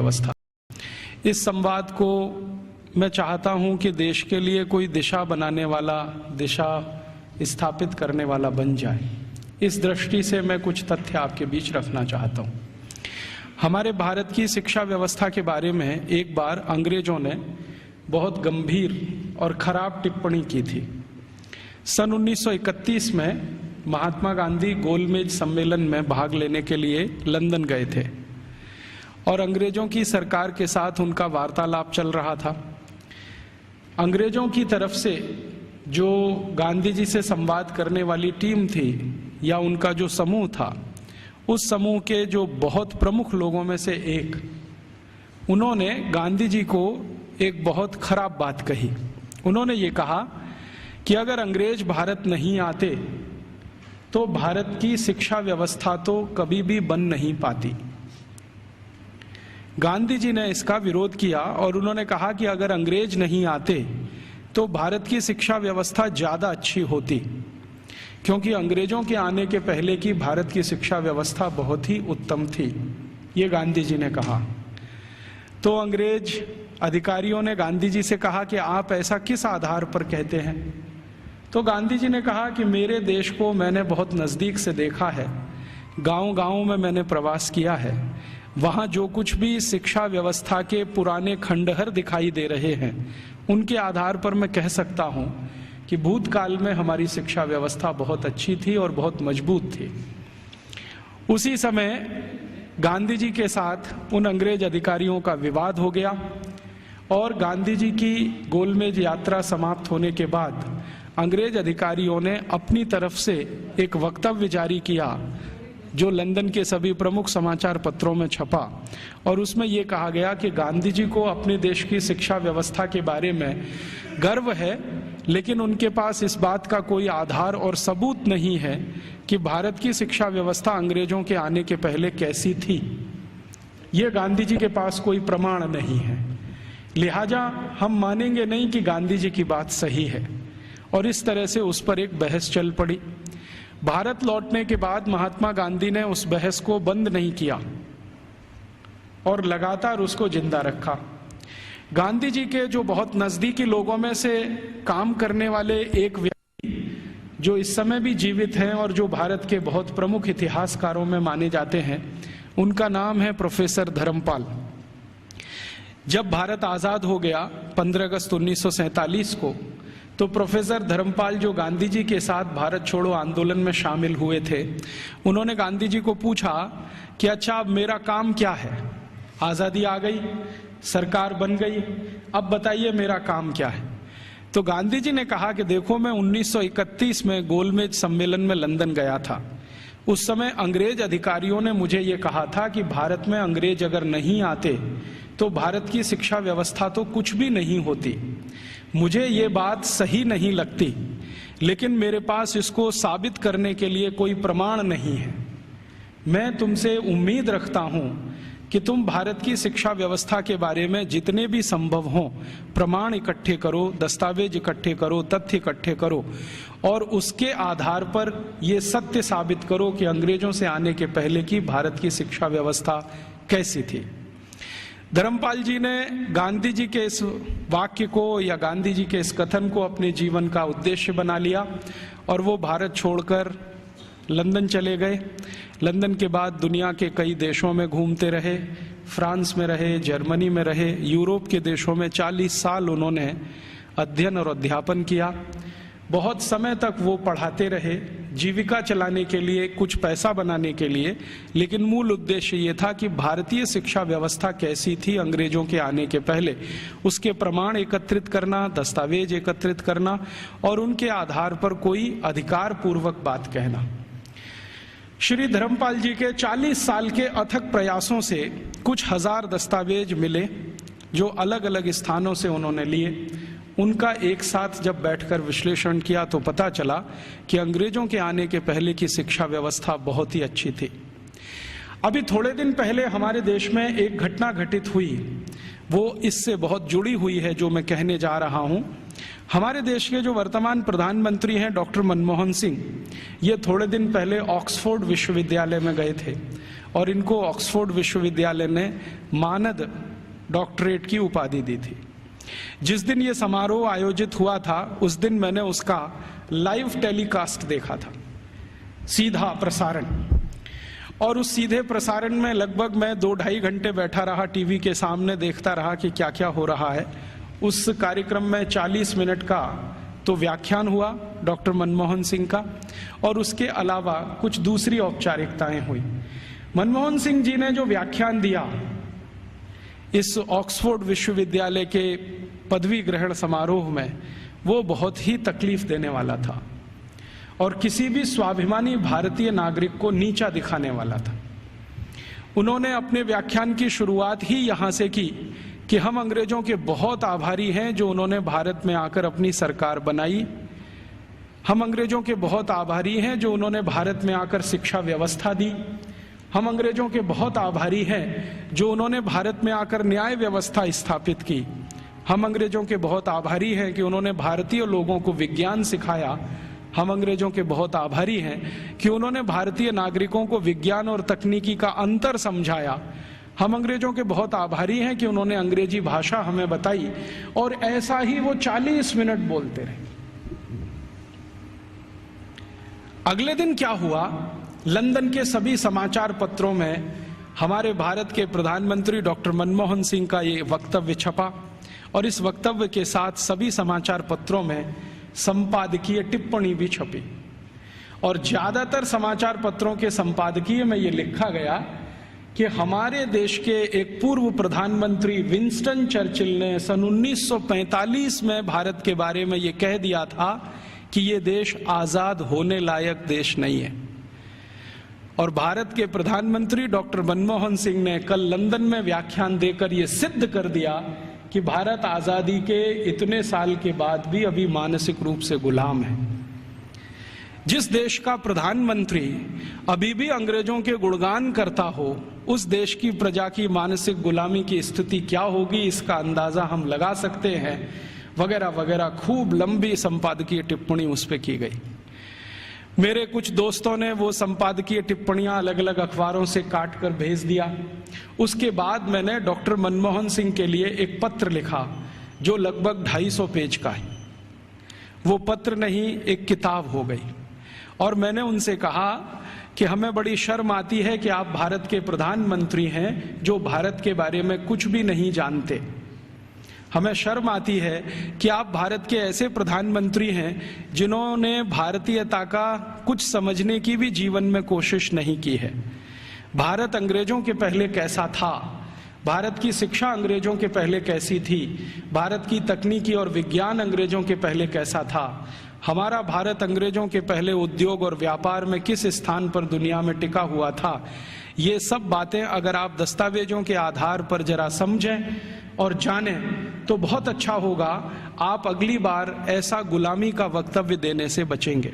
व्यवस्था। इस संवाद को मैं चाहता हूं कि देश के लिए कोई दिशा बनाने वाला, दिशा स्थापित करने वाला बन जाए। इस दृष्टि से मैं कुछ तथ्य आपके बीच रखना चाहता हूं। हमारे भारत की शिक्षा व्यवस्था के बारे में एक बार अंग्रेजों ने बहुत गंभीर और खराब टिप्पणी की थी। सन 1931 में महात्मा गांधी गोलमेज सम्मेलन में भाग लेने के लिए लंदन गए थे और अंग्रेजों की सरकार के साथ उनका वार्तालाप चल रहा था। अंग्रेजों की तरफ से जो गांधी जी से संवाद करने वाली टीम थी या उनका जो समूह था, उस समूह के जो बहुत प्रमुख लोगों में से एक, उन्होंने गांधी जी को एक बहुत खराब बात कही। उन्होंने ये कहा कि अगर अंग्रेज भारत नहीं आते तो भारत की शिक्षा व्यवस्था तो कभी भी बन नहीं पाती। गांधी जी ने इसका विरोध किया और उन्होंने कहा कि अगर अंग्रेज नहीं आते तो भारत की शिक्षा व्यवस्था ज्यादा अच्छी होती, क्योंकि अंग्रेजों के आने के पहले की भारत की शिक्षा व्यवस्था बहुत ही उत्तम थी। ये गांधी जी ने कहा। तो अंग्रेज अधिकारियों ने गांधी जी से कहा कि आप ऐसा किस आधार पर कहते हैं? तो गांधी जी ने कहा कि मेरे देश को मैंने बहुत नज़दीक से देखा है, गांव-गांव में मैंने प्रवास किया है, वहाँ जो कुछ भी शिक्षा व्यवस्था के पुराने खंडहर दिखाई दे रहे हैं, उनके आधार पर मैं कह सकता हूँ कि भूतकाल में हमारी शिक्षा व्यवस्था बहुत अच्छी थी और बहुत मजबूत थी। उसी समय गांधी जी के साथ उन अंग्रेज अधिकारियों का विवाद हो गया और गांधी जी की गोलमेज यात्रा समाप्त होने के बाद अंग्रेज अधिकारियों ने अपनी तरफ से एक वक्तव्य जारी किया जो लंदन के सभी प्रमुख समाचार पत्रों में छपा और उसमें यह कहा गया कि गांधी जी को अपने देश की शिक्षा व्यवस्था के बारे में गर्व है, लेकिन उनके पास इस बात का कोई आधार और सबूत नहीं है कि भारत की शिक्षा व्यवस्था अंग्रेजों के आने के पहले कैसी थी। ये गांधी जी के पास कोई प्रमाण नहीं है, लिहाजा हम मानेंगे नहीं कि गांधी जी की बात सही है। और इस तरह से उस पर एक बहस चल पड़ी। भारत लौटने के बाद महात्मा गांधी ने उस बहस को बंद नहीं किया और लगातार उसको जिंदा रखा। गांधी जी के जो बहुत नजदीकी लोगों में से काम करने वाले एक व्यक्ति जो इस समय भी जीवित हैं और जो भारत के बहुत प्रमुख इतिहासकारों में माने जाते हैं, उनका नाम है प्रोफेसर धर्मपाल। जब भारत आजाद हो गया 15 अगस्त 1947 को, तो प्रोफेसर धर्मपाल जो गांधी जी के साथ भारत छोड़ो आंदोलन में शामिल हुए थे, उन्होंने गांधी जी को पूछा कि अच्छा अब मेरा काम क्या है? आज़ादी आ गई, सरकार बन गई, अब बताइए मेरा काम क्या है? तो गांधी जी ने कहा कि देखो, मैं 1931 में गोलमेज सम्मेलन में लंदन गया था। उस समय अंग्रेज अधिकारियों ने मुझे ये कहा था कि भारत में अंग्रेज अगर नहीं आते तो भारत की शिक्षा व्यवस्था तो कुछ भी नहीं होती। मुझे ये बात सही नहीं लगती, लेकिन मेरे पास इसको साबित करने के लिए कोई प्रमाण नहीं है। मैं तुमसे उम्मीद रखता हूं कि तुम भारत की शिक्षा व्यवस्था के बारे में जितने भी संभव हों प्रमाण इकट्ठे करो, दस्तावेज इकट्ठे करो, तथ्य इकट्ठे करो और उसके आधार पर ये सत्य साबित करो कि अंग्रेजों से आने के पहले की भारत की शिक्षा व्यवस्था कैसी थी। धर्मपाल जी ने गांधी जी के इस वाक्य को या गांधी जी के इस कथन को अपने जीवन का उद्देश्य बना लिया और वो भारत छोड़कर लंदन चले गए। लंदन के बाद दुनिया के कई देशों में घूमते रहे, फ्रांस में रहे, जर्मनी में रहे, यूरोप के देशों में 40 साल उन्होंने अध्ययन और अध्यापन किया। बहुत समय तक वो पढ़ाते रहे, जीविका चलाने के लिए, कुछ पैसा बनाने के लिए, लेकिन मूल उद्देश्य ये था कि भारतीय शिक्षा व्यवस्था कैसी थी अंग्रेजों के आने के पहले, उसके प्रमाण एकत्रित करना, दस्तावेज एकत्रित करना और उनके आधार पर कोई अधिकार पूर्वक बात कहना। श्री धर्मपाल जी के 40 साल के अथक प्रयासों से कुछ हजार दस्तावेज मिले जो अलग अलग स्थानों से उन्होंने लिए। उनका एक साथ जब बैठकर विश्लेषण किया तो पता चला कि अंग्रेजों के आने के पहले की शिक्षा व्यवस्था बहुत ही अच्छी थी। अभी थोड़े दिन पहले हमारे देश में एक घटना घटित हुई, वो इससे बहुत जुड़ी हुई है जो मैं कहने जा रहा हूं। हमारे देश के जो वर्तमान प्रधानमंत्री हैं डॉक्टर मनमोहन सिंह, ये थोड़े दिन पहले ऑक्सफोर्ड विश्वविद्यालय में गए थे और इनको ऑक्सफोर्ड विश्वविद्यालय ने मानद डॉक्टरेट की उपाधि दी थी। जिस दिन ये समारोह आयोजित हुआ था उस दिन मैंने उसका लाइव टेलीकास्ट देखा था, सीधा प्रसारण। और उस सीधे प्रसारण में लगभग मैं 2-2.5 घंटे बैठा रहा टीवी के सामने, देखता रहा कि क्या क्या हो रहा है। उस कार्यक्रम में 40 मिनट का तो व्याख्यान हुआ डॉक्टर मनमोहन सिंह का, और उसके अलावा कुछ दूसरी औपचारिकताएं हुई। मनमोहन सिंह जी ने जो व्याख्यान दिया इस ऑक्सफोर्ड विश्वविद्यालय के पदवी ग्रहण समारोह में, वो बहुत ही तकलीफ देने वाला था और किसी भी स्वाभिमानी भारतीय नागरिक को नीचा दिखाने वाला था। उन्होंने अपने व्याख्यान की शुरुआत ही यहाँ से की कि हम अंग्रेजों के बहुत आभारी हैं जो उन्होंने भारत में आकर अपनी सरकार बनाई। हम अंग्रेजों के बहुत आभारी हैं जो उन्होंने भारत में आकर शिक्षा व्यवस्था दी। हम अंग्रेजों के बहुत आभारी हैं जो उन्होंने भारत में आकर न्याय व्यवस्था स्थापित की। हम अंग्रेजों के बहुत आभारी हैं कि उन्होंने भारतीय लोगों को विज्ञान सिखाया। हम अंग्रेजों के बहुत आभारी हैं कि उन्होंने भारतीय नागरिकों को विज्ञान और तकनीकी का अंतर समझाया। हम अंग्रेजों के बहुत आभारी हैं कि उन्होंने अंग्रेजी भाषा हमें बताई। और ऐसा ही वो 40 मिनट बोलते रहे। अगले दिन क्या हुआ, लंदन के सभी समाचार पत्रों में हमारे भारत के प्रधानमंत्री डॉक्टर मनमोहन सिंह का ये वक्तव्य छपा, और इस वक्तव्य के साथ सभी समाचार पत्रों में संपादकीय टिप्पणी भी छपी। और ज्यादातर समाचार पत्रों के संपादकीय में ये लिखा गया कि हमारे देश के एक पूर्व प्रधानमंत्री विंस्टन चर्चिल ने सन 1945 में भारत के बारे में ये कह दिया था कि ये देश आजाद होने लायक देश नहीं है। और भारत के प्रधानमंत्री डॉक्टर मनमोहन सिंह ने कल लंदन में व्याख्यान देकर ये सिद्ध कर दिया कि भारत आजादी के इतने साल के बाद भी अभी मानसिक रूप से गुलाम है। जिस देश का प्रधानमंत्री अभी भी अंग्रेजों के गुणगान करता हो, उस देश की प्रजा की मानसिक गुलामी की स्थिति क्या होगी इसका अंदाजा हम लगा सकते हैं, वगैरह वगैरह। खूब लंबी संपादकीय टिप्पणी उस पर की गई। मेरे कुछ दोस्तों ने वो संपादकीय टिप्पणियां अलग अलग अखबारों से काट कर भेज दिया। उसके बाद मैंने डॉक्टर मनमोहन सिंह के लिए एक पत्र लिखा जो लगभग 250 पेज का है। वो पत्र नहीं, एक किताब हो गई। और मैंने उनसे कहा कि हमें बड़ी शर्म आती है कि आप भारत के प्रधानमंत्री हैं जो भारत के बारे में कुछ भी नहीं जानते। हमें शर्म आती है कि आप भारत के ऐसे प्रधानमंत्री हैं जिन्होंने भारतीयता का कुछ समझने की भी जीवन में कोशिश नहीं की है। भारत अंग्रेजों के पहले कैसा था, भारत की शिक्षा अंग्रेजों के पहले कैसी थी, भारत की तकनीकी और विज्ञान अंग्रेजों के पहले कैसा था, हमारा भारत अंग्रेजों के पहले उद्योग और व्यापार में किस स्थान पर दुनिया में टिका हुआ था, ये सब बातें अगर आप दस्तावेजों के आधार पर जरा समझें और जानें तो बहुत अच्छा होगा। आप अगली बार ऐसा गुलामी का वक्तव्य देने से बचेंगे।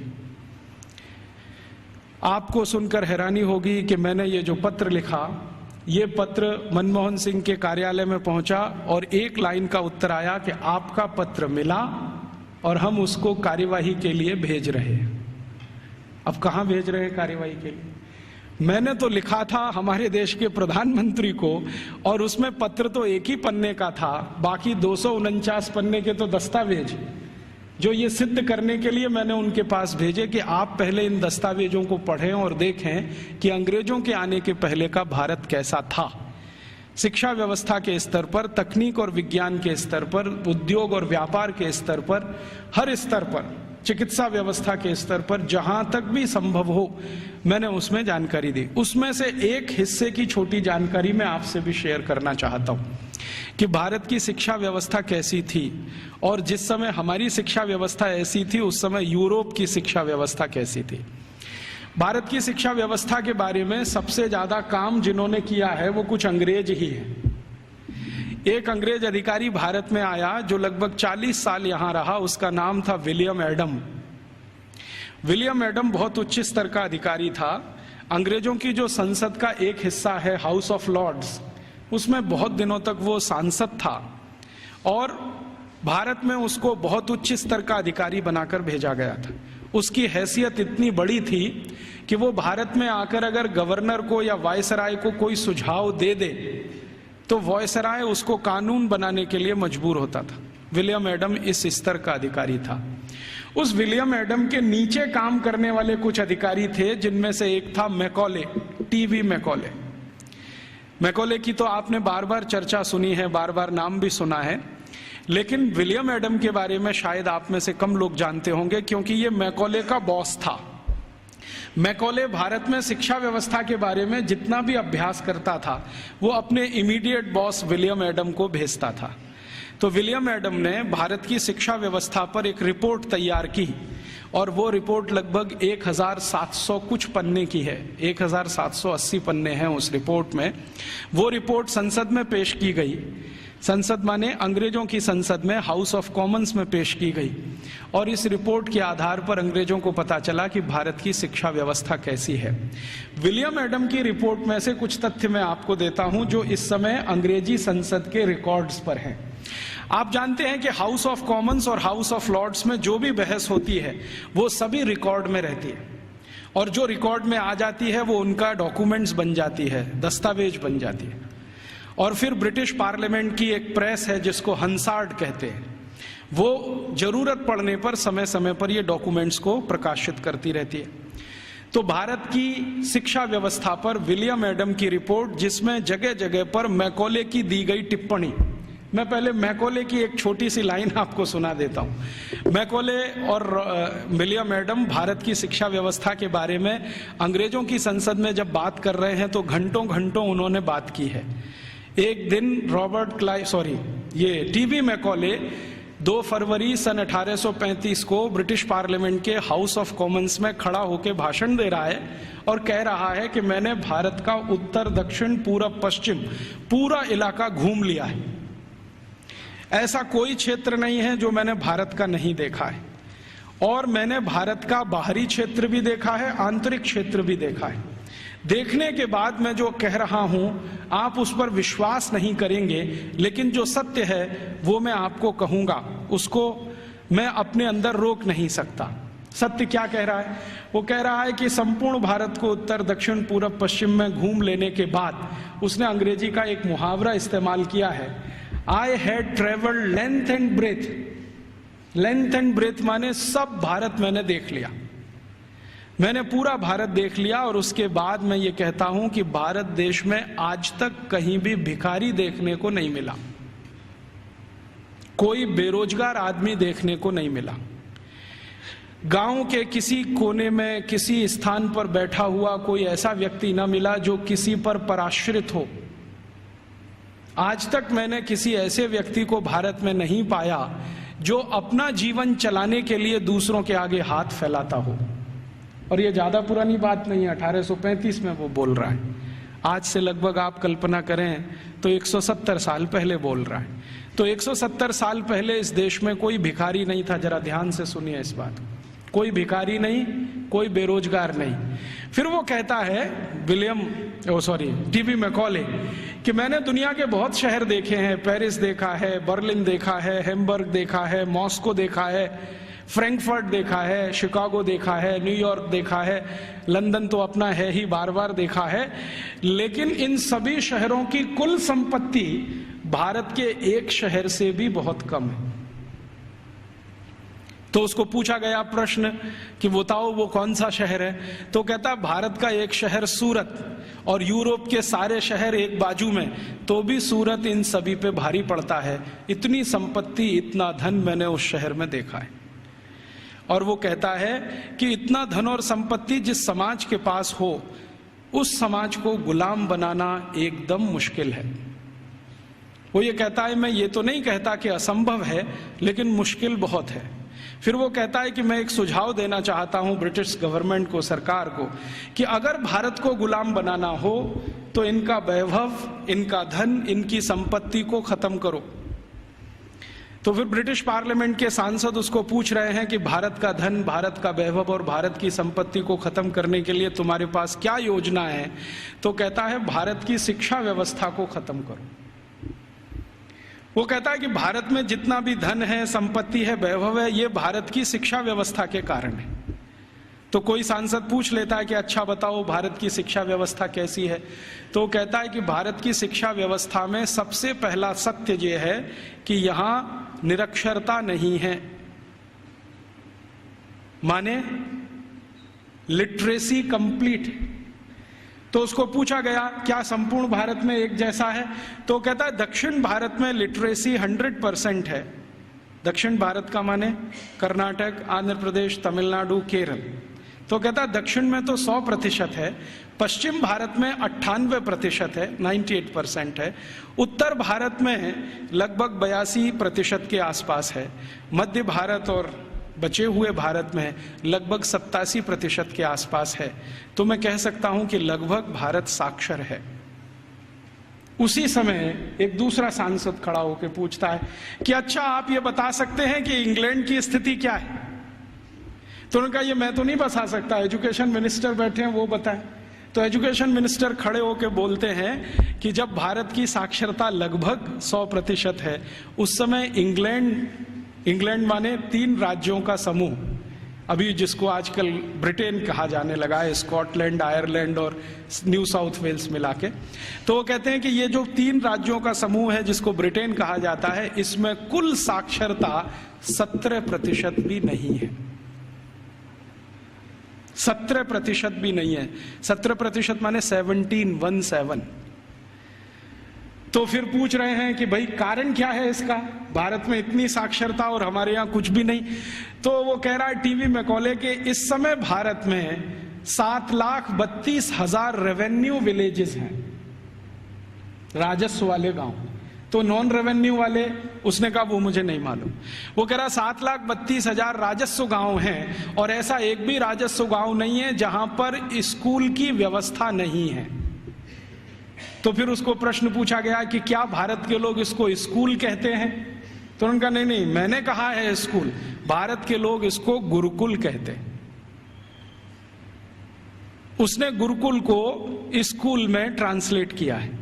आपको सुनकर हैरानी होगी कि मैंने ये जो पत्र लिखा, ये पत्र मनमोहन सिंह के कार्यालय में पहुंचा और एक लाइन का उत्तर आया कि आपका पत्र मिला और हम उसको कार्यवाही के लिए भेज रहे हैं। अब कहां भेज रहे हैं कार्यवाही के लिए? मैंने तो लिखा था हमारे देश के प्रधानमंत्री को, और उसमें पत्र तो एक ही पन्ने का था, बाकी 249 पन्ने के तो दस्तावेज जो ये सिद्ध करने के लिए मैंने उनके पास भेजे कि आप पहले इन दस्तावेजों को पढ़ें और देखें कि अंग्रेजों के आने के पहले का भारत कैसा था। शिक्षा व्यवस्था के स्तर पर, तकनीक और विज्ञान के स्तर पर, उद्योग और व्यापार के स्तर पर, हर स्तर पर, चिकित्सा व्यवस्था के स्तर पर, जहां तक भी संभव हो मैंने उसमें जानकारी दी। उसमें से एक हिस्से की छोटी जानकारी मैं आपसे भी शेयर करना चाहता हूं कि भारत की शिक्षा व्यवस्था कैसी थी, और जिस समय हमारी शिक्षा व्यवस्था ऐसी थी उस समय यूरोप की शिक्षा व्यवस्था कैसी थी। भारत की शिक्षा व्यवस्था के बारे में सबसे ज्यादा काम जिन्होंने किया है वो कुछ अंग्रेज ही है। एक अंग्रेज अधिकारी भारत में आया जो लगभग 40 साल यहां रहा, उसका नाम था विलियम एडम। विलियम एडम बहुत उच्च स्तर का अधिकारी था। अंग्रेजों की जो संसद का एक हिस्सा है हाउस ऑफ लॉर्ड्स, उसमें बहुत दिनों तक वो सांसद था और भारत में उसको बहुत उच्च स्तर का अधिकारी बनाकर भेजा गया था। उसकी हैसियत इतनी बड़ी थी कि वो भारत में आकर अगर गवर्नर को या वायसराय को कोई सुझाव दे दे तो वायसराय उसको कानून बनाने के लिए मजबूर होता था। विलियम एडम इस स्तर का अधिकारी था। उस विलियम एडम के नीचे काम करने वाले कुछ अधिकारी थे, जिनमें से एक था मैकॉले, टीवी मैकॉले। मैकॉले की तो आपने बार बार चर्चा सुनी है, बार बार नाम भी सुना है, लेकिन विलियम एडम के बारे में शायद आप में से कम लोग जानते होंगे, क्योंकि ये मैकॉले का बॉस था। मैकॉले भारत में शिक्षा व्यवस्था के बारे में जितना भी अभ्यास करता था वो अपने इमीडिएट बॉस विलियम एडम को भेजता था। तो विलियम एडम ने भारत की शिक्षा व्यवस्था पर एक रिपोर्ट तैयार की और वो रिपोर्ट लगभग 1700 कुछ पन्ने की है, 1780 पन्ने हैं उस रिपोर्ट में। वो रिपोर्ट संसद में पेश की गई। संसद माने अंग्रेजों की संसद में, हाउस ऑफ कॉमन्स में पेश की गई। और इस रिपोर्ट के आधार पर अंग्रेजों को पता चला कि भारत की शिक्षा व्यवस्था कैसी है। विलियम एडम की रिपोर्ट में से कुछ तथ्य मैं आपको देता हूं जो इस समय अंग्रेजी संसद के रिकॉर्ड्स पर हैं। आप जानते हैं कि हाउस ऑफ कॉमन्स और हाउस ऑफ लॉर्ड्स में जो भी बहस होती है वो सभी रिकॉर्ड में रहती है, और जो रिकॉर्ड में आ जाती है वो उनका डॉक्यूमेंट्स बन जाती है, दस्तावेज बन जाती है। और फिर ब्रिटिश पार्लियामेंट की एक प्रेस है जिसको हंसार्ड कहते हैं, वो जरूरत पड़ने पर समय समय पर ये डॉक्यूमेंट्स को प्रकाशित करती रहती है। तो भारत की शिक्षा व्यवस्था पर विलियम एडम की रिपोर्ट, जिसमें जगह जगह पर मैकॉले की दी गई टिप्पणी, मैं पहले मैकॉले की एक छोटी सी लाइन आपको सुना देता हूं। मैकॉले और विलियम एडम भारत की शिक्षा व्यवस्था के बारे में अंग्रेजों की संसद में जब बात कर रहे हैं तो घंटों घंटों उन्होंने बात की है। एक दिन ये टीवी मैकॉले 2 फरवरी सन 1835 को ब्रिटिश पार्लियामेंट के हाउस ऑफ कॉमन्स में खड़ा होकर भाषण दे रहा है और कह रहा है कि मैंने भारत का उत्तर, दक्षिण, पूरब, पश्चिम पूरा इलाका घूम लिया है। ऐसा कोई क्षेत्र नहीं है जो मैंने भारत का नहीं देखा है, और मैंने भारत का बाहरी क्षेत्र भी देखा है, आंतरिक क्षेत्र भी देखा है। देखने के बाद मैं जो कह रहा हूं आप उस पर विश्वास नहीं करेंगे, लेकिन जो सत्य है वो मैं आपको कहूंगा, उसको मैं अपने अंदर रोक नहीं सकता। सत्य क्या कह रहा है? वो कह रहा है कि संपूर्ण भारत को उत्तर, दक्षिण, पूरब, पश्चिम में घूम लेने के बाद उसने अंग्रेजी का एक मुहावरा इस्तेमाल किया है, I had travelled length and breadth. Length and breadth माने सब भारत मैंने देख लिया, मैंने पूरा भारत देख लिया। और उसके बाद मैं ये कहता हूं कि भारत देश में आज तक कहीं भी भिखारी देखने को नहीं मिला, कोई बेरोजगार आदमी देखने को नहीं मिला, गांव के किसी कोने में किसी स्थान पर बैठा हुआ कोई ऐसा व्यक्ति न मिला जो किसी पर पराश्रित हो। आज तक मैंने किसी ऐसे व्यक्ति को भारत में नहीं पाया जो अपना जीवन चलाने के लिए दूसरों के आगे हाथ फैलाता हो। और ये ज्यादा पुरानी बात नहीं है, 1835 में वो बोल रहा है। आज से लगभग आप कल्पना करें तो 170 साल पहले बोल रहा है। तो 170 साल पहले इस देश में कोई भिखारी नहीं था। जरा ध्यान से सुनिए इस बात को, कोई भिखारी नहीं, कोई बेरोजगार नहीं। फिर वो कहता है टीवी मैकॉले कि मैंने दुनिया के बहुत शहर देखे हैं, पेरिस देखा है, बर्लिन देखा है, हैम्बर्ग देखा है, मॉस्को देखा है, फ्रैंकफर्ट देखा है, शिकागो देखा है, न्यूयॉर्क देखा है, लंदन तो अपना है ही, बार बार देखा है, लेकिन इन सभी शहरों की कुल संपत्ति भारत के एक शहर से भी बहुत कम है। तो उसको पूछा गया प्रश्न कि बताओ वो कौन सा शहर है? तो कहता भारत का एक शहर सूरत, और यूरोप के सारे शहर एक बाजू में, तो भी सूरत इन सभी पे भारी पड़ता है। इतनी संपत्ति, इतना धन मैंने उस शहर में देखा है। और वो कहता है कि इतना धन और संपत्ति जिस समाज के पास हो, उस समाज को गुलाम बनाना एकदम मुश्किल है। वो ये कहता है, मैं ये तो नहीं कहता कि असंभव है, लेकिन मुश्किल बहुत है। फिर वो कहता है कि मैं एक सुझाव देना चाहता हूं ब्रिटिश गवर्नमेंट को, सरकार को, कि अगर भारत को गुलाम बनाना हो तो इनका वैभव, इनका धन, इनकी संपत्ति को खत्म करो। तो फिर ब्रिटिश पार्लियामेंट के सांसद उसको पूछ रहे हैं कि भारत का धन, भारत का वैभव और भारत की संपत्ति को खत्म करने के लिए तुम्हारे पास क्या योजना है? तो कहता है भारत की शिक्षा व्यवस्था को खत्म करो। वो कहता है कि भारत में जितना भी धन है, संपत्ति है, वैभव है, ये भारत की शिक्षा व्यवस्था के कारण है। तो कोई सांसद पूछ लेता है कि अच्छा बताओ भारत की शिक्षा व्यवस्था कैसी है, तो कहता है कि भारत की शिक्षा व्यवस्था में सबसे पहला सत्य ये है कि यहां निरक्षरता नहीं है, माने लिटरेसी कंप्लीट। तो उसको पूछा गया क्या संपूर्ण भारत में एक जैसा है, तो कहता है दक्षिण भारत में लिटरेसी 100% है। दक्षिण भारत का माने कर्नाटक, आंध्र प्रदेश, तमिलनाडु, केरल। तो कहता है दक्षिण में तो 100% है, पश्चिम भारत में 98% है, 98% है, उत्तर भारत में लगभग 82% के आसपास है, मध्य भारत और बचे हुए भारत में लगभग 87% के आसपास है। तो मैं कह सकता हूं कि लगभग भारत साक्षर है। उसी समय एक दूसरा सांसद खड़ा होकर पूछता है कि अच्छा आप ये बता सकते हैं कि इंग्लैंड की स्थिति क्या है। तो उन्होंने कहा ये मैं तो नहीं बता सकता, एजुकेशन मिनिस्टर बैठे हैं वो बताएं। तो एजुकेशन मिनिस्टर खड़े होकर बोलते हैं कि जब भारत की साक्षरता लगभग 100% है, उस समय इंग्लैंड माने 3 राज्यों का समूह, अभी जिसको आजकल ब्रिटेन कहा जाने लगा है, स्कॉटलैंड, आयरलैंड और न्यू साउथ वेल्स मिला के, तो वो कहते हैं कि ये जो 3 राज्यों का समूह है जिसको ब्रिटेन कहा जाता है, इसमें कुल साक्षरता 17% भी नहीं है। 17% भी नहीं है। 17% माने 17। तो फिर पूछ रहे हैं कि भाई कारण क्या है इसका, भारत में इतनी साक्षरता और हमारे यहाँ कुछ भी नहीं। तो वो कह रहा है टीवी मैकॉले के इस समय भारत में 7,32,000 रेवेन्यू विलेजेस हैं, राजस्व वाले गांव। तो नॉन रेवेन्यू वाले, उसने कहा वो मुझे नहीं मालूम। वो कह रहा 7,32,000 राजस्व गांव हैं और ऐसा एक भी राजस्व गांव नहीं है जहां पर स्कूल की व्यवस्था नहीं है। तो फिर उसको प्रश्न पूछा गया कि क्या भारत के लोग इसको स्कूल कहते हैं, तो उन्होंने कहा नहीं, मैंने कहा है स्कूल, भारत के लोग इसको गुरुकुल कहते हैं। उसने गुरुकुल को स्कूल में ट्रांसलेट किया है।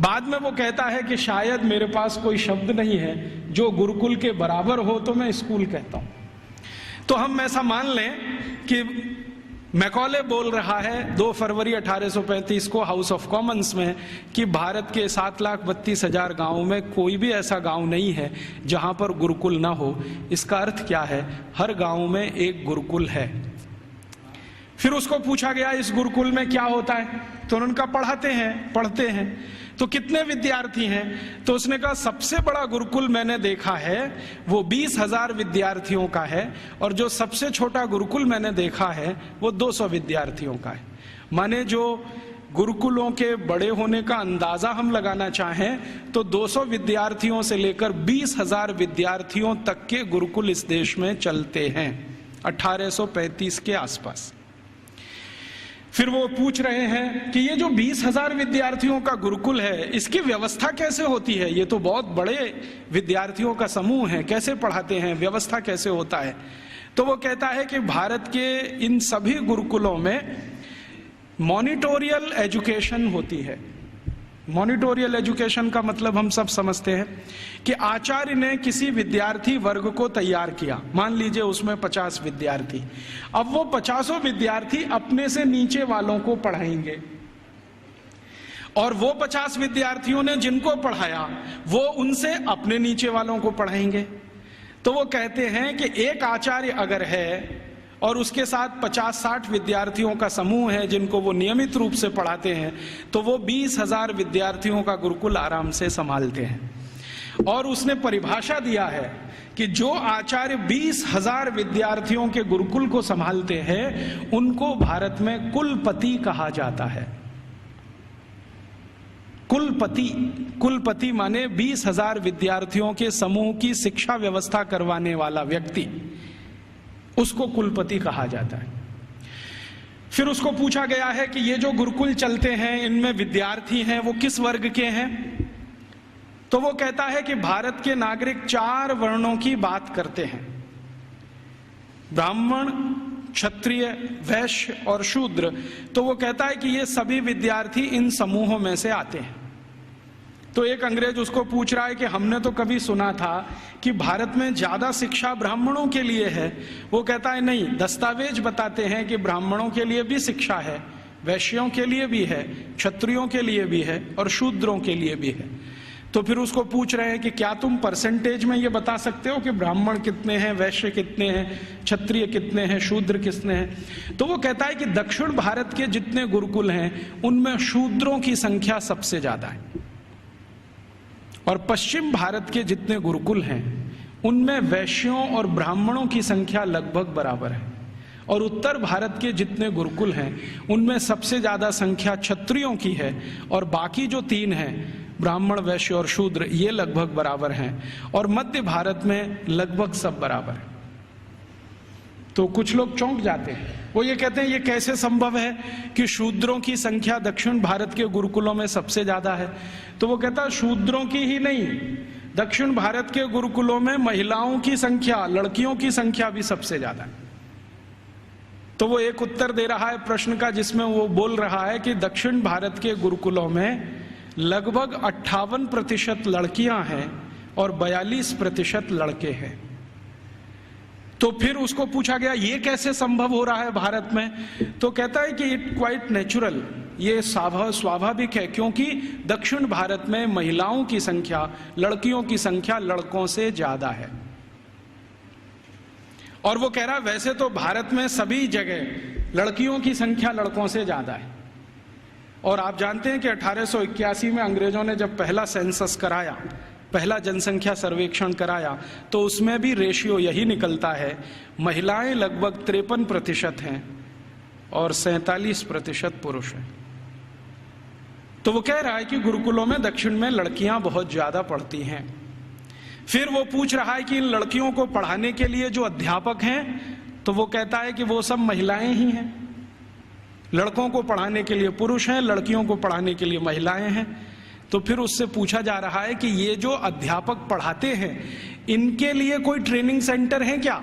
बाद में वो कहता है कि शायद मेरे पास कोई शब्द नहीं है जो गुरुकुल के बराबर हो, तो मैं स्कूल कहता हूं। तो हम ऐसा मान लें कि मैकॉले बोल रहा है 2 फरवरी 1835 को हाउस ऑफ कॉमन्स में कि भारत के 7,32,000 गांवों में कोई भी ऐसा गांव नहीं है जहां पर गुरुकुल ना हो। इसका अर्थ क्या है, हर गांव में एक गुरुकुल है। फिर उसको पूछा गया इस गुरुकुल में क्या होता है, तो उन्होंने कहा पढ़ते हैं। तो कितने विद्यार्थी हैं, तो उसने कहा सबसे बड़ा गुरुकुल मैंने देखा है वो 20,000 विद्यार्थियों का है, और जो सबसे छोटा गुरुकुल मैंने देखा है वो 200 विद्यार्थियों का है। माने जो गुरुकुलों के बड़े होने का अंदाजा हम लगाना चाहें तो 200 विद्यार्थियों से लेकर 20,000 विद्यार्थियों तक के गुरुकुल इस देश में चलते हैं 1835 के आसपास। फिर वो पूछ रहे हैं कि ये जो 20,000 विद्यार्थियों का गुरुकुल है इसकी व्यवस्था कैसे होती है, ये तो बहुत बड़े विद्यार्थियों का समूह है, कैसे पढ़ाते हैं, व्यवस्था कैसे होता है। तो वो कहता है कि भारत के इन सभी गुरुकुलों में मॉनिटोरियल एजुकेशन होती है। मॉनिटोरियल एजुकेशन का मतलब हम सब समझते हैं कि आचार्य ने किसी विद्यार्थी वर्ग को तैयार किया, मान लीजिए उसमें 50 विद्यार्थी, अब वो 50 विद्यार्थी अपने से नीचे वालों को पढ़ाएंगे, और वो 50 विद्यार्थियों ने जिनको पढ़ाया वो उनसे अपने नीचे वालों को पढ़ाएंगे। तो वो कहते हैं कि एक आचार्य अगर है और उसके साथ 50-60 विद्यार्थियों का समूह है जिनको वो नियमित रूप से पढ़ाते हैं, तो वो 20,000 विद्यार्थियों का गुरुकुल आराम से संभालते हैं। और उसने परिभाषा दिया है कि जो आचार्य 20,000 विद्यार्थियों के गुरुकुल को संभालते हैं उनको भारत में कुलपति कहा जाता है। कुलपति माने 20,000 विद्यार्थियों के समूह की शिक्षा व्यवस्था करवाने वाला व्यक्ति, उसको कुलपति कहा जाता है। फिर उसको पूछा गया है कि ये जो गुरुकुल चलते हैं इनमें विद्यार्थी हैं वो किस वर्ग के हैं, तो वो कहता है कि भारत के नागरिक 4 वर्णों की बात करते हैं, ब्राह्मण, क्षत्रिय, वैश्य और शूद्र। तो वो कहता है कि ये सभी विद्यार्थी इन समूहों में से आते हैं। तो एक अंग्रेज उसको पूछ रहा है कि हमने तो कभी सुना था कि भारत में ज्यादा शिक्षा ब्राह्मणों के लिए है। वो कहता है नहीं, दस्तावेज बताते हैं कि ब्राह्मणों के लिए भी शिक्षा है, वैश्यों के लिए भी है, क्षत्रियों के लिए भी है और शूद्रों के लिए भी है। तो फिर उसको पूछ रहे हैं कि क्या तुम परसेंटेज में ये बता सकते हो कि ब्राह्मण कितने हैं, वैश्य कितने हैं, क्षत्रिय कितने हैं, शूद्र कितने हैं। तो वो कहता है कि दक्षिण भारत के जितने गुरुकुल हैं उनमें शूद्रों की संख्या सबसे ज्यादा है, और पश्चिम भारत के जितने गुरुकुल हैं उनमें वैश्यों और ब्राह्मणों की संख्या लगभग बराबर है, और उत्तर भारत के जितने गुरुकुल हैं उनमें सबसे ज्यादा संख्या क्षत्रियों की है, और बाकी जो 3 हैं ब्राह्मण, वैश्य और शूद्र ये लगभग बराबर हैं, और मध्य भारत में लगभग सब बराबर है। तो कुछ लोग चौंक जाते हैं, वो ये कहते हैं ये कैसे संभव है कि शूद्रों की संख्या दक्षिण भारत के गुरुकुलों में सबसे ज्यादा है। तो वो कहता है शूद्रों की ही नहीं, दक्षिण भारत के गुरुकुलों में महिलाओं की संख्या, लड़कियों की संख्या भी सबसे ज्यादा है। तो वो एक उत्तर दे रहा है प्रश्न का जिसमें वो बोल रहा है कि दक्षिण भारत के गुरुकुलों में लगभग 58% लड़कियां हैं और 42% लड़के हैं। तो फिर उसको पूछा गया ये कैसे संभव हो रहा है भारत में। तो कहता है कि इट क्वाइट नेचुरल, ये स्वाभाविक है, क्योंकि दक्षिण भारत में महिलाओं की संख्या, लड़कियों की संख्या लड़कों से ज्यादा है। और वो कह रहा है वैसे तो भारत में सभी जगह लड़कियों की संख्या लड़कों से ज्यादा है, और आप जानते हैं कि 1881 में अंग्रेजों ने जब पहला सेंसस कराया, पहला जनसंख्या सर्वेक्षण कराया, तो उसमें भी रेशियो यही निकलता है, महिलाएं लगभग 53% हैं और 47% पुरुष हैं। तो वो कह रहा है कि गुरुकुलों में दक्षिण में लड़कियां बहुत ज्यादा पढ़ती हैं। फिर वो पूछ रहा है कि इन लड़कियों को पढ़ाने के लिए जो अध्यापक हैं, तो वो कहता है कि वो सब महिलाएं ही हैं। लड़कों को पढ़ाने के लिए पुरुष हैं, लड़कियों को पढ़ाने के लिए महिलाएं हैं। तो फिर उससे पूछा जा रहा है कि ये जो अध्यापक पढ़ाते हैं इनके लिए कोई ट्रेनिंग सेंटर है क्या।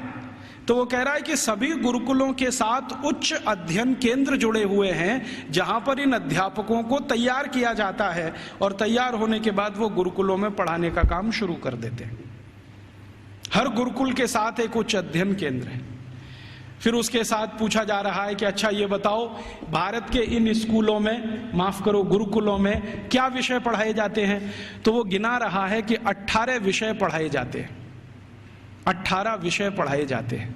तो वो कह रहा है कि सभी गुरुकुलों के साथ उच्च अध्ययन केंद्र जुड़े हुए हैं जहां पर इन अध्यापकों को तैयार किया जाता है, और तैयार होने के बाद वो गुरुकुलों में पढ़ाने का काम शुरू कर देते हैं। हर गुरुकुल के साथ एक उच्च अध्ययन केंद्र है। फिर उसके साथ पूछा जा रहा है कि अच्छा ये बताओ भारत के इन स्कूलों में, माफ करो गुरुकुलों में क्या विषय पढ़ाए जाते हैं। तो वो गिना रहा है कि 18 विषय पढ़ाए जाते हैं, 18 विषय पढ़ाए जाते हैं।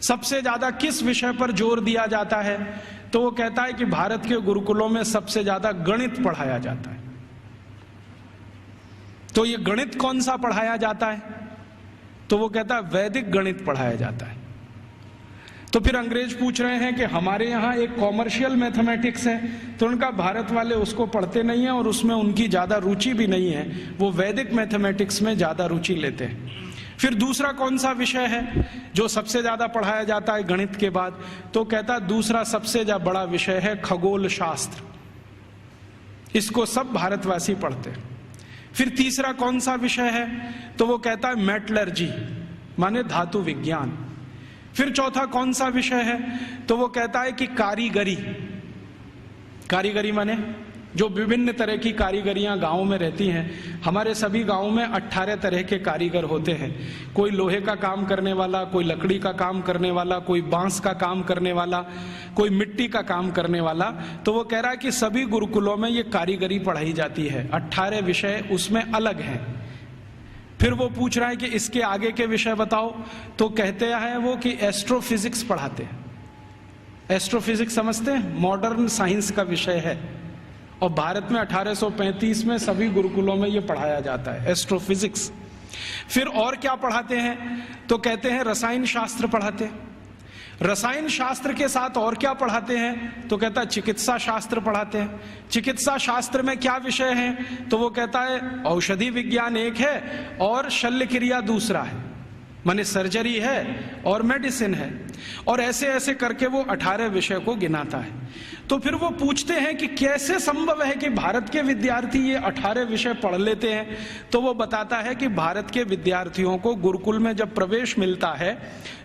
सबसे ज्यादा किस विषय पर जोर दिया जाता है। तो वो कहता है कि भारत के गुरुकुलों में सबसे ज्यादा गणित पढ़ाया जाता है। तो ये गणित कौन सा पढ़ाया जाता है। तो वो कहता है वैदिक गणित पढ़ाया जाता है। तो फिर अंग्रेज पूछ रहे हैं कि हमारे यहाँ एक कॉमर्शियल मैथमेटिक्स है, तो उनका भारत वाले उसको पढ़ते नहीं है और उसमें उनकी ज्यादा रुचि भी नहीं है, वो वैदिक मैथमेटिक्स में ज्यादा रुचि लेते हैं। फिर दूसरा कौन सा विषय है जो सबसे ज्यादा पढ़ाया जाता है गणित के बाद। तो कहता है दूसरा सबसे बड़ा विषय है खगोल शास्त्र, इसको सब भारतवासी पढ़ते हैं। फिर तीसरा कौन सा विषय है। तो वो कहता है मेटलर्जी, माने धातु विज्ञान। फिर चौथा कौन सा विषय है। तो वो कहता है कि कारीगरी, कारीगरी माने जो विभिन्न तरह की कारीगरियां गांवों में रहती हैं। हमारे सभी गांवों में 18 तरह के कारीगर होते हैं। कोई लोहे का काम करने वाला, कोई लकड़ी का काम करने वाला, कोई बांस का काम करने वाला, कोई मिट्टी का काम करने वाला। तो वो कह रहा है कि सभी गुरुकुलों में ये कारीगरी पढ़ाई जाती है, 18 विषय उसमें अलग हैं। फिर वो पूछ रहा है कि इसके आगे के विषय बताओ। तो कहते हैं वो कि एस्ट्रोफिजिक्स पढ़ाते हैं। एस्ट्रोफिजिक्स समझते हैं, मॉडर्न साइंस का विषय है, और भारत में 1835 में सभी गुरुकुलों में ये पढ़ाया जाता है एस्ट्रोफिजिक्स। फिर और क्या पढ़ाते हैं। तो कहते हैं रसायन शास्त्र पढ़ाते हैं। रसायन शास्त्र के साथ और क्या पढ़ाते हैं। तो कहता है चिकित्सा शास्त्र पढ़ाते हैं। चिकित्सा शास्त्र में क्या विषय हैं। तो वो कहता है औषधि विज्ञान एक है और शल्य क्रिया दूसरा है, माने सर्जरी है और मेडिसिन है। और ऐसे ऐसे करके वो 18 विषय को गिनाता है। तो फिर वो पूछते हैं कि कैसे संभव है कि भारत के विद्यार्थी ये 18 विषय पढ़ लेते हैं। तो वो बताता है कि भारत के विद्यार्थियों को गुरुकुल में जब प्रवेश मिलता है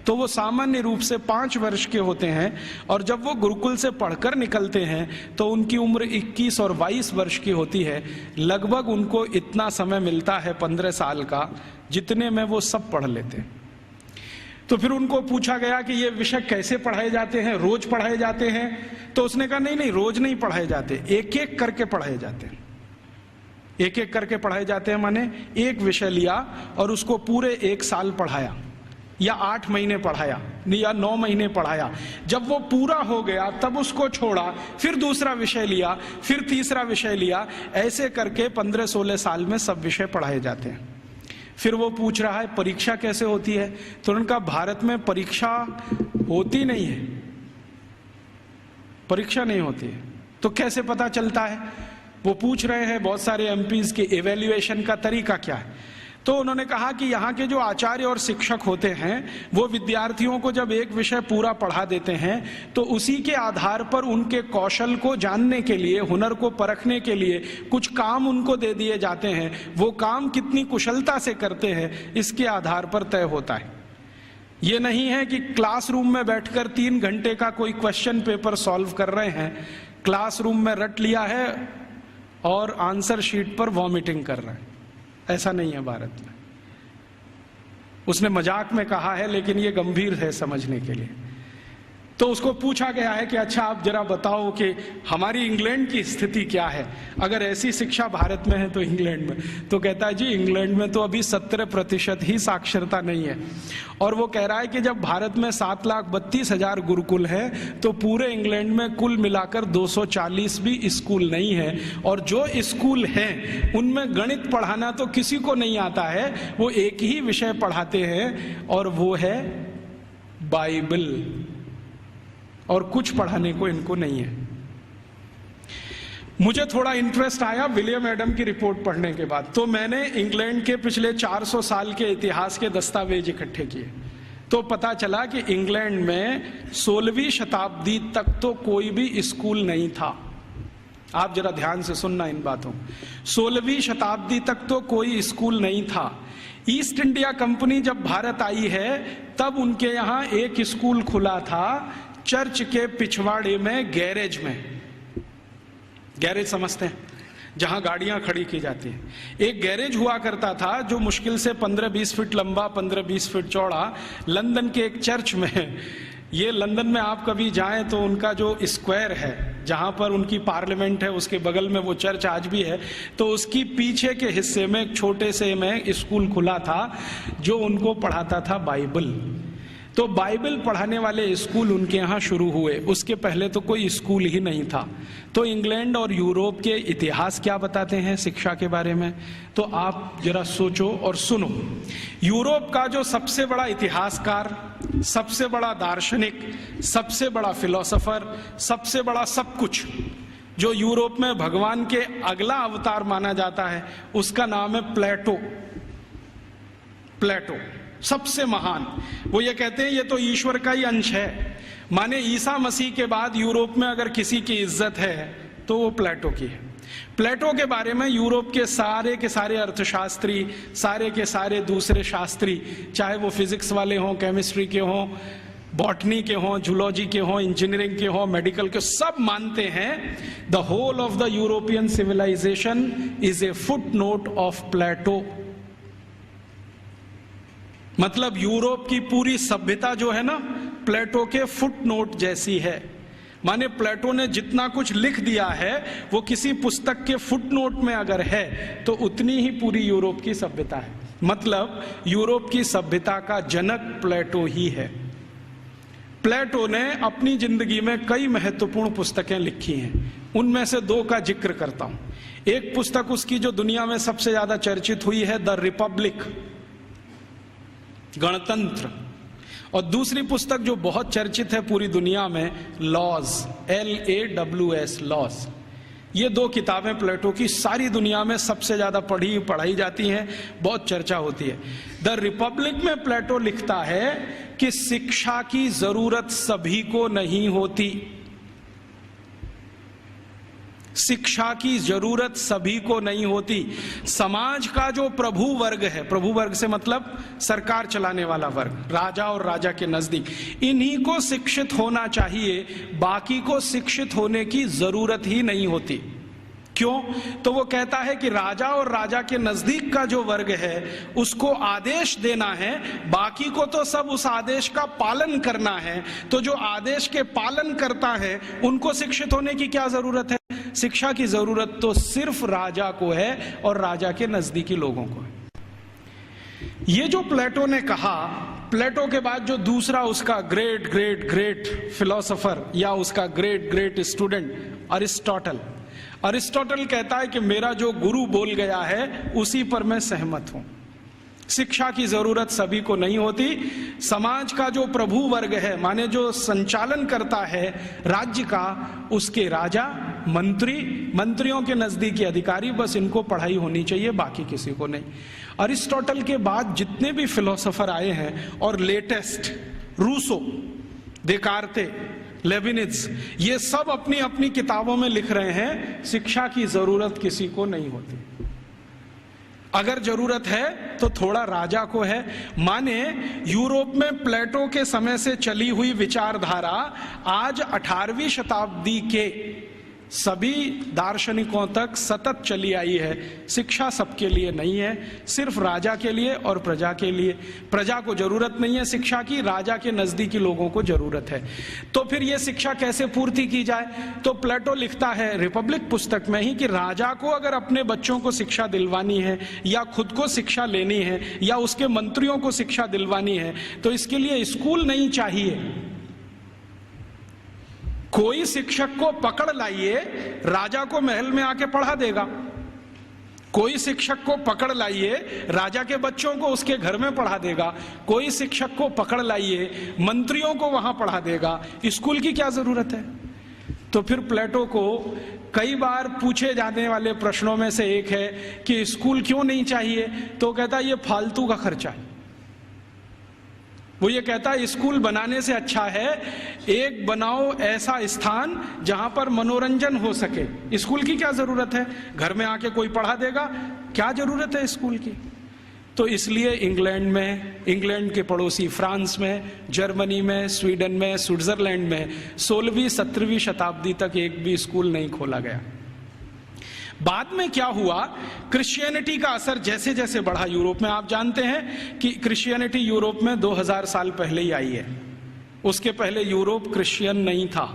तो वो सामान्य रूप से 5 वर्ष के होते हैं, और जब वो गुरुकुल से पढ़कर निकलते हैं तो उनकी उम्र 21 और 22 वर्ष की होती है। लगभग उनको इतना समय मिलता है 15 साल का, जितने में वो सब पढ़ लेते हैं। तो फिर उनको पूछा गया कि ये विषय कैसे पढ़ाए जाते हैं, रोज पढ़ाए जाते हैं? तो उसने कहा नहीं नहीं, रोज नहीं पढ़ाए जाते, एक एक करके पढ़ाए जाते हैं। एक एक करके पढ़ाए जाते हैं माने एक विषय लिया और उसको पूरे 1 साल पढ़ाया, या 8 महीने पढ़ाया, या 9 महीने पढ़ाया। जब वो पूरा हो गया तब उसको छोड़ा, फिर दूसरा विषय लिया, फिर तीसरा विषय लिया। ऐसे करके 15-16 साल में सब विषय पढ़ाए जाते हैं। फिर वो पूछ रहा है परीक्षा कैसे होती है? तो उनका भारत में परीक्षा होती नहीं है, परीक्षा नहीं होती है। तो कैसे पता चलता है? वो पूछ रहे हैं बहुत सारे एमपीज के इवैल्यूएशन का तरीका क्या है। तो उन्होंने कहा कि यहाँ के जो आचार्य और शिक्षक होते हैं वो विद्यार्थियों को जब एक विषय पूरा पढ़ा देते हैं तो उसी के आधार पर उनके कौशल को जानने के लिए, हुनर को परखने के लिए कुछ काम उनको दे दिए जाते हैं। वो काम कितनी कुशलता से करते हैं इसके आधार पर तय होता है। ये नहीं है कि क्लासरूम में बैठकर 3 घंटे का कोई क्वेश्चन पेपर सॉल्व कर रहे हैं, क्लासरूम में रट लिया है और आंसर शीट पर वॉमिटिंग कर रहे हैं। ऐसा नहीं है भारत में। उसने मजाक में कहा है लेकिन ये गंभीर है समझने के लिए। तो उसको पूछा गया है कि अच्छा आप जरा बताओ कि हमारी इंग्लैंड की स्थिति क्या है, अगर ऐसी शिक्षा भारत में है तो इंग्लैंड में। तो कहता है जी इंग्लैंड में तो अभी 17% ही साक्षरता नहीं है। और वो कह रहा है कि जब भारत में 7,32,000 गुरुकुल है तो पूरे इंग्लैंड में कुल मिलाकर 240 भी स्कूल नहीं है, और जो स्कूल हैं उनमें गणित पढ़ाना तो किसी को नहीं आता है। वो एक ही विषय पढ़ाते हैं और वो है बाइबल, और कुछ पढ़ाने को इनको नहीं है। मुझे थोड़ा इंटरेस्ट आया विलियम एडम की रिपोर्ट पढ़ने के बाद, तो मैंने इंग्लैंड के पिछले 400 साल के इतिहास के दस्तावेज इकट्ठे किए। तो पता चला कि इंग्लैंड में 16वीं शताब्दी तक तो कोई भी स्कूल नहीं था। आप जरा ध्यान से सुनना इन बातों। 16वीं शताब्दी तक तो कोई स्कूल नहीं था। ईस्ट इंडिया कंपनी जब भारत आई है तब उनके यहाँ एक स्कूल खुला था, चर्च के पिछवाड़े में, गैरेज में। गैरेज समझते हैं, जहां गाड़ियां खड़ी की जाती हैं। एक गैरेज हुआ करता था जो मुश्किल से 15-20 फीट लंबा, 15-20 फीट चौड़ा, लंदन के एक चर्च में। ये लंदन में आप कभी जाएं तो उनका जो स्क्वायर है जहां पर उनकी पार्लियामेंट है उसके बगल में वो चर्च आज भी है। तो उसकी पीछे के हिस्से में एक छोटे से में स्कूल खुला था जो उनको पढ़ाता था बाइबल। तो बाइबल पढ़ाने वाले स्कूल उनके यहाँ शुरू हुए, उसके पहले तो कोई स्कूल ही नहीं था। तो इंग्लैंड और यूरोप के इतिहास क्या बताते हैं शिक्षा के बारे में, तो आप जरा सोचो और सुनो। यूरोप का जो सबसे बड़ा इतिहासकार, सबसे बड़ा दार्शनिक, सबसे बड़ा फिलोसोफर, सबसे बड़ा सब कुछ, जो यूरोप में भगवान के अगला अवतार माना जाता है, उसका नाम है प्लेटो। प्लेटो सबसे महान। वो ये कहते हैं ये तो ईश्वर का ही अंश है। माने ईसा मसीह के बाद यूरोप में अगर किसी की इज्जत है तो वो प्लेटो की है। प्लेटो के बारे में यूरोप के सारे अर्थशास्त्री, सारे के सारे दूसरे शास्त्री, चाहे वो फिजिक्स वाले हों, केमिस्ट्री के हों, बॉटनी के हों, जूलॉजी के हों, इंजीनियरिंग के हों, मेडिकल के, सब मानते हैं the whole of the European civilisation is a footnote of Plato. मतलब यूरोप की पूरी सभ्यता जो है ना, प्लेटो के फुट नोट जैसी है। माने प्लेटो ने जितना कुछ लिख दिया है वो किसी पुस्तक के फुट नोट में अगर है तो उतनी ही पूरी यूरोप की सभ्यता है। मतलब यूरोप की सभ्यता का जनक प्लेटो ही है। प्लेटो ने अपनी जिंदगी में कई महत्वपूर्ण पुस्तकें लिखी हैं, उनमें से 2 का जिक्र करता हूं। एक पुस्तक उसकी जो दुनिया में सबसे ज्यादा चर्चित हुई है, द रिपब्लिक, गणतंत्र, और दूसरी पुस्तक जो बहुत चर्चित है पूरी दुनिया में, लॉज, LAWS, लॉज। ये 2 किताबें प्लेटो की सारी दुनिया में सबसे ज्यादा पढ़ाई जाती हैं, बहुत चर्चा होती है। द रिपब्लिक में प्लेटो लिखता है कि शिक्षा की जरूरत सभी को नहीं होती। शिक्षा की जरूरत सभी को नहीं होती। समाज का जो प्रभु वर्ग है, प्रभु वर्ग से मतलब सरकार चलाने वाला वर्ग, राजा और राजा के नजदीक, इन्हीं को शिक्षित होना चाहिए, बाकी को शिक्षित होने की जरूरत ही नहीं होती। क्यों? तो वो कहता है कि राजा और राजा के नजदीक का जो वर्ग है उसको आदेश देना है, बाकी को तो सब उस आदेश का पालन करना है। तो जो आदेश के पालन करता है उनको शिक्षित होने की क्या जरूरत है? शिक्षा की जरूरत तो सिर्फ राजा को है और राजा के नजदीकी लोगों को है। ये जो प्लेटो ने कहा, प्लेटो के बाद जो दूसरा उसका ग्रेट ग्रेट ग्रेट फिलोसोफर या उसका ग्रेट ग्रेट स्टूडेंट अरिस्टोटल कहता है कि मेरा जो गुरु बोल गया है उसी पर मैं सहमत हूं। शिक्षा की जरूरत सभी को नहीं होती। समाज का जो प्रभु वर्ग है, माने जो संचालन करता है राज्य का, उसके राजा, मंत्रियों के नजदीकी अधिकारी, बस इनको पढ़ाई होनी चाहिए, बाकी किसी को नहीं। अरिस्टोटल के बाद जितने भी फिलोसोफर आए हैं और लेटेस्ट रूसो, देकार्ते, लेविनिज, ये सब अपनी अपनी किताबों में लिख रहे हैं शिक्षा की जरूरत किसी को नहीं होती। अगर जरूरत है तो थोड़ा राजा को है। माने यूरोप में प्लेटो के समय से चली हुई विचारधारा आज 18वीं शताब्दी के सभी दार्शनिकों तक सतत चली आई है। शिक्षा सबके लिए नहीं है, सिर्फ राजा के लिए और प्रजा के लिए। प्रजा को जरूरत नहीं है शिक्षा की, राजा के नजदीकी लोगों को जरूरत है। तो फिर यह शिक्षा कैसे पूर्ति की जाए? तो प्लेटो लिखता है रिपब्लिक पुस्तक में ही कि राजा को अगर अपने बच्चों को शिक्षा दिलवानी है या खुद को शिक्षा लेनी है या उसके मंत्रियों को शिक्षा दिलवानी है तो इसके लिए स्कूल नहीं चाहिए। कोई शिक्षक को पकड़ लाइए, राजा को महल में आके पढ़ा देगा। कोई शिक्षक को पकड़ लाइए, राजा के बच्चों को उसके घर में पढ़ा देगा। कोई शिक्षक को पकड़ लाइए, मंत्रियों को वहां पढ़ा देगा। स्कूल की क्या जरूरत है? तो फिर प्लेटो को कई बार पूछे जाने वाले प्रश्नों में से एक है कि स्कूल क्यों नहीं चाहिए? तो कहता है ये फालतू का खर्चा है। वो ये कहता है स्कूल बनाने से अच्छा है एक बनाओ ऐसा स्थान जहां पर मनोरंजन हो सके। स्कूल की क्या जरूरत है? घर में आके कोई पढ़ा देगा, क्या जरूरत है स्कूल की? तो इसलिए इंग्लैंड में, इंग्लैंड के पड़ोसी फ्रांस में, जर्मनी में, स्वीडन में, स्विट्जरलैंड में 16वीं 17वीं शताब्दी तक एक भी स्कूल नहीं खोला गया। बाद में क्या हुआ, क्रिश्चियनिटी का असर जैसे जैसे बढ़ा यूरोप में, आप जानते हैं कि क्रिश्चियनिटी यूरोप में 2000 साल पहले ही आई है। उसके पहले यूरोप क्रिश्चियन नहीं था।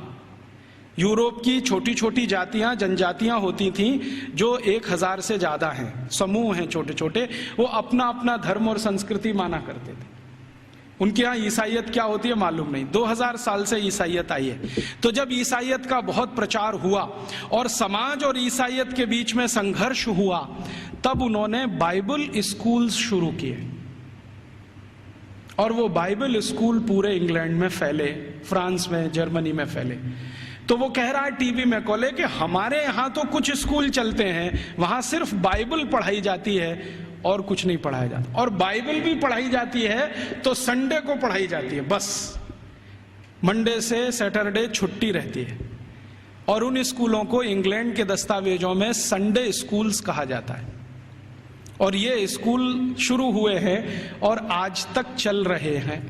यूरोप की छोटी छोटी जातियां, जनजातियां होती थीं जो 1000 से ज्यादा हैं, समूह हैं छोटे छोटे, वो अपना अपना धर्म और संस्कृति माना करते थे। उनके यहाँ ईसाइयत क्या होती है मालूम नहीं। 2000 साल से ईसाइयत आई है। तो जब ईसाइयत का बहुत प्रचार हुआ और समाज और ईसाइयत के बीच में संघर्ष हुआ, तब उन्होंने बाइबल स्कूल शुरू किए और वो बाइबल स्कूल पूरे इंग्लैंड में फैले, फ्रांस में, जर्मनी में फैले। तो वो कह रहा है टीवी में कोले कि हमारे यहाँ तो कुछ स्कूल चलते हैं, वहां सिर्फ बाइबल पढ़ाई जाती है और कुछ नहीं पढ़ाया जाता, और बाइबल भी पढ़ाई जाती है तो संडे को पढ़ाई जाती है, बस मंडे से सैटरडे छुट्टी रहती है। और उन स्कूलों को इंग्लैंड के दस्तावेजों में संडे स्कूल्स कहा जाता है। और ये स्कूल शुरू हुए हैं और आज तक चल रहे हैं।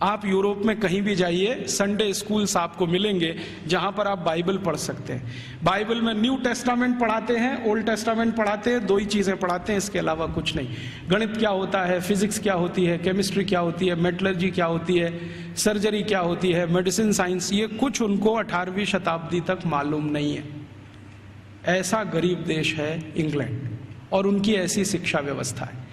आप यूरोप में कहीं भी जाइए, संडे स्कूल्स आपको मिलेंगे जहां पर आप बाइबल पढ़ सकते हैं। बाइबल में न्यू टेस्टामेंट पढ़ाते हैं, ओल्ड टेस्टामेंट पढ़ाते हैं, 2 ही चीजें पढ़ाते हैं, इसके अलावा कुछ नहीं। गणित क्या होता है, फिजिक्स क्या होती है, केमिस्ट्री क्या होती है, मेटलर्जी क्या होती है, सर्जरी क्या होती है, मेडिसिन साइंस, ये कुछ उनको 18वीं शताब्दी तक मालूम नहीं है। ऐसा गरीब देश है इंग्लैंड और उनकी ऐसी शिक्षा व्यवस्था है।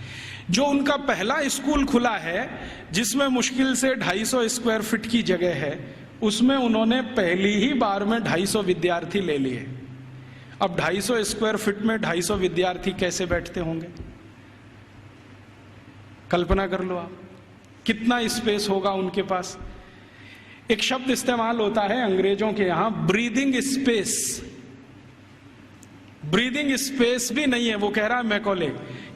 जो उनका पहला स्कूल खुला है जिसमें मुश्किल से 250 स्क्वायर फीट की जगह है, उसमें उन्होंने पहली ही बार में 250 विद्यार्थी ले लिए। अब 250 स्क्वायर फीट में 250 विद्यार्थी कैसे बैठते होंगे? कल्पना कर लो आप, कितना स्पेस होगा उनके पास। एक शब्द इस्तेमाल होता है अंग्रेजों के यहां, ब्रीदिंग स्पेस। ब्रीदिंग स्पेस भी नहीं है। वो कह रहा है मैकॉले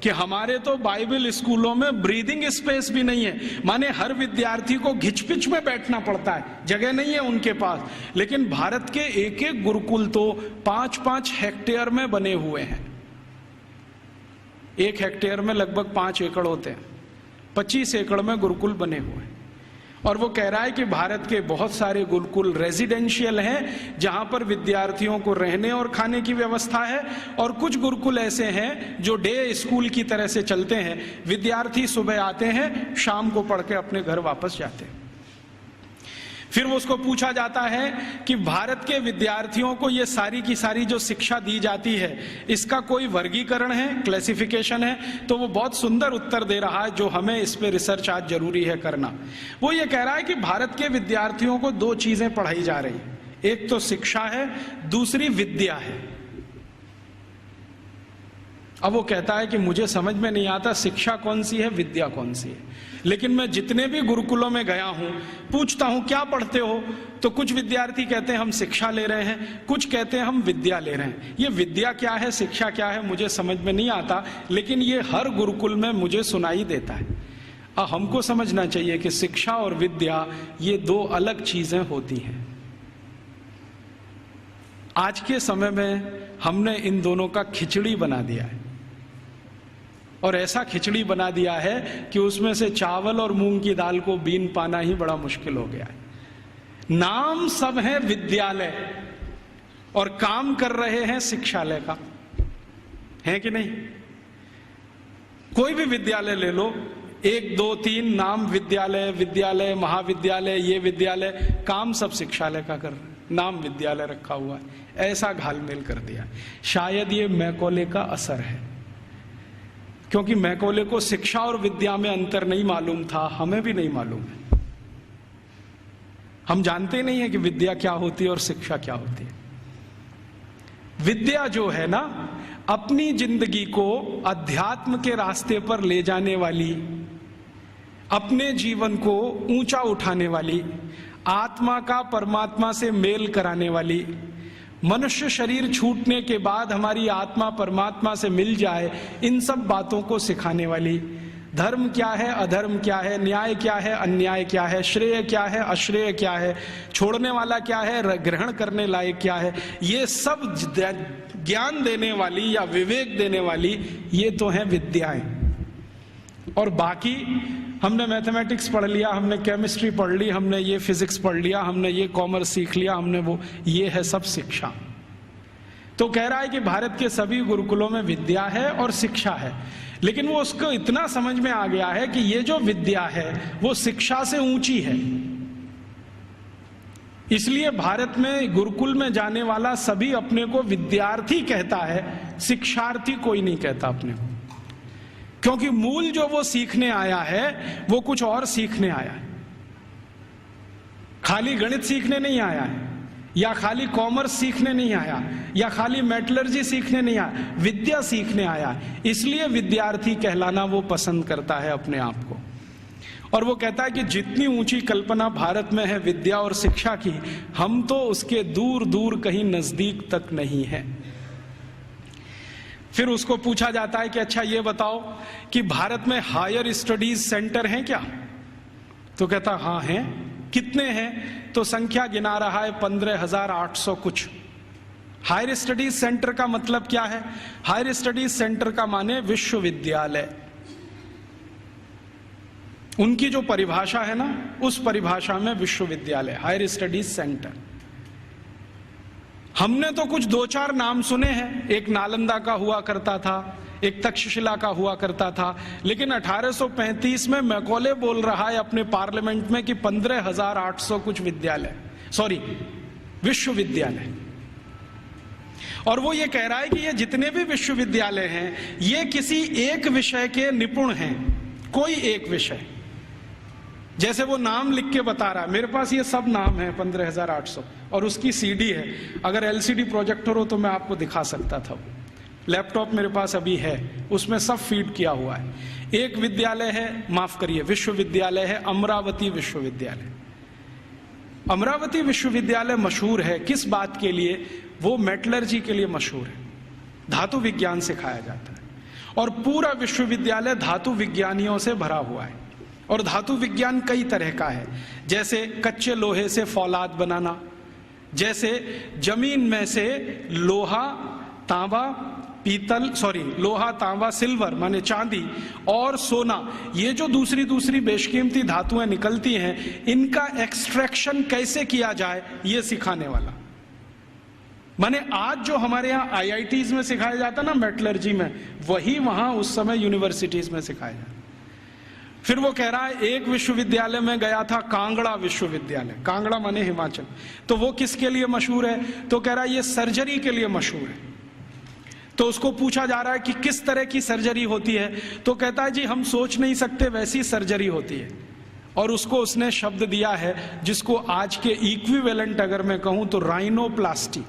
कि हमारे तो बाइबल स्कूलों में ब्रीदिंग स्पेस भी नहीं है, माने हर विद्यार्थी को घिचपिच में बैठना पड़ता है, जगह नहीं है उनके पास। लेकिन भारत के एक एक गुरुकुल तो 5-5 हेक्टेयर में बने हुए हैं। 1 हेक्टेयर में लगभग 5 एकड़ होते हैं, 25 एकड़ में गुरुकुल बने हुए हैं। और वो कह रहा है कि भारत के बहुत सारे गुरुकुल रेजिडेंशियल हैं, जहां पर विद्यार्थियों को रहने और खाने की व्यवस्था है, और कुछ गुरुकुल ऐसे हैं जो डे स्कूल की तरह से चलते हैं। विद्यार्थी सुबह आते हैं, शाम को पढ़ के अपने घर वापस जाते हैं। फिर उसको पूछा जाता है कि भारत के विद्यार्थियों को ये सारी की सारी जो शिक्षा दी जाती है, इसका कोई वर्गीकरण है, क्लासिफिकेशन है? तो वो बहुत सुंदर उत्तर दे रहा है, जो हमें इस पे रिसर्च आज जरूरी है करना। वो ये कह रहा है कि भारत के विद्यार्थियों को 2 चीजें पढ़ाई जा रही है, एक तो शिक्षा है, दूसरी विद्या है। अब वो कहता है कि मुझे समझ में नहीं आता शिक्षा कौन सी है, विद्या कौन सी है। लेकिन मैं जितने भी गुरुकुलों में गया हूं, पूछता हूं क्या पढ़ते हो, तो कुछ विद्यार्थी कहते हैं हम शिक्षा ले रहे हैं, कुछ कहते हैं हम विद्या ले रहे हैं। ये विद्या क्या है, शिक्षा क्या है, मुझे समझ में नहीं आता, लेकिन ये हर गुरुकुल में मुझे सुनाई देता है। हमको समझना चाहिए कि शिक्षा और विद्या ये 2 अलग चीजें होती हैं। आज के समय में हमने इन दोनों का खिचड़ी बना दिया है, और ऐसा खिचड़ी बना दिया है कि उसमें से चावल और मूंग की दाल को बीन पाना ही बड़ा मुश्किल हो गया है। नाम सब है विद्यालय और काम कर रहे हैं शिक्षालय का, है कि नहीं? कोई भी विद्यालय ले लो, 1 2 3 नाम विद्यालय, विद्यालय, महाविद्यालय, ये विद्यालय, काम सब शिक्षालय का कर रहे हैं, नाम विद्यालय रखा हुआ है। ऐसा घालमेल कर दिया। शायद ये मैकॉले का असर है, क्योंकि मैकॉले को शिक्षा और विद्या में अंतर नहीं मालूम था, हमें भी नहीं मालूम है। हम जानते नहीं है कि विद्या क्या होती है और शिक्षा क्या होती है। विद्या जो है ना, अपनी जिंदगी को अध्यात्म के रास्ते पर ले जाने वाली, अपने जीवन को ऊंचा उठाने वाली, आत्मा का परमात्मा से मेल कराने वाली, मनुष्य शरीर छूटने के बाद हमारी आत्मा परमात्मा से मिल जाए, इन सब बातों को सिखाने वाली, धर्म क्या है, अधर्म क्या है, न्याय क्या है, अन्याय क्या है, श्रेय क्या है, अश्रेय क्या है, छोड़ने वाला क्या है, ग्रहण करने लायक क्या है, ये सब ज्ञान देने वाली या विवेक देने वाली ये तो है विद्याएं। और बाकी हमने मैथमेटिक्स पढ़ लिया, हमने केमिस्ट्री पढ़ ली, हमने ये फिजिक्स पढ़ लिया, हमने ये कॉमर्स सीख लिया, हमने वो, ये है सब शिक्षा। तो कह रहा है कि भारत के सभी गुरुकुलों में विद्या है और शिक्षा है, लेकिन वो उसको इतना समझ में आ गया है कि ये जो विद्या है वो शिक्षा से ऊंची है। इसलिए भारत में गुरुकुल में जाने वाला सभी अपने को विद्यार्थी कहता है, शिक्षार्थी कोई नहीं कहता अपने को, क्योंकि मूल जो वो सीखने आया है वो कुछ और सीखने आया है। खाली गणित सीखने नहीं आया है, या खाली कॉमर्स सीखने नहीं आया, या खाली मेटलर्जी सीखने नहीं आया, विद्या सीखने आया है। इसलिए विद्यार्थी कहलाना वो पसंद करता है अपने आप को। और वो कहता है कि जितनी ऊंची कल्पना भारत में है विद्या और शिक्षा की, हम तो उसके दूर दूर कहीं नजदीक तक नहीं है। फिर उसको पूछा जाता है कि अच्छा ये बताओ कि भारत में हायर स्टडीज सेंटर हैं क्या? तो कहता हाँ हैं। कितने हैं? तो संख्या गिना रहा है 15,800 कुछ। हायर स्टडीज सेंटर का मतलब क्या है? हायर स्टडीज सेंटर का माने विश्वविद्यालय। उनकी जो परिभाषा है ना, उस परिभाषा में विश्वविद्यालय, हायर स्टडीज सेंटर। हमने तो कुछ 2-4 नाम सुने हैं, एक नालंदा का हुआ करता था, एक तक्षशिला का हुआ करता था, लेकिन 1835 में मैकॉले बोल रहा है अपने पार्लियामेंट में कि 15,800 कुछ विद्यालय, सॉरी विश्वविद्यालय। और वो ये कह रहा है कि ये जितने भी विश्वविद्यालय हैं ये किसी एक विषय के निपुण हैं, कोई एक विषय। जैसे वो नाम लिख के बता रहा है, मेरे पास ये सब नाम है 15,800, और उसकी सीडी है। अगर एलसीडी प्रोजेक्टर हो तो मैं आपको दिखा सकता था। लैपटॉप मेरे पास अभी है, उसमें सब फीड किया हुआ है। एक विद्यालय है, माफ करिए, विश्वविद्यालय है अमरावती विश्वविद्यालय। अमरावती विश्वविद्यालय मशहूर है किस बात के लिए? वो मेटलर्जी के लिए मशहूर है, धातु विज्ञान सिखाया जाता है। और पूरा विश्वविद्यालय धातु विज्ञानियों से भरा हुआ है। और धातु विज्ञान कई तरह का है, जैसे कच्चे लोहे से फौलाद बनाना, जैसे जमीन में से लोहा तांबा लोहा तांबा सिल्वर माने चांदी और सोना, ये जो दूसरी दूसरी बेशकीमती धातुएं निकलती हैं, इनका एक्सट्रैक्शन कैसे किया जाए ये सिखाने वाला। माने आज जो हमारे यहाँ आईआईटीज में सिखाया जाता ना मेटलर्जी में, वही वहां उस समय यूनिवर्सिटीज में सिखाया जाता। फिर वो कह रहा है एक विश्वविद्यालय में गया था, कांगड़ा विश्वविद्यालय, कांगड़ा माने हिमाचल, तो वो किसके लिए मशहूर है? तो कह रहा है ये सर्जरी के लिए मशहूर है। तो उसको पूछा जा रहा है कि किस तरह की सर्जरी होती है, तो कहता है जी हम सोच नहीं सकते वैसी सर्जरी होती है। और उसको उसने शब्द दिया है जिसको आज के इक्विवेलेंट अगर मैं कहूं तो राइनोप्लास्टी।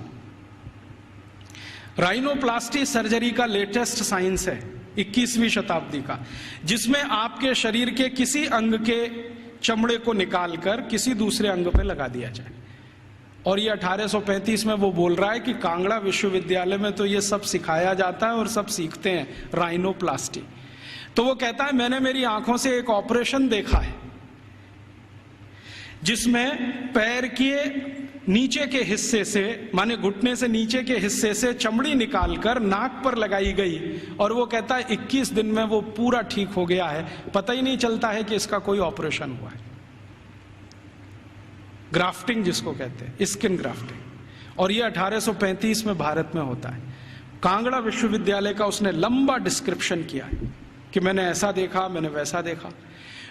राइनोप्लास्टी सर्जरी का लेटेस्ट साइंस है 21वीं शताब्दी का, जिसमें आपके शरीर के किसी अंग के चमड़े को निकालकर किसी दूसरे अंग पे लगा दिया जाए। और ये 1835 में वो बोल रहा है कि कांगड़ा विश्वविद्यालय में तो ये सब सिखाया जाता है और सब सीखते हैं राइनोप्लास्टी। तो वो कहता है मैंने मेरी आंखों से एक ऑपरेशन देखा है जिसमें पैर के नीचे के हिस्से से माने घुटने से नीचे के हिस्से से चमड़ी निकालकर नाक पर लगाई गई, और वो कहता है 21 दिन में वो पूरा ठीक हो गया है, पता ही नहीं चलता है कि इसका कोई ऑपरेशन हुआ है। ग्राफ्टिंग जिसको कहते हैं, स्किन ग्राफ्टिंग। और ये 1835 में भारत में होता है। कांगड़ा विश्वविद्यालय का उसने लंबा डिस्क्रिप्शन किया है कि मैंने ऐसा देखा, मैंने वैसा देखा।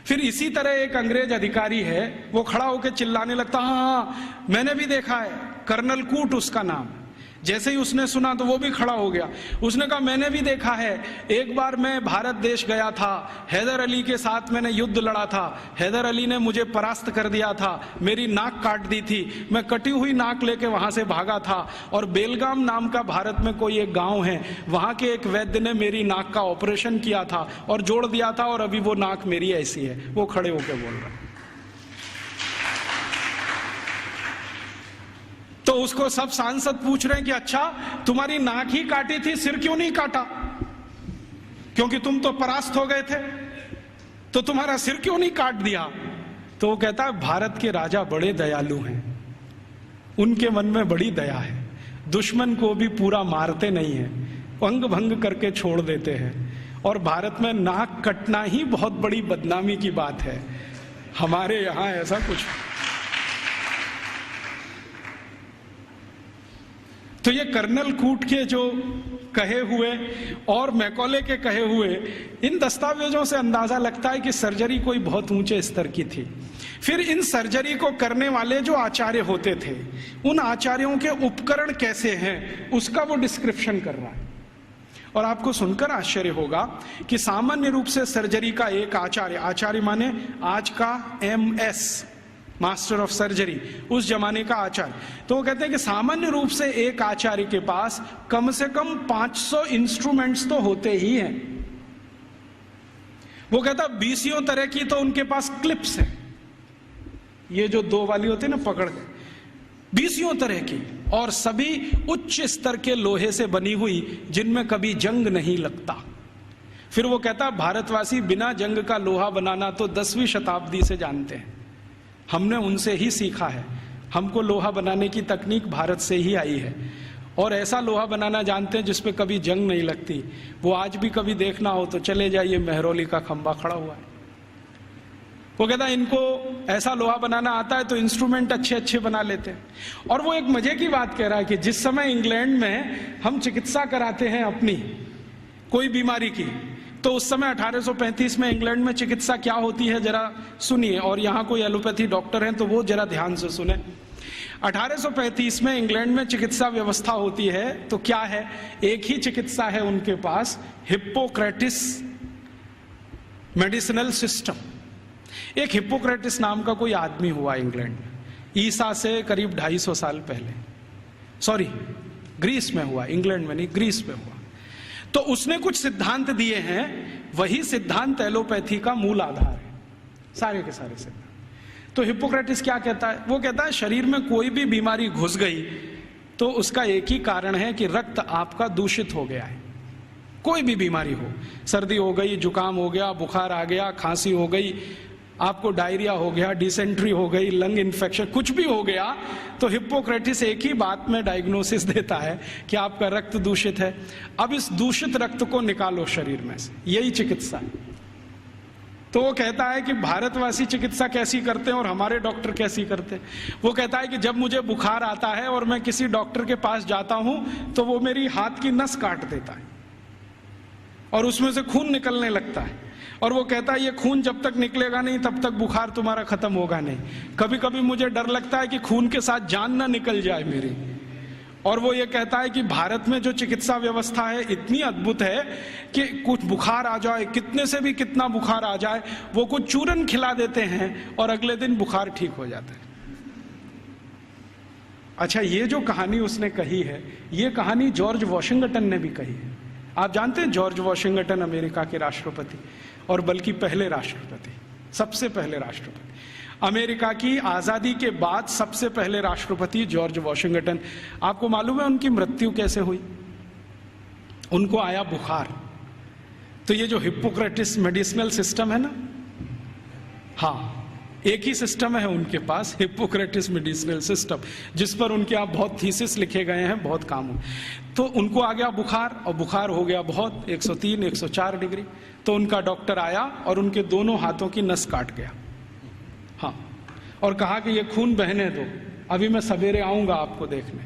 फिर इसी तरह एक अंग्रेज अधिकारी है, वो खड़ा होकर चिल्लाने लगता, हाँ मैंने भी देखा है, कर्नल कूट उसका नाम। जैसे ही उसने सुना तो वो भी खड़ा हो गया। उसने कहा मैंने भी देखा है, एक बार मैं भारत देश गया था, हैदर अली के साथ मैंने युद्ध लड़ा था, हैदर अली ने मुझे परास्त कर दिया था, मेरी नाक काट दी थी, मैं कटी हुई नाक लेके वहां से भागा था, और बेलगाम नाम का भारत में कोई एक गांव है, वहां के एक वैद्य ने मेरी नाक का ऑपरेशन किया था और जोड़ दिया था, और अभी वो नाक मेरी ऐसी है। वो खड़े होकर बोल रहा है। तो उसको सब सांसद पूछ रहे हैं कि अच्छा तुम्हारी नाक ही काटी थी, सिर क्यों नहीं काटा? क्योंकि तुम तो परास्त हो गए थे, तो तुम्हारा सिर क्यों नहीं काट दिया? तो वो कहता है भारत के राजा बड़े दयालु हैं, उनके मन में बड़ी दया है, दुश्मन को भी पूरा मारते नहीं है, अंग भंग करके छोड़ देते हैं, और भारत में नाक कटना ही बहुत बड़ी बदनामी की बात है, हमारे यहां ऐसा कुछ। तो ये कर्नल कूट के जो कहे हुए और मैकॉले के कहे हुए इन दस्तावेजों से अंदाजा लगता है कि सर्जरी कोई बहुत ऊंचे स्तर की थी। फिर इन सर्जरी को करने वाले जो आचार्य होते थे, उन आचार्यों के उपकरण कैसे हैं उसका वो डिस्क्रिप्शन कर रहा है। और आपको सुनकर आश्चर्य होगा कि सामान्य रूप से सर्जरी का एक आचार्य माने आज का MS मास्टर ऑफ सर्जरी, उस जमाने का आचार्य, तो वो कहते हैं कि सामान्य रूप से एक आचार्य के पास कम से कम 500 इंस्ट्रूमेंट्स तो होते ही हैं। वो कहता 20 तरह की तो उनके पास क्लिप्स है, ये जो 2 वाली होती है ना पकड़ के, 20 तरह की, और सभी उच्च स्तर के लोहे से बनी हुई, जिनमें कभी जंग नहीं लगता। फिर वो कहता भारतवासी बिना जंग का लोहा बनाना तो 10वीं शताब्दी से जानते हैं, हमने उनसे ही सीखा है, हमको लोहा बनाने की तकनीक भारत से ही आई है, और ऐसा लोहा बनाना जानते हैं जिसपे कभी जंग नहीं लगती। वो आज भी कभी देखना हो तो चले जाइए, मेहरौली का खंबा खड़ा हुआ है। वो कहता है इनको ऐसा लोहा बनाना आता है तो इंस्ट्रूमेंट अच्छे अच्छे बना लेते हैं। और वो एक मजे की बात कह रहा है कि जिस समय इंग्लैंड में हम चिकित्सा कराते हैं अपनी कोई बीमारी की, तो उस समय 1835 में इंग्लैंड में चिकित्सा क्या होती है जरा सुनिए, और यहाँ कोई एलोपैथी डॉक्टर हैं तो वो जरा ध्यान से सुने। 1835 में इंग्लैंड में चिकित्सा व्यवस्था होती है तो क्या है, एक ही चिकित्सा है उनके पास, हिप्पोक्रेटिस मेडिसिनल सिस्टम। एक हिप्पोक्रेटिस नाम का कोई आदमी हुआ इंग्लैंड में, ईसा से करीब 250 साल पहले, सॉरी ग्रीस में हुआ, इंग्लैंड में नहीं, ग्रीस में हुआ। तो उसने कुछ सिद्धांत दिए हैं, वही सिद्धांत एलोपैथी का मूल आधार है, सारे के सारे सिद्धांत। तो हिप्पोक्रेटिस क्या कहता है? वो कहता है शरीर में कोई भी बीमारी घुस गई तो उसका एक ही कारण है कि रक्त आपका दूषित हो गया है। कोई भी बीमारी हो, सर्दी हो गई, जुकाम हो गया, बुखार आ गया, खांसी हो गई, आपको डायरिया हो गया, डिसेंट्री हो गई, लंग इन्फेक्शन, कुछ भी हो गया, तो हिप्पोक्रेटिस एक ही बात में डायग्नोसिस देता है कि आपका रक्त दूषित है, अब इस दूषित रक्त को निकालो शरीर में से, यही चिकित्सा है। तो वो कहता है कि भारतवासी चिकित्सा कैसी करते हैं और हमारे डॉक्टर कैसी करते हैं। वो कहता है कि जब मुझे बुखार आता है और मैं किसी डॉक्टर के पास जाता हूं तो वो मेरी हाथ की नस काट देता है और उसमें से खून निकलने लगता है, और वो कहता है ये खून जब तक निकलेगा नहीं तब तक बुखार तुम्हारा खत्म होगा नहीं। कभी कभी मुझे डर लगता है कि खून के साथ जान ना निकल जाए मेरी। और वो ये कहता है कि भारत में जो चिकित्सा व्यवस्था है इतनी अद्भुत है कि कुछ बुखार आ जाए, कितने से भी कितना बुखार आ जाए, वो कुछ चूरन खिला देते हैं और अगले दिन बुखार ठीक हो जाता है। अच्छा, ये जो कहानी उसने कही है, ये कहानी जॉर्ज वॉशिंगटन ने भी कही है। आप जानते हैं जॉर्ज वॉशिंगटन अमेरिका के राष्ट्रपति, और बल्कि पहले राष्ट्रपति, सबसे पहले राष्ट्रपति, अमेरिका की आजादी के बाद सबसे पहले राष्ट्रपति जॉर्ज वॉशिंगटन। आपको मालूम है उनकी मृत्यु कैसे हुई? उनको आया बुखार। तो ये जो हिप्पोक्रेटिस मेडिसिनल सिस्टम है ना, हाँ, एक ही सिस्टम है उनके पास, हिप्पोक्रेटिस मेडिसिनल सिस्टम, जिस पर उनके आप बहुत थीसिस लिखे गए हैं, बहुत काम हो। तो उनको आ गया बुखार, और बुखार हो गया बहुत, 103 104 डिग्री। तो उनका डॉक्टर आया और उनके दोनों हाथों की नस काट गया, हाँ, और कहा कि ये खून बहने दो, अभी मैं सवेरे आऊंगा आपको देखने।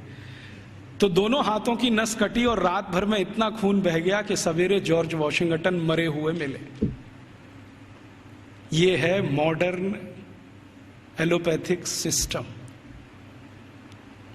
तो दोनों हाथों की नस कटी और रात भर में इतना खून बह गया कि सवेरे जॉर्ज वॉशिंगटन मरे हुए मिले। ये है मॉडर्न एलोपैथिक सिस्टम।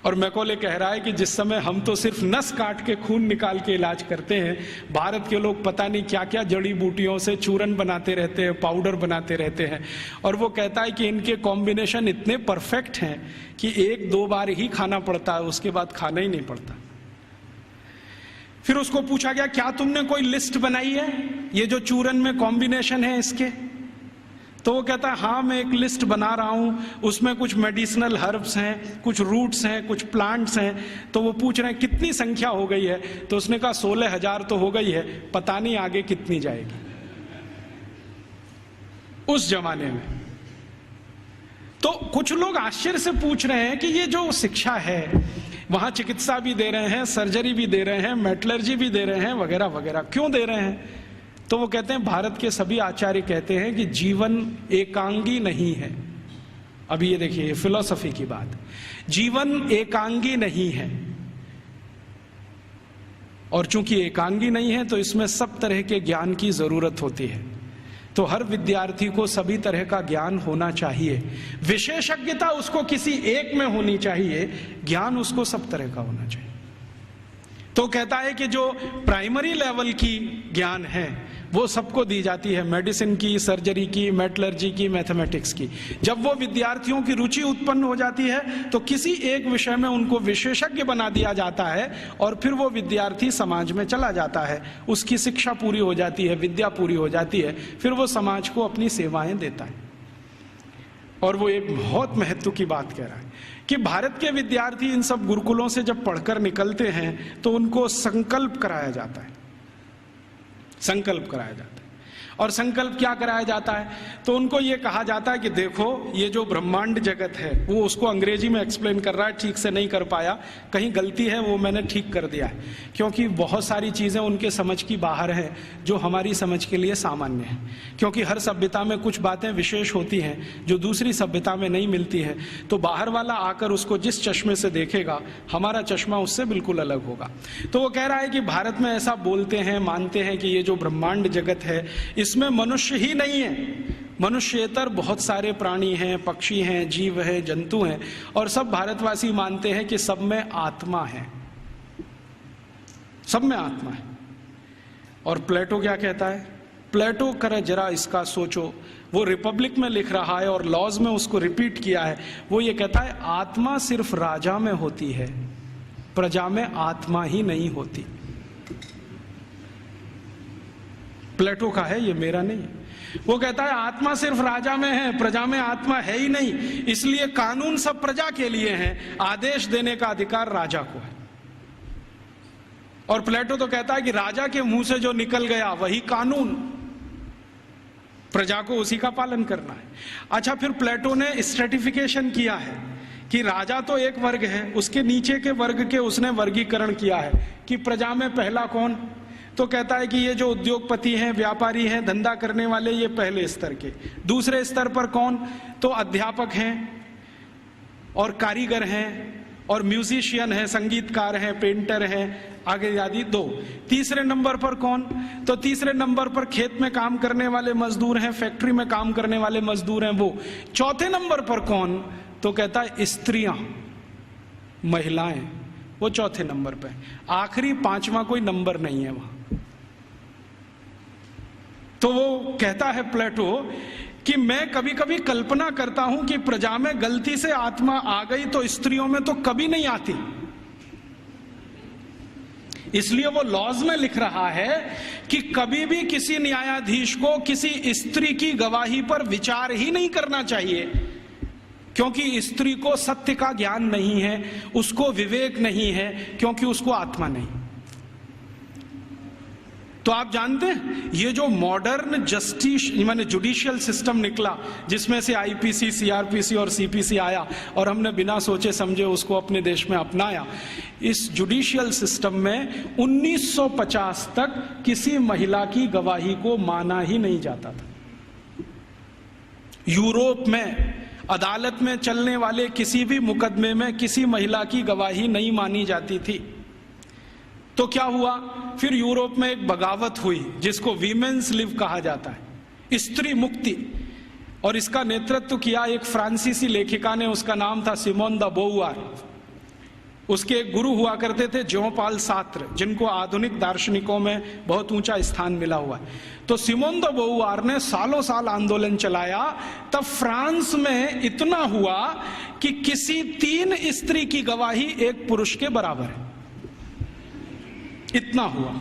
और मैकॉले कह रहा है कि जिस समय हम तो सिर्फ नस काट के खून निकाल के इलाज करते हैं, भारत के लोग पता नहीं क्या क्या जड़ी बूटियों से चूरन बनाते रहते हैं, पाउडर बनाते रहते हैं। और वो कहता है कि इनके कॉम्बिनेशन इतने परफेक्ट हैं कि 1-2 बार ही खाना पड़ता है, उसके बाद खाना ही नहीं पड़ता। फिर उसको पूछा गया, क्या तुमने कोई लिस्ट बनाई है ये जो चूरन में कॉम्बिनेशन है इसके? तो वो कहता है हाँ, मैं एक लिस्ट बना रहा हूं, उसमें कुछ मेडिसिनल हर्ब्स हैं, कुछ रूट्स हैं, कुछ प्लांट्स हैं। तो वो पूछ रहे हैं कितनी संख्या हो गई है? तो उसने कहा 16,000 तो हो गई है, पता नहीं आगे कितनी जाएगी। उस जमाने में तो कुछ लोग आश्चर्य से पूछ रहे हैं कि ये जो शिक्षा है, वहां चिकित्सा भी दे रहे हैं, सर्जरी भी दे रहे हैं, मेटलर्जी भी दे रहे हैं, वगैरह वगैरह, क्यों दे रहे हैं? तो वो कहते हैं, भारत के सभी आचार्य कहते हैं कि जीवन एकांगी नहीं है। अभी ये देखिए, फिलॉसफी की बात, जीवन एकांगी नहीं है, और चूंकि एकांगी नहीं है तो इसमें सब तरह के ज्ञान की जरूरत होती है। तो हर विद्यार्थी को सभी तरह का ज्ञान होना चाहिए, विशेषज्ञता उसको किसी एक में होनी चाहिए, ज्ञान उसको सब तरह का होना चाहिए। तो कहता है कि जो प्राइमरी लेवल की ज्ञान है वो सबको दी जाती है, मेडिसिन की, सर्जरी की, मेटलर्जी की, मैथमेटिक्स की। जब वो विद्यार्थियों की रुचि उत्पन्न हो जाती है तो किसी एक विषय में उनको विशेषज्ञ बना दिया जाता है, और फिर वो विद्यार्थी समाज में चला जाता है, उसकी शिक्षा पूरी हो जाती है, विद्या पूरी हो जाती है, फिर वो समाज को अपनी सेवाएं देता है। और वो एक बहुत महत्व की बात कह रहा है कि भारत के विद्यार्थी इन सब गुरुकुलों से जब पढ़कर निकलते हैं तो उनको संकल्प कराया जाता है, संकल्प कराया जाता है। और संकल्प क्या कराया जाता है? तो उनको ये कहा जाता है कि देखो, ये जो ब्रह्मांड जगत है, वो उसको अंग्रेजी में एक्सप्लेन कर रहा है, ठीक से नहीं कर पाया, कहीं गलती है वो मैंने ठीक कर दिया है, क्योंकि बहुत सारी चीजें उनके समझ की बाहर हैं जो हमारी समझ के लिए सामान्य है। क्योंकि हर सभ्यता में कुछ बातें विशेष होती हैं जो दूसरी सभ्यता में नहीं मिलती है, तो बाहर वाला आकर उसको जिस चश्मे से देखेगा, हमारा चश्मा उससे बिल्कुल अलग होगा। तो वो कह रहा है कि भारत में ऐसा बोलते हैं, मानते हैं कि ये जो ब्रह्मांड जगत है इसमें मनुष्य ही नहीं है, मनुष्येतर बहुत सारे प्राणी हैं, पक्षी हैं, जीव हैं, जंतु हैं, और सब भारतवासी मानते हैं कि सब में आत्मा है, सब में आत्मा है। और प्लेटो क्या कहता है? प्लेटो करे जरा इसका सोचो, वो रिपब्लिक में लिख रहा है और लॉज में उसको रिपीट किया है। वो ये कहता है आत्मा सिर्फ राजा में होती है, प्रजा में आत्मा ही नहीं होती। प्लेटो का है, ये मेरा नहीं है। वो कहता है आत्मा सिर्फ राजा में है, प्रजा में आत्मा है ही नहीं, इसलिए कानून सब प्रजा के लिए हैं, आदेश देने का अधिकार राजा को है। और प्लेटो तो कहता है कि राजा के मुंह से जो निकल गया वही कानून, प्रजा को उसी का पालन करना है। अच्छा, फिर प्लेटो ने स्ट्रेटिफिकेशन किया है कि राजा तो एक वर्ग है, उसके नीचे के वर्ग के उसने वर्गीकरण किया है कि प्रजा में पहला कौन, तो कहता है कि ये जो उद्योगपति हैं, व्यापारी हैं, धंधा करने वाले, ये पहले स्तर के। दूसरे स्तर पर कौन, तो अध्यापक हैं और कारीगर हैं और म्यूजिशियन हैं, संगीतकार हैं, पेंटर हैं, आगे आदि दो। तीसरे नंबर पर कौन, तो तीसरे नंबर पर खेत में काम करने वाले मजदूर हैं, फैक्ट्री में काम करने वाले मजदूर हैं वो। चौथे नंबर पर कौन, तो कहता है स्त्रियां, महिलाएं, वो चौथे नंबर पे। आखिरी पांचवा कोई नंबर नहीं है वहां। तो वो कहता है प्लेटो कि मैं कभी कभी कल्पना करता हूं कि प्रजा में गलती से आत्मा आ गई तो स्त्रियों में तो कभी नहीं आती। इसलिए वो लॉज में लिख रहा है कि कभी भी किसी न्यायाधीश को किसी स्त्री की गवाही पर विचार ही नहीं करना चाहिए, क्योंकि स्त्री को सत्य का ज्ञान नहीं है, उसको विवेक नहीं है, क्योंकि उसको आत्मा नहीं। तो आप जानते हैं ये जो मॉडर्न जस्टिस माने जुडिशियल सिस्टम निकला, जिसमें से आईपीसी, सीआरपीसी और सीपीसी आया और हमने बिना सोचे समझे उसको अपने देश में अपनाया, इस जुडिशियल सिस्टम में 1950 तक किसी महिला की गवाही को माना ही नहीं जाता था। यूरोप में अदालत में चलने वाले किसी भी मुकदमे में किसी महिला की गवाही नहीं मानी जाती थी। तो क्या हुआ, फिर यूरोप में एक बगावत हुई जिसको वीमेन्स लिव कहा जाता है, स्त्री मुक्ति, और इसका नेतृत्व किया एक फ्रांसीसी लेखिका ने, उसका नाम था सिमोन द बोउआर। उसके एक गुरु हुआ करते थे ज्यों पाल सार्त्र, जिनको आधुनिक दार्शनिकों में बहुत ऊंचा स्थान मिला हुआ है। तो सिमोन द बोउआर ने सालों साल आंदोलन चलाया। तब फ्रांस में इतना हुआ कि किसी 3 स्त्री की गवाही एक पुरुष के बराबर है। इतना हुआ,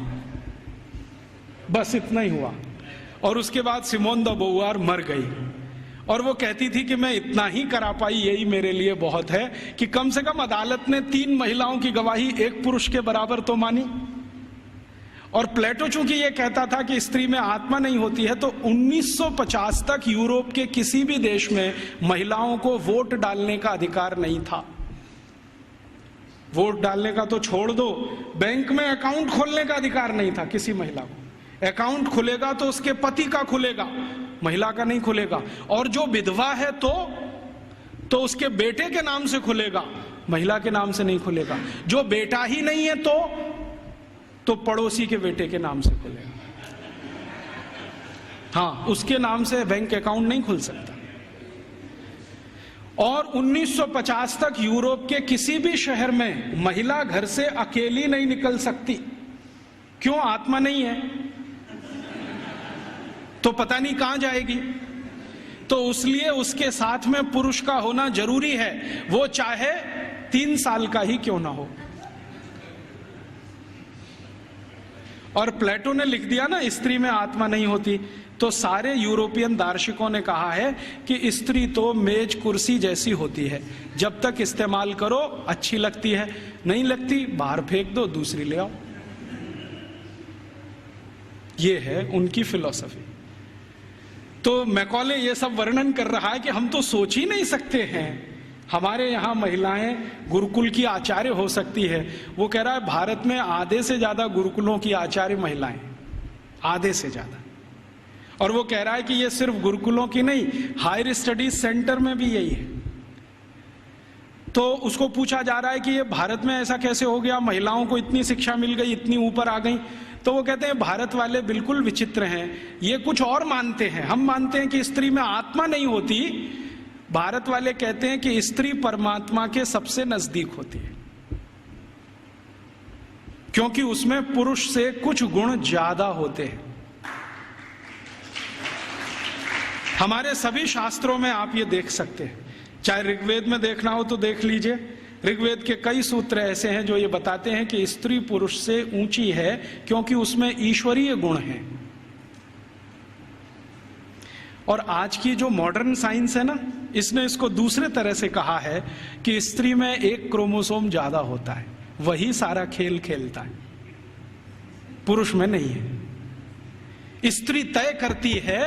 बस इतना ही हुआ। और उसके बाद सिमोन द बोउआर मर गई और वो कहती थी कि मैं इतना ही करा पाई, यही मेरे लिए बहुत है कि कम से कम अदालत ने 3 महिलाओं की गवाही एक पुरुष के बराबर तो मानी। और प्लेटो चूंकि ये कहता था कि स्त्री में आत्मा नहीं होती है, तो 1950 तक यूरोप के किसी भी देश में महिलाओं को वोट डालने का अधिकार नहीं था। वोट डालने का तो छोड़ दो, बैंक में अकाउंट खोलने का अधिकार नहीं था किसी महिला को। अकाउंट खुलेगा तो उसके पति का खुलेगा, महिला का नहीं खुलेगा। और जो विधवा है तो उसके बेटे के नाम से खुलेगा, महिला के नाम से नहीं खुलेगा। जो बेटा ही नहीं है तो पड़ोसी के बेटे के नाम से खुलेगा। हाँ, उसके नाम से बैंक अकाउंट नहीं खुल सकता। और 1950 तक यूरोप के किसी भी शहर में महिला घर से अकेली नहीं निकल सकती। क्यों? आत्मा नहीं है तो पता नहीं कहां जाएगी। तो इसलिए उसके साथ में पुरुष का होना जरूरी है, वो चाहे 3 साल का ही क्यों ना हो। और प्लेटो ने लिख दिया ना स्त्री में आत्मा नहीं होती, तो सारे यूरोपियन दार्शनिकों ने कहा है कि स्त्री तो मेज कुर्सी जैसी होती है, जब तक इस्तेमाल करो अच्छी लगती है, नहीं लगती बाहर फेंक दो, दूसरी ले आओ। ये है उनकी फिलॉसफी। तो मैकॉले ये सब वर्णन कर रहा है कि हम तो सोच ही नहीं सकते हैं हमारे यहाँ महिलाएं गुरुकुल की आचार्य हो सकती है। वो कह रहा है भारत में आधे से ज्यादा गुरुकुलों की आचार्य महिलाएं, आधे से ज्यादा। और वो कह रहा है कि ये सिर्फ गुरुकुलों की नहीं, हायर स्टडीज सेंटर में भी यही है। तो उसको पूछा जा रहा है कि ये भारत में ऐसा कैसे हो गया, महिलाओं को इतनी शिक्षा मिल गई, इतनी ऊपर आ गई। तो वो कहते हैं भारत वाले बिल्कुल विचित्र हैं, ये कुछ और मानते हैं। हम मानते हैं कि स्त्री में आत्मा नहीं होती, भारत वाले कहते हैं कि स्त्री परमात्मा के सबसे नजदीक होती है, क्योंकि उसमें पुरुष से कुछ गुण ज्यादा होते हैं। हमारे सभी शास्त्रों में आप ये देख सकते हैं, चाहे ऋग्वेद में देखना हो तो देख लीजिए। ऋग्वेद के कई सूत्र ऐसे हैं जो ये बताते हैं कि स्त्री पुरुष से ऊंची है, क्योंकि उसमें ईश्वरीय गुण हैं। और आज की जो मॉडर्न साइंस है ना, इसने इसको दूसरे तरह से कहा है कि स्त्री में एक क्रोमोसोम ज्यादा होता है, वही सारा खेल खेलता है। पुरुष में नहीं है। स्त्री तय करती है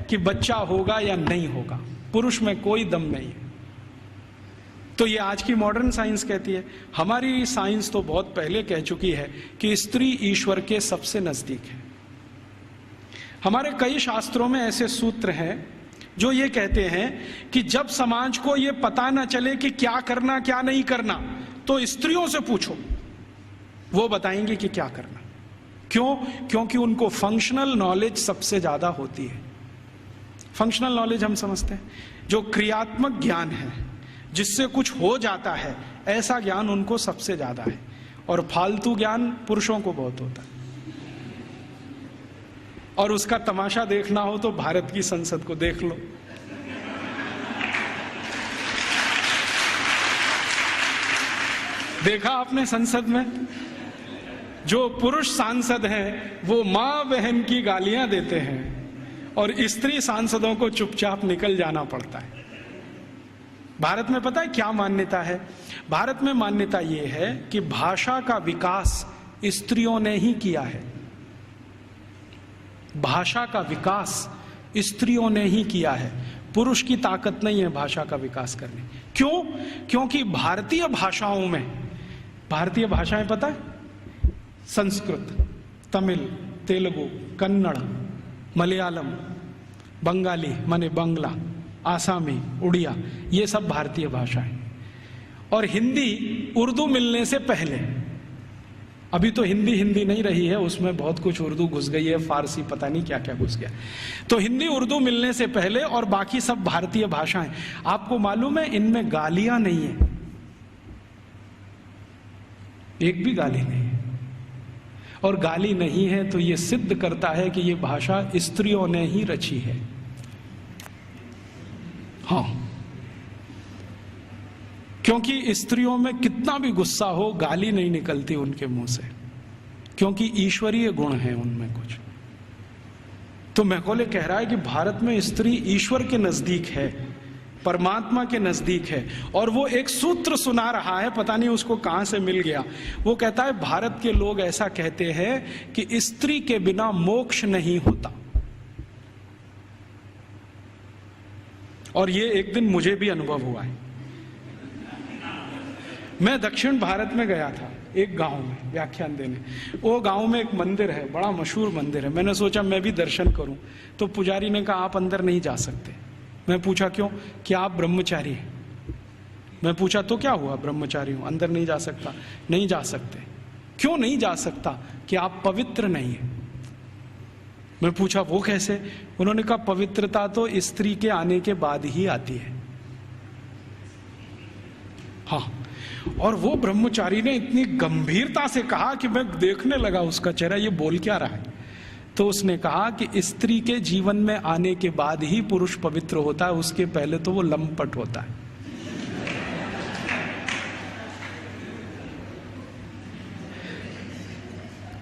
कि बच्चा होगा या नहीं होगा, पुरुष में कोई दम नहीं है। तो ये आज की मॉडर्न साइंस कहती है। हमारी साइंस तो बहुत पहले कह चुकी है कि स्त्री ईश्वर के सबसे नजदीक है। हमारे कई शास्त्रों में ऐसे सूत्र हैं जो ये कहते हैं कि जब समाज को ये पता ना चले कि क्या करना क्या नहीं करना, तो स्त्रियों से पूछो, वो बताएंगे कि क्या करना। क्यों? क्योंकि उनको फंक्शनल नॉलेज सबसे ज्यादा होती है। फंक्शनल नॉलेज हम समझते हैं जो क्रियात्मक ज्ञान है, जिससे कुछ हो जाता है, ऐसा ज्ञान उनको सबसे ज्यादा है। और फालतू ज्ञान पुरुषों को बहुत होता है। और उसका तमाशा देखना हो तो भारत की संसद को देख लो। देखा आपने संसद में जो पुरुष सांसद हैं वो मां बहन की गालियां देते हैं और स्त्री सांसदों को चुपचाप निकल जाना पड़ता है। भारत में पता है क्या मान्यता है? भारत में मान्यता यह है कि भाषा का विकास स्त्रियों ने ही किया है। भाषा का विकास स्त्रियों ने ही किया है। पुरुष की ताकत नहीं है भाषा का विकास करने। क्यों? क्योंकि भारतीय भाषाओं में, भारतीय भाषाएं पता है? संस्कृत, तमिल, तेलुगु, कन्नड़, मलयालम, बंगाली माने बंगला, आसामी, उड़िया, ये सब भारतीय भाषाएं। और हिंदी उर्दू मिलने से पहले, अभी तो हिंदी नहीं रही है, उसमें बहुत कुछ उर्दू घुस गई है, फारसी पता नहीं क्या क्या घुस गया। तो हिंदी उर्दू मिलने से पहले और बाकी सब भारतीय भाषाएं। आपको मालूम है इनमें गालियां नहीं है, एक भी गाली नहीं है। और गाली नहीं है तो यह सिद्ध करता है कि यह भाषा स्त्रियों ने ही रची है। हाँ, क्योंकि स्त्रियों में कितना भी गुस्सा हो, गाली नहीं निकलती उनके मुंह से, क्योंकि ईश्वरीय गुण है उनमें कुछ। तो मैकॉले कह रहा है कि भारत में स्त्री ईश्वर के नजदीक है, परमात्मा के नजदीक है। और वो एक सूत्र सुना रहा है, पता नहीं उसको कहां से मिल गया। वो कहता है भारत के लोग ऐसा कहते हैं कि स्त्री के बिना मोक्ष नहीं होता। और ये एक दिन मुझे भी अनुभव हुआ है। मैं दक्षिण भारत में गया था, एक गांव में व्याख्यान देने। वो गांव में एक मंदिर है, बड़ा मशहूर मंदिर है। मैंने सोचा मैं भी दर्शन करूं, तो पुजारी ने कहा आप अंदर नहीं जा सकते। मैं पूछा क्यों? कि आप ब्रह्मचारी हैं। मैं पूछा तो क्या हुआ, ब्रह्मचारी हूं, अंदर नहीं जा सकता। नहीं जा सकते। क्यों नहीं जा सकता? कि आप पवित्र नहीं है। मैं पूछा वो कैसे? उन्होंने कहा पवित्रता तो स्त्री के आने के बाद ही आती है। हाँ, और वो ब्रह्मचारी ने इतनी गंभीरता से कहा कि मैं देखने लगा उसका चेहरा, ये बोल क्या रहा है। तो उसने कहा कि स्त्री के जीवन में आने के बाद ही पुरुष पवित्र होता है, उसके पहले तो वो लंपट होता है।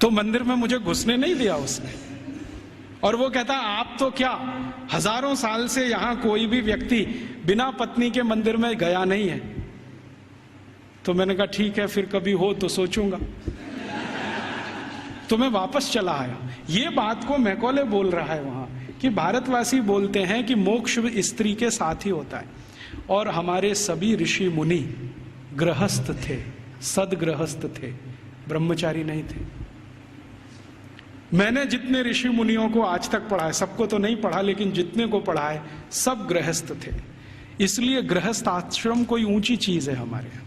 तो मंदिर में मुझे घुसने नहीं दिया उसने। और वो कहता आप तो क्या, हजारों साल से यहां कोई भी व्यक्ति बिना पत्नी के मंदिर में गया नहीं है। तो मैंने कहा ठीक है, फिर कभी हो तो सोचूंगा। तो मैं वापस चला आया। ये बात को मैकॉले बोल रहा है वहां कि भारतवासी बोलते हैं कि मोक्ष स्त्री के साथ ही होता है। और हमारे सभी ऋषि मुनि गृहस्थ थे, सदगृहस्थ थे, ब्रह्मचारी नहीं थे। मैंने जितने ऋषि मुनियों को आज तक पढ़ा है, सबको तो नहीं पढ़ा, लेकिन जितने को पढ़ा है सब गृहस्थ थे। इसलिए गृहस्थ आश्रम कोई ऊंची चीज है हमारे यहाँ।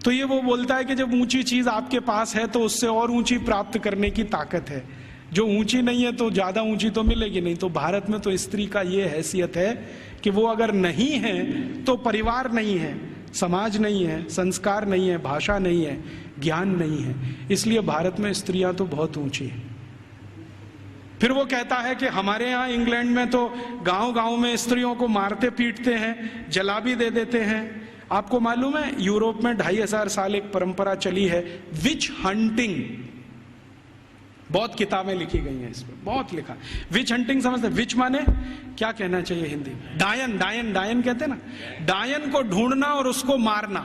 तो ये वो बोलता है कि जब ऊंची चीज आपके पास है तो उससे और ऊंची प्राप्त करने की ताकत है। जो ऊंची नहीं है तो ज्यादा ऊंची तो मिलेगी नहीं। तो भारत में तो स्त्री का ये हैसियत है कि वो अगर नहीं है तो परिवार नहीं है, समाज नहीं है, संस्कार नहीं है, भाषा नहीं है, ज्ञान नहीं है। इसलिए भारत में स्त्रियां तो बहुत ऊंची है। फिर वो कहता है कि हमारे यहाँ इंग्लैंड में तो गांव-गांव में स्त्रियों को मारते पीटते हैं, जला भी दे देते हैं। आपको मालूम है यूरोप में 2500 साल एक परंपरा चली है विच हंटिंग। बहुत किताबें लिखी गई हैं इसमें, बहुत लिखा। विच हंटिंग समझते? विच माने क्या कहना चाहिए हिंदी में? डायन। डायन कहते हैं ना, डायन को ढूंढना और उसको मारना।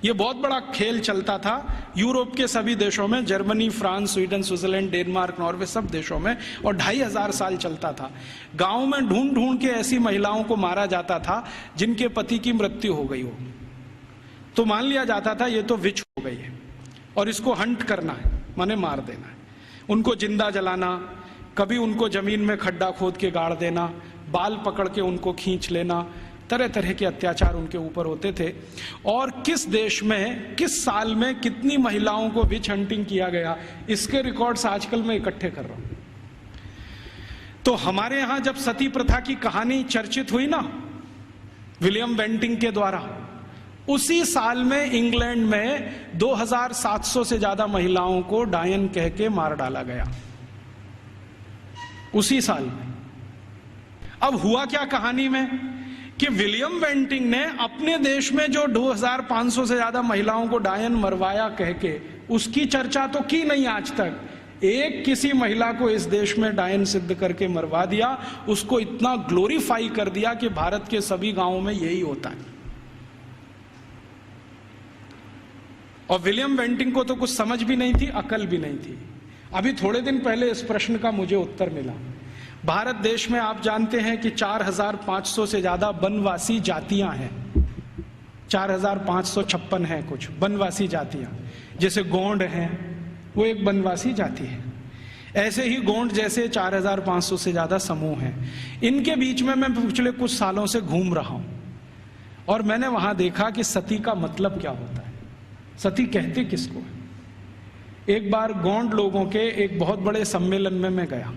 ये बहुत बड़ा खेल चलता था यूरोप के सभी देशों में, Germany, France, Sweden, Switzerland, Denmark, Norway, सब देशों में, और 2500 साल चलता था। गांव में ढूंढ ढूंढ के ऐसी महिलाओं को मारा जाता था जिनके पति की मृत्यु हो गई हो, तो मान लिया जाता था ये तो विच हो गई है और इसको हंट करना है, माने मार देना है। उनको जिंदा जलाना, कभी उनको जमीन में खड्डा खोद के गाड़ देना, बाल पकड़ के उनको खींच लेना, तरह तरह के अत्याचार उनके ऊपर होते थे। और किस देश में किस साल में कितनी महिलाओं को विच हंटिंग किया गया, इसके रिकॉर्ड्स आजकल मैं इकट्ठे कर रहा हूं। तो हमारे यहां जब सती प्रथा की कहानी चर्चित हुई ना विलियम बेंटिंक के द्वारा, उसी साल में इंग्लैंड में 2700 से ज्यादा महिलाओं को डायन कह के मार डाला गया, उसी साल में। अब हुआ क्या कहानी में कि विलियम बेंटिंक ने अपने देश में जो 2500 से ज्यादा महिलाओं को डायन मरवाया कह के, उसकी चर्चा तो की नहीं आज तक। एक किसी महिला को इस देश में डायन सिद्ध करके मरवा दिया, उसको इतना ग्लोरीफाई कर दिया कि भारत के सभी गांवों में यही होता है। और विलियम बेंटिंक को तो कुछ समझ भी नहीं थी, अकल भी नहीं थी। अभी थोड़े दिन पहले इस प्रश्न का मुझे उत्तर मिला। भारत देश में आप जानते हैं कि 4500 से ज्यादा वनवासी जातियां हैं, 4556 हैं कुछ वनवासी जातियां। जैसे गोंड हैं, वो एक वनवासी जाति है। ऐसे ही गोंड जैसे 4500 से ज्यादा समूह हैं। इनके बीच में मैं पिछले कुछ सालों से घूम रहा हूं और मैंने वहां देखा कि सती का मतलब क्या होता है, सती कहते किसको है। एक बार गोंड लोगों के एक बहुत बड़े सम्मेलन में मैं गया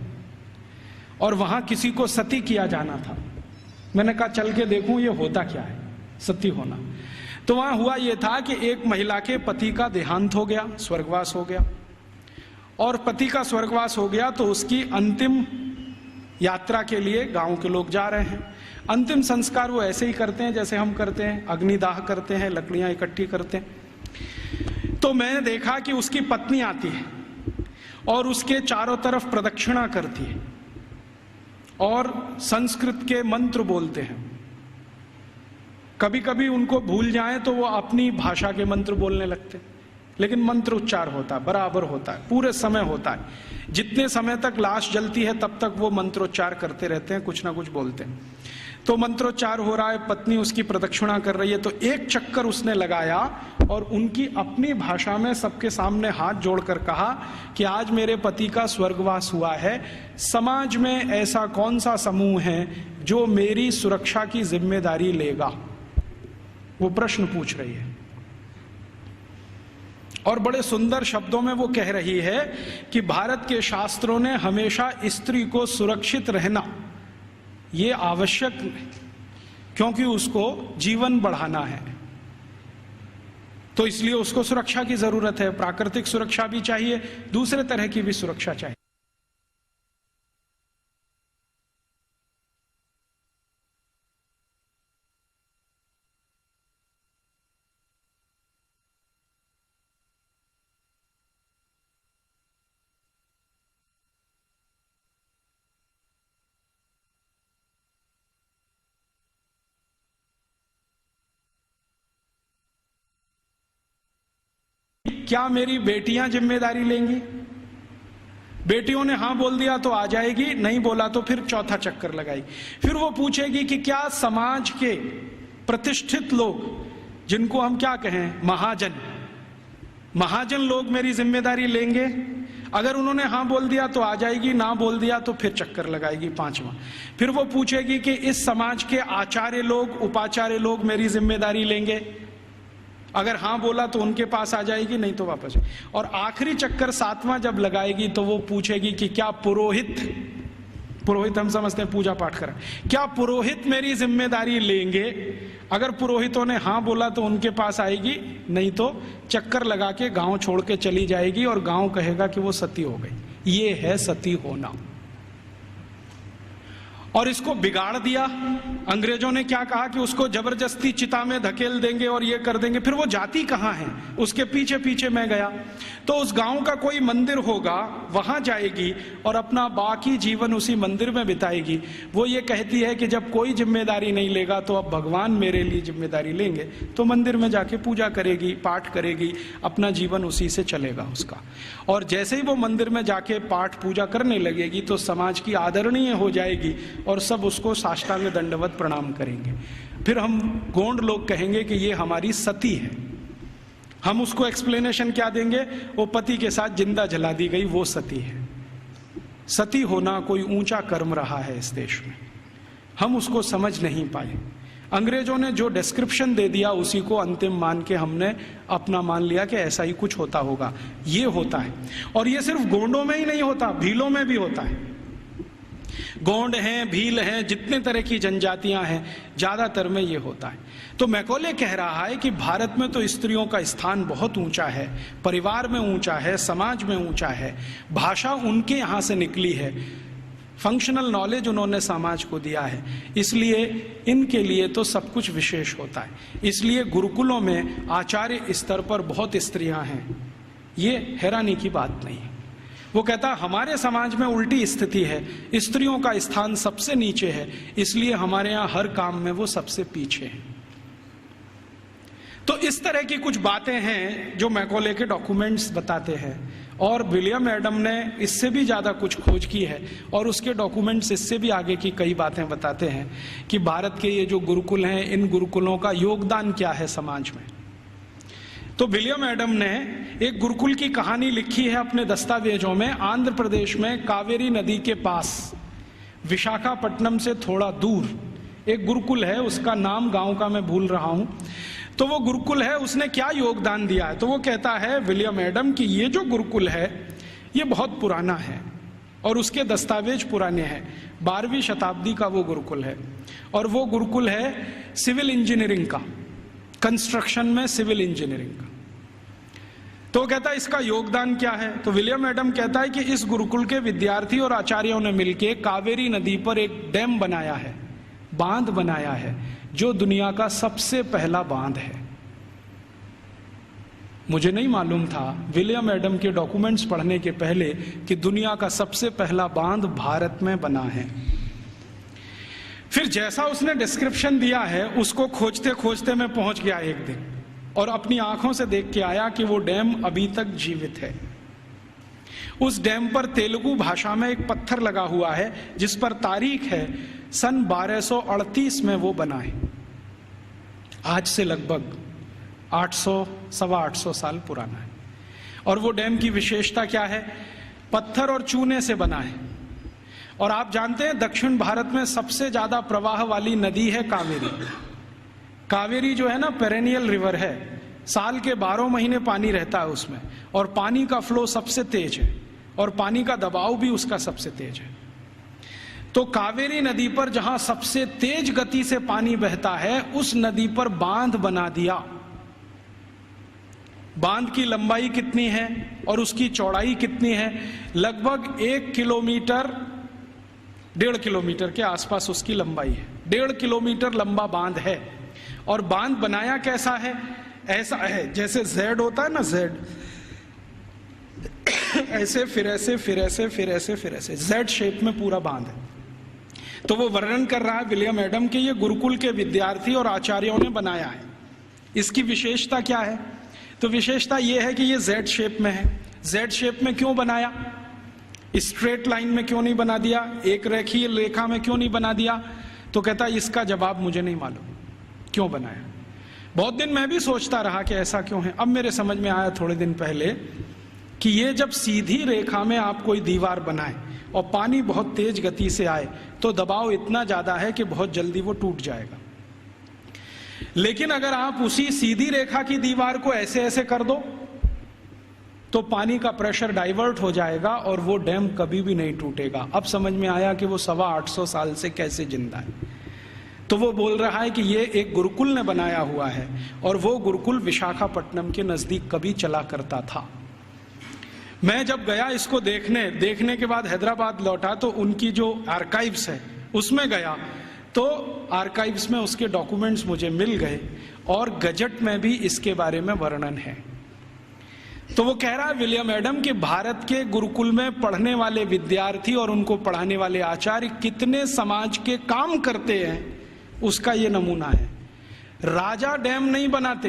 और वहां किसी को सती किया जाना था। मैंने कहा चल के देखूं ये होता क्या है सती होना। तो वहां हुआ ये था कि एक महिला के पति का देहांत हो गया, स्वर्गवास हो गया, और पति का स्वर्गवास हो गया तो उसकी अंतिम यात्रा के लिए गांव के लोग जा रहे हैं। अंतिम संस्कार वो ऐसे ही करते हैं जैसे हम करते हैं, अग्निदाह करते हैं, लकड़ियां इकट्ठी करते हैं। तो मैंने देखा कि उसकी पत्नी आती है और उसके चारों तरफ प्रदक्षिणा करती है और संस्कृत के मंत्र बोलते हैं। कभी कभी उनको भूल जाएं तो वो अपनी भाषा के मंत्र बोलने लगते, लेकिन मंत्र उच्चार होता है, बराबर होता है, पूरे समय होता है। जितने समय तक लाश जलती है तब तक वो मंत्रोच्चार करते रहते हैं, कुछ ना कुछ बोलते हैं। तो मंत्रोच्चार हो रहा है, पत्नी उसकी प्रदक्षिणा कर रही है। तो एक चक्कर उसने लगाया और उनकी अपनी भाषा में सबके सामने हाथ जोड़कर कहा कि आज मेरे पति का स्वर्गवास हुआ है, समाज में ऐसा कौन सा समूह है जो मेरी सुरक्षा की जिम्मेदारी लेगा। वो प्रश्न पूछ रही है और बड़े सुंदर शब्दों में वो कह रही है कि भारत के शास्त्रों ने हमेशा स्त्री को सुरक्षित रहना ये आवश्यक, क्योंकि उसको जीवन बढ़ाना है, तो इसलिए उसको सुरक्षा की जरूरत है। प्राकृतिक सुरक्षा भी चाहिए, दूसरे तरह की भी सुरक्षा चाहिए। क्या मेरी बेटियां जिम्मेदारी लेंगी? बेटियों ने हां बोल दिया तो आ जाएगी, नहीं बोला तो फिर चौथा चक्कर लगाएगी। फिर वो पूछेगी कि क्या समाज के प्रतिष्ठित लोग, जिनको हम क्या कहें महाजन लोग मेरी जिम्मेदारी लेंगे? अगर उन्होंने हां बोल दिया तो आ जाएगी, ना बोल दिया तो फिर चक्कर लगाएगी पांचवा। फिर वो पूछेगी कि इस समाज के आचार्य लोग, उपाचार्य लोग मेरी जिम्मेदारी लेंगे? अगर हां बोला तो उनके पास आ जाएगी, नहीं तो वापस। और आखिरी चक्कर सातवां जब लगाएगी तो वो पूछेगी कि क्या पुरोहित हम समझते हैं पूजा पाठ करें, क्या पुरोहित मेरी जिम्मेदारी लेंगे? अगर पुरोहितों ने हां बोला तो उनके पास आएगी, नहीं तो चक्कर लगा के गांव छोड़ के चली जाएगी और गांव कहेगा कि वो सती हो गई। ये है सती होना। और इसको बिगाड़ दिया। अंग्रेजों ने क्या कहा कि उसको जबरदस्ती चिता में धकेल देंगे और ये कर देंगे। फिर वो जाती कहाँ है, उसके पीछे पीछे मैं गया तो उस गांव का कोई मंदिर होगा, वहां जाएगी और अपना बाकी जीवन उसी मंदिर में बिताएगी। वो ये कहती है कि जब कोई जिम्मेदारी नहीं लेगा तो अब भगवान मेरे लिए जिम्मेदारी लेंगे, तो मंदिर में जाके पूजा करेगी, पाठ करेगी, अपना जीवन उसी से चलेगा उसका। और जैसे ही वो मंदिर में जाके पाठ पूजा करने लगेगी तो समाज की आदरणीय हो जाएगी और सब उसको साष्टांग दंडवत प्रणाम करेंगे। फिर हम गोंड लोग कहेंगे कि ये हमारी सती है। हम उसको एक्सप्लेनेशन क्या देंगे, वो पति के साथ जिंदा जला दी गई, वो सती है। सती होना कोई ऊंचा कर्म रहा है इस देश में, हम उसको समझ नहीं पाए। अंग्रेजों ने जो डिस्क्रिप्शन दे दिया उसी को अंतिम मान के हमने अपना मान लिया कि ऐसा ही कुछ होता होगा। ये होता है, और ये सिर्फ गोंडों में ही नहीं होता, भीलों में भी होता है। गोंड हैं, भील हैं, जितने तरह की जनजातियां हैं, ज्यादातर में ये होता है। तो मैकॉले कह रहा है कि भारत में तो स्त्रियों का स्थान बहुत ऊंचा है, परिवार में ऊंचा है, समाज में ऊंचा है, भाषा उनके यहां से निकली है, फंक्शनल नॉलेज उन्होंने समाज को दिया है, इसलिए इनके लिए तो सब कुछ विशेष होता है। इसलिए गुरुकुलों में आचार्य स्तर पर बहुत स्त्रियां हैं, ये हैरानी की बात नहीं है। वो कहता हमारे समाज में उल्टी स्थिति है, स्त्रियों का स्थान सबसे नीचे है, इसलिए हमारे यहां हर काम में वो सबसे पीछे है। तो इस तरह की कुछ बातें हैं जो मैकॉले के डॉक्यूमेंट्स बताते हैं, और विलियम एडम ने इससे भी ज्यादा कुछ खोज की है और उसके डॉक्यूमेंट्स इससे भी आगे की कई बातें बताते हैं कि भारत के ये जो गुरुकुल हैं, इन गुरुकुलों का योगदान क्या है समाज में। तो विलियम एडम ने एक गुरुकुल की कहानी लिखी है अपने दस्तावेजों में। आंध्र प्रदेश में कावेरी नदी के पास विशाखापट्टनम से थोड़ा दूर एक गुरुकुल है, उसका नाम गांव का मैं भूल रहा हूं। तो वो गुरुकुल है, उसने क्या योगदान दिया है, तो वो कहता है विलियम एडम कि ये जो गुरुकुल है ये बहुत पुराना है और उसके दस्तावेज पुराने हैं। 12वीं शताब्दी का वो गुरुकुल है, और वो गुरुकुल है सिविल इंजीनियरिंग का, कंस्ट्रक्शन में सिविल इंजीनियरिंग का। तो कहता है इसका योगदान क्या है, तो विलियम एडम कहता है कि इस गुरुकुल के विद्यार्थी और आचार्यों ने मिलकर कावेरी नदी पर एक डैम बनाया है, बांध बनाया है, जो दुनिया का सबसे पहला बांध है। मुझे नहीं मालूम था विलियम एडम के डॉक्यूमेंट्स पढ़ने के पहले कि दुनिया का सबसे पहला बांध भारत में बना है। फिर जैसा उसने डिस्क्रिप्शन दिया है उसको खोजते खोजते मैं पहुंच गया एक दिन, और अपनी आंखों से देख के आया कि वो डैम अभी तक जीवित है। उस डैम पर तेलुगु भाषा में एक पत्थर लगा हुआ है जिस पर तारीख है सन 1238 में वो बना है। आज से लगभग 800-825 साल पुराना है। और वो डैम की विशेषता क्या है, पत्थर और चूने से बना है। और आप जानते हैं दक्षिण भारत में सबसे ज्यादा प्रवाह वाली नदी है कावेरी। कावेरी जो है ना पेरेनियल रिवर है, साल के 12 महीने पानी रहता है उसमें, और पानी का फ्लो सबसे तेज है और पानी का दबाव भी उसका सबसे तेज है। तो कावेरी नदी पर जहां सबसे तेज गति से पानी बहता है उस नदी पर बांध बना दिया। बांध की लंबाई कितनी है और उसकी चौड़ाई कितनी है, लगभग 1 किलोमीटर 1.5 किलोमीटर के आसपास उसकी लंबाई है। 1.5 किलोमीटर लंबा बांध है। और बांध बनाया कैसा है, ऐसा है जैसे जेड होता है ना, जेड ऐसे फिर ऐसे फिर ऐसे फिर ऐसे फिर ऐसे जेड शेप में पूरा बांध है। तो वो वर्णन कर रहा है विलियम एडम के ये गुरुकुल के विद्यार्थी और आचार्यों ने बनाया है। इसकी विशेषता क्या है, तो विशेषता ये है कि ये जेड शेप में है। जेड शेप में क्यों बनाया, स्ट्रेट लाइन में क्यों नहीं बना दिया, एक रेखीय रेखा में क्यों नहीं बना दिया, तो कहता है इसका जवाब मुझे नहीं मालूम क्यों बनाया। बहुत दिन मैं भी सोचता रहा कि ऐसा क्यों है। अब मेरे समझ में आया थोड़े दिन पहले कि ये जब सीधी रेखा में आप कोई दीवार बनाए और पानी बहुत तेज गति से आए तो दबाव इतना ज्यादा है कि बहुत जल्दी वो टूट जाएगा। लेकिन अगर आप उसी सीधी रेखा की दीवार को ऐसे ऐसे कर दो तो पानी का प्रेशर डाइवर्ट हो जाएगा और वो डैम कभी भी नहीं टूटेगा। अब समझ में आया कि वो 825 साल से कैसे जिंदा है। तो वो बोल रहा है कि ये एक गुरुकुल ने बनाया हुआ है, और वो गुरुकुल विशाखापट्टनम के नजदीक कभी चला करता था। मैं जब गया इसको देखने के बाद हैदराबाद लौटा तो उनकी जो आर्काइव्स है उसमें गया तो आर्काइव्स में उसके डॉक्यूमेंट्स मुझे मिल गए और गजट में भी इसके बारे में वर्णन है। तो वो कह रहा है विलियम एडम कि भारत के गुरुकुल में पढ़ने वाले विद्यार्थी और उनको पढ़ाने वाले आचार्य कितने समाज के काम करते हैं, उसका ये नमूना है। राजा डैम नहीं बनाते,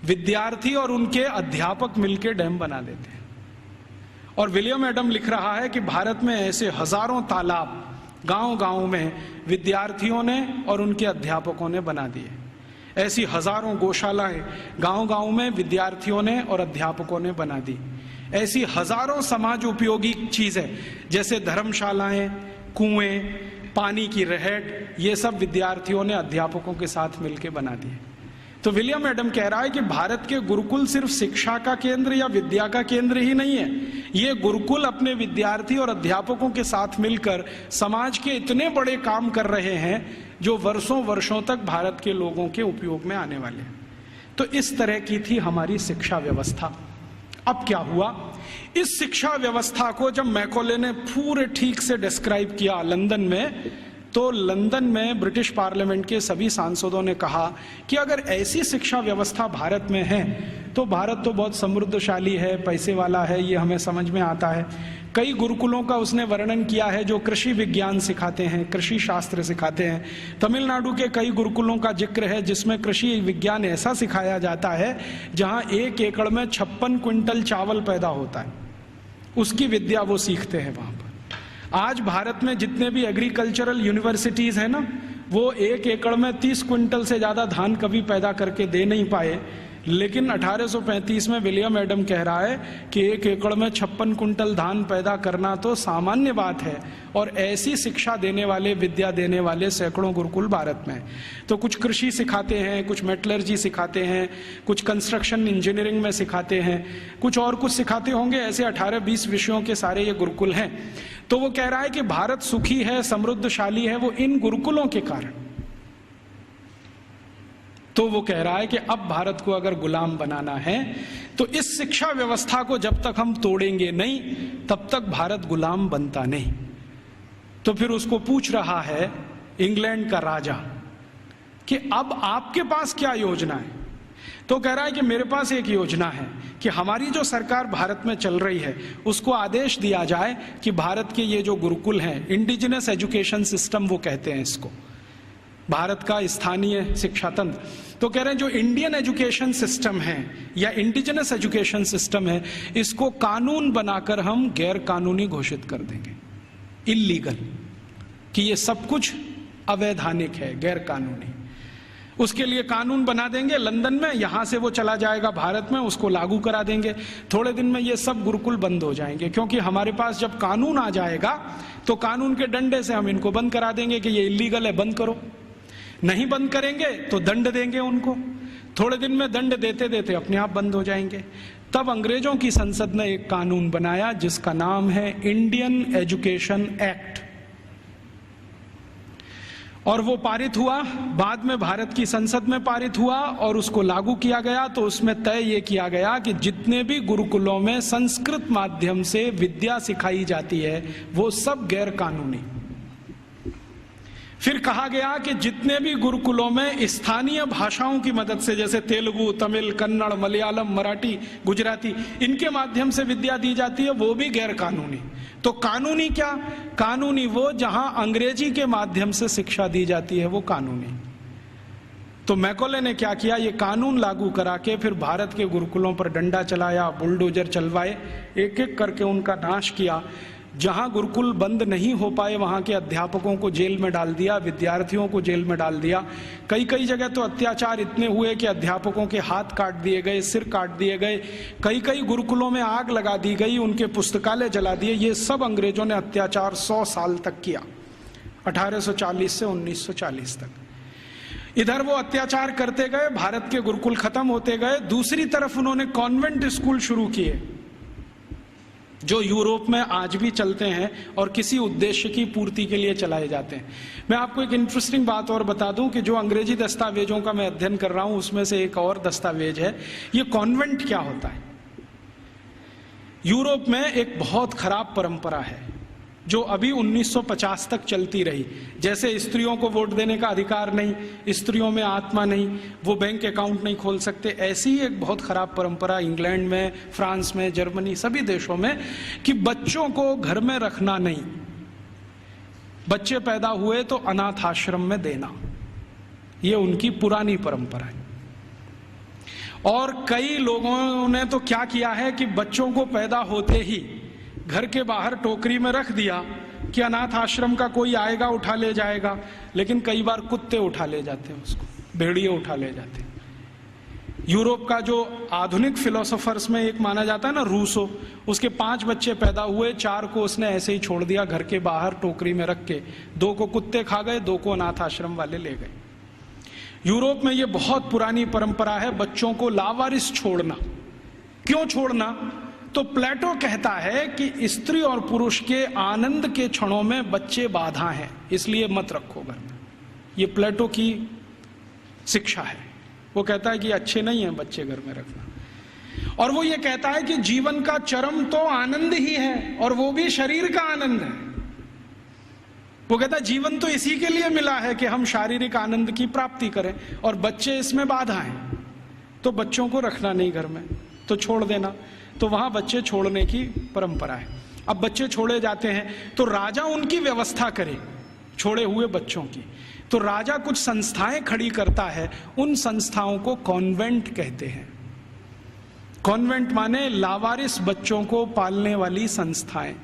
विद्यार्थी और उनके अध्यापक मिलकर डैम बना देते हैं। और विलियम एडम लिख रहा है कि भारत में ऐसे हजारों तालाब गांव-गांव में विद्यार्थियों ने और उनके अध्यापकों ने बना दिए। ऐसी हजारों गौशालाएं गांव-गांव में विद्यार्थियों ने और अध्यापकों ने बना दी। ऐसी हजारों समाज उपयोगी चीजें जैसे धर्मशालाएं, कुएं, पानी की रहट, ये सब विद्यार्थियों ने अध्यापकों के साथ मिलकर बना दिए। तो विलियम एडम कह रहा है कि भारत के गुरुकुल सिर्फ शिक्षा का केंद्र या विद्या का केंद्र ही नहीं है, ये गुरुकुल अपने विद्यार्थी और अध्यापकों के साथ मिलकर समाज के इतने बड़े काम कर रहे हैं जो वर्षों वर्षों तक भारत के लोगों के उपयोग में आने वाले हैं। तो इस तरह की थी हमारी शिक्षा व्यवस्था। अब क्या हुआ, इस शिक्षा व्यवस्था को जब मैकॉले ने पूरे ठीक से डिस्क्राइब किया लंदन में, तो लंदन में ब्रिटिश पार्लियामेंट के सभी सांसदों ने कहा कि अगर ऐसी शिक्षा व्यवस्था भारत में है तो भारत तो बहुत समृद्धशाली है, पैसे वाला है, ये हमें समझ में आता है। कई गुरुकुलों का उसने वर्णन किया है जो कृषि विज्ञान सिखाते हैं, कृषि शास्त्र सिखाते हैं। तमिलनाडु के कई गुरुकुलों का जिक्र है जिसमें कृषि विज्ञान ऐसा सिखाया जाता है जहां 1 एकड़ में 56 क्विंटल चावल पैदा होता है, उसकी विद्या वो सीखते हैं वहां पर। आज भारत में जितने भी एग्रीकल्चरल यूनिवर्सिटीज है ना, वो 1 एकड़ में 30 क्विंटल से ज्यादा धान कभी पैदा करके दे नहीं पाए, लेकिन 1835 में विलियम एडम कह रहा है कि 1 एकड़ में 56 क्विंटल धान पैदा करना तो सामान्य बात है। और ऐसी शिक्षा देने वाले, विद्या देने वाले सैकड़ों गुरुकुल भारत में। तो कुछ कृषि सिखाते हैं, कुछ मेटलर्जी सिखाते हैं, कुछ कंस्ट्रक्शन इंजीनियरिंग में सिखाते हैं, कुछ और कुछ सिखाते होंगे। ऐसे 18-20 विषयों के सारे ये गुरुकुल हैं। तो वो कह रहा है कि भारत सुखी है, समृद्धशाली है, वो इन गुरुकुलों के कारण। तो वो कह रहा है कि अब भारत को अगर गुलाम बनाना है तो इस शिक्षा व्यवस्था को जब तक हम तोड़ेंगे नहीं तब तक भारत गुलाम बनता नहीं। तो फिर उसको पूछ रहा है इंग्लैंड का राजा कि अब आपके पास क्या योजना है। तो कह रहा है कि मेरे पास एक योजना है कि हमारी जो सरकार भारत में चल रही है उसको आदेश दिया जाए कि भारत के ये जो गुरुकुल हैं, इंडिजिनस एजुकेशन सिस्टम वो कहते हैं इसको, भारत का स्थानीय शिक्षा तंत्र। तो कह रहे हैं जो इंडियन एजुकेशन सिस्टम है या इंडिजिनस एजुकेशन सिस्टम है, इसको कानून बनाकर हम गैर कानूनी घोषित कर देंगे, इल्लीगल, कि ये सब कुछ अवैधानिक है, गैर कानूनी। उसके लिए कानून बना देंगे लंदन में, यहां से वो चला जाएगा भारत में, उसको लागू करा देंगे। थोड़े दिन में ये सब गुरुकुल बंद हो जाएंगे, क्योंकि हमारे पास जब कानून आ जाएगा तो कानून के डंडे से हम इनको बंद करा देंगे कि ये इल्लीगल है, बंद करो। नहीं बंद करेंगे तो दंड देंगे उनको। थोड़े दिन में दंड देते देते अपने आप बंद हो जाएंगे। तब अंग्रेजों की संसद ने एक कानून बनाया जिसका नाम है इंडियन एजुकेशन एक्ट, और वो पारित हुआ, बाद में भारत की संसद में पारित हुआ और उसको लागू किया गया। तो उसमें तय ये किया गया कि जितने भी गुरुकुलों में संस्कृत माध्यम से विद्या सिखाई जाती है वो सब गैर कानूनी। फिर कहा गया कि जितने भी गुरुकुलों में स्थानीय भाषाओं की मदद से, जैसे तेलुगु, तमिल, कन्नड़, मलयालम, मराठी, गुजराती, इनके माध्यम से विद्या दी जाती है, वो भी गैर कानूनी। तो कानूनी क्या? कानूनी वो जहां अंग्रेजी के माध्यम से शिक्षा दी जाती है, वो कानूनी। तो मैकॉले ने क्या किया, ये कानून लागू करा के फिर भारत के गुरुकुलों पर डंडा चलाया, बुलडोजर चलवाए, एक एक करके उनका नाश किया। जहां गुरुकुल बंद नहीं हो पाए वहां के अध्यापकों को जेल में डाल दिया, विद्यार्थियों को जेल में डाल दिया। कई कई जगह तो अत्याचार इतने हुए कि अध्यापकों के हाथ काट दिए गए, सिर काट दिए गए। कई कई गुरुकुलों में आग लगा दी गई, उनके पुस्तकालय जला दिए। ये सब अंग्रेजों ने अत्याचार 100 साल तक किया, 1840 से 1940 तक। इधर वो अत्याचार करते गए, भारत के गुरुकुल खत्म होते गए। दूसरी तरफ उन्होंने कॉन्वेंट स्कूल शुरू किए जो यूरोप में आज भी चलते हैं और किसी उद्देश्य की पूर्ति के लिए चलाए जाते हैं। मैं आपको एक इंटरेस्टिंग बात और बता दूं कि जो अंग्रेजी दस्तावेजों का मैं अध्ययन कर रहा हूं उसमें से एक और दस्तावेज है, ये कॉन्वेंट क्या होता है। यूरोप में एक बहुत खराब परंपरा है जो अभी 1950 तक चलती रही। जैसे स्त्रियों को वोट देने का अधिकार नहीं, स्त्रियों में आत्मा नहीं, वो बैंक अकाउंट नहीं खोल सकते, ऐसी ही एक बहुत खराब परंपरा इंग्लैंड में, फ्रांस में, जर्मनी, सभी देशों में, कि बच्चों को घर में रखना नहीं, बच्चे पैदा हुए तो अनाथ आश्रम में देना, ये उनकी पुरानी परंपरा है। और कई लोगों ने तो क्या किया है कि बच्चों को पैदा होते ही घर के बाहर टोकरी में रख दिया कि अनाथ आश्रम का कोई आएगा उठा ले जाएगा, लेकिन कई बार कुत्ते उठा ले जाते हैं उसको, भेड़िए उठा ले जाते हैं। यूरोप का जो आधुनिक फिलोसोफर्स में एक माना जाता है ना, रूसो, उसके 5 बच्चे पैदा हुए, 4 को उसने ऐसे ही छोड़ दिया घर के बाहर टोकरी में रख के, 2 को कुत्ते खा गए, 2 को अनाथ आश्रम वाले ले गए। यूरोप में ये बहुत पुरानी परंपरा है बच्चों को लावारिस छोड़ना। क्यों छोड़ना? तो प्लेटो कहता है कि स्त्री और पुरुष के आनंद के क्षणों में बच्चे बाधा हैं, इसलिए मत रखो घर में। ये प्लेटो की शिक्षा है। वो कहता है कि अच्छे नहीं है बच्चे घर में रखना। और वो ये कहता है कि जीवन का चरम तो आनंद ही है, और वो भी शरीर का आनंद है। वो कहता है जीवन तो इसी के लिए मिला है कि हम शारीरिक आनंद की प्राप्ति करें, और बच्चे इसमें बाधा हैं, तो बच्चों को रखना नहीं घर में, तो छोड़ देना। तो वहां बच्चे छोड़ने की परंपरा है। अब बच्चे छोड़े जाते हैं तो राजा उनकी व्यवस्था करे छोड़े हुए बच्चों की। तो राजा कुछ संस्थाएं खड़ी करता है, उन संस्थाओं को कॉन्वेंट कहते हैं। कॉन्वेंट माने लावारिस बच्चों को पालने वाली संस्थाएं,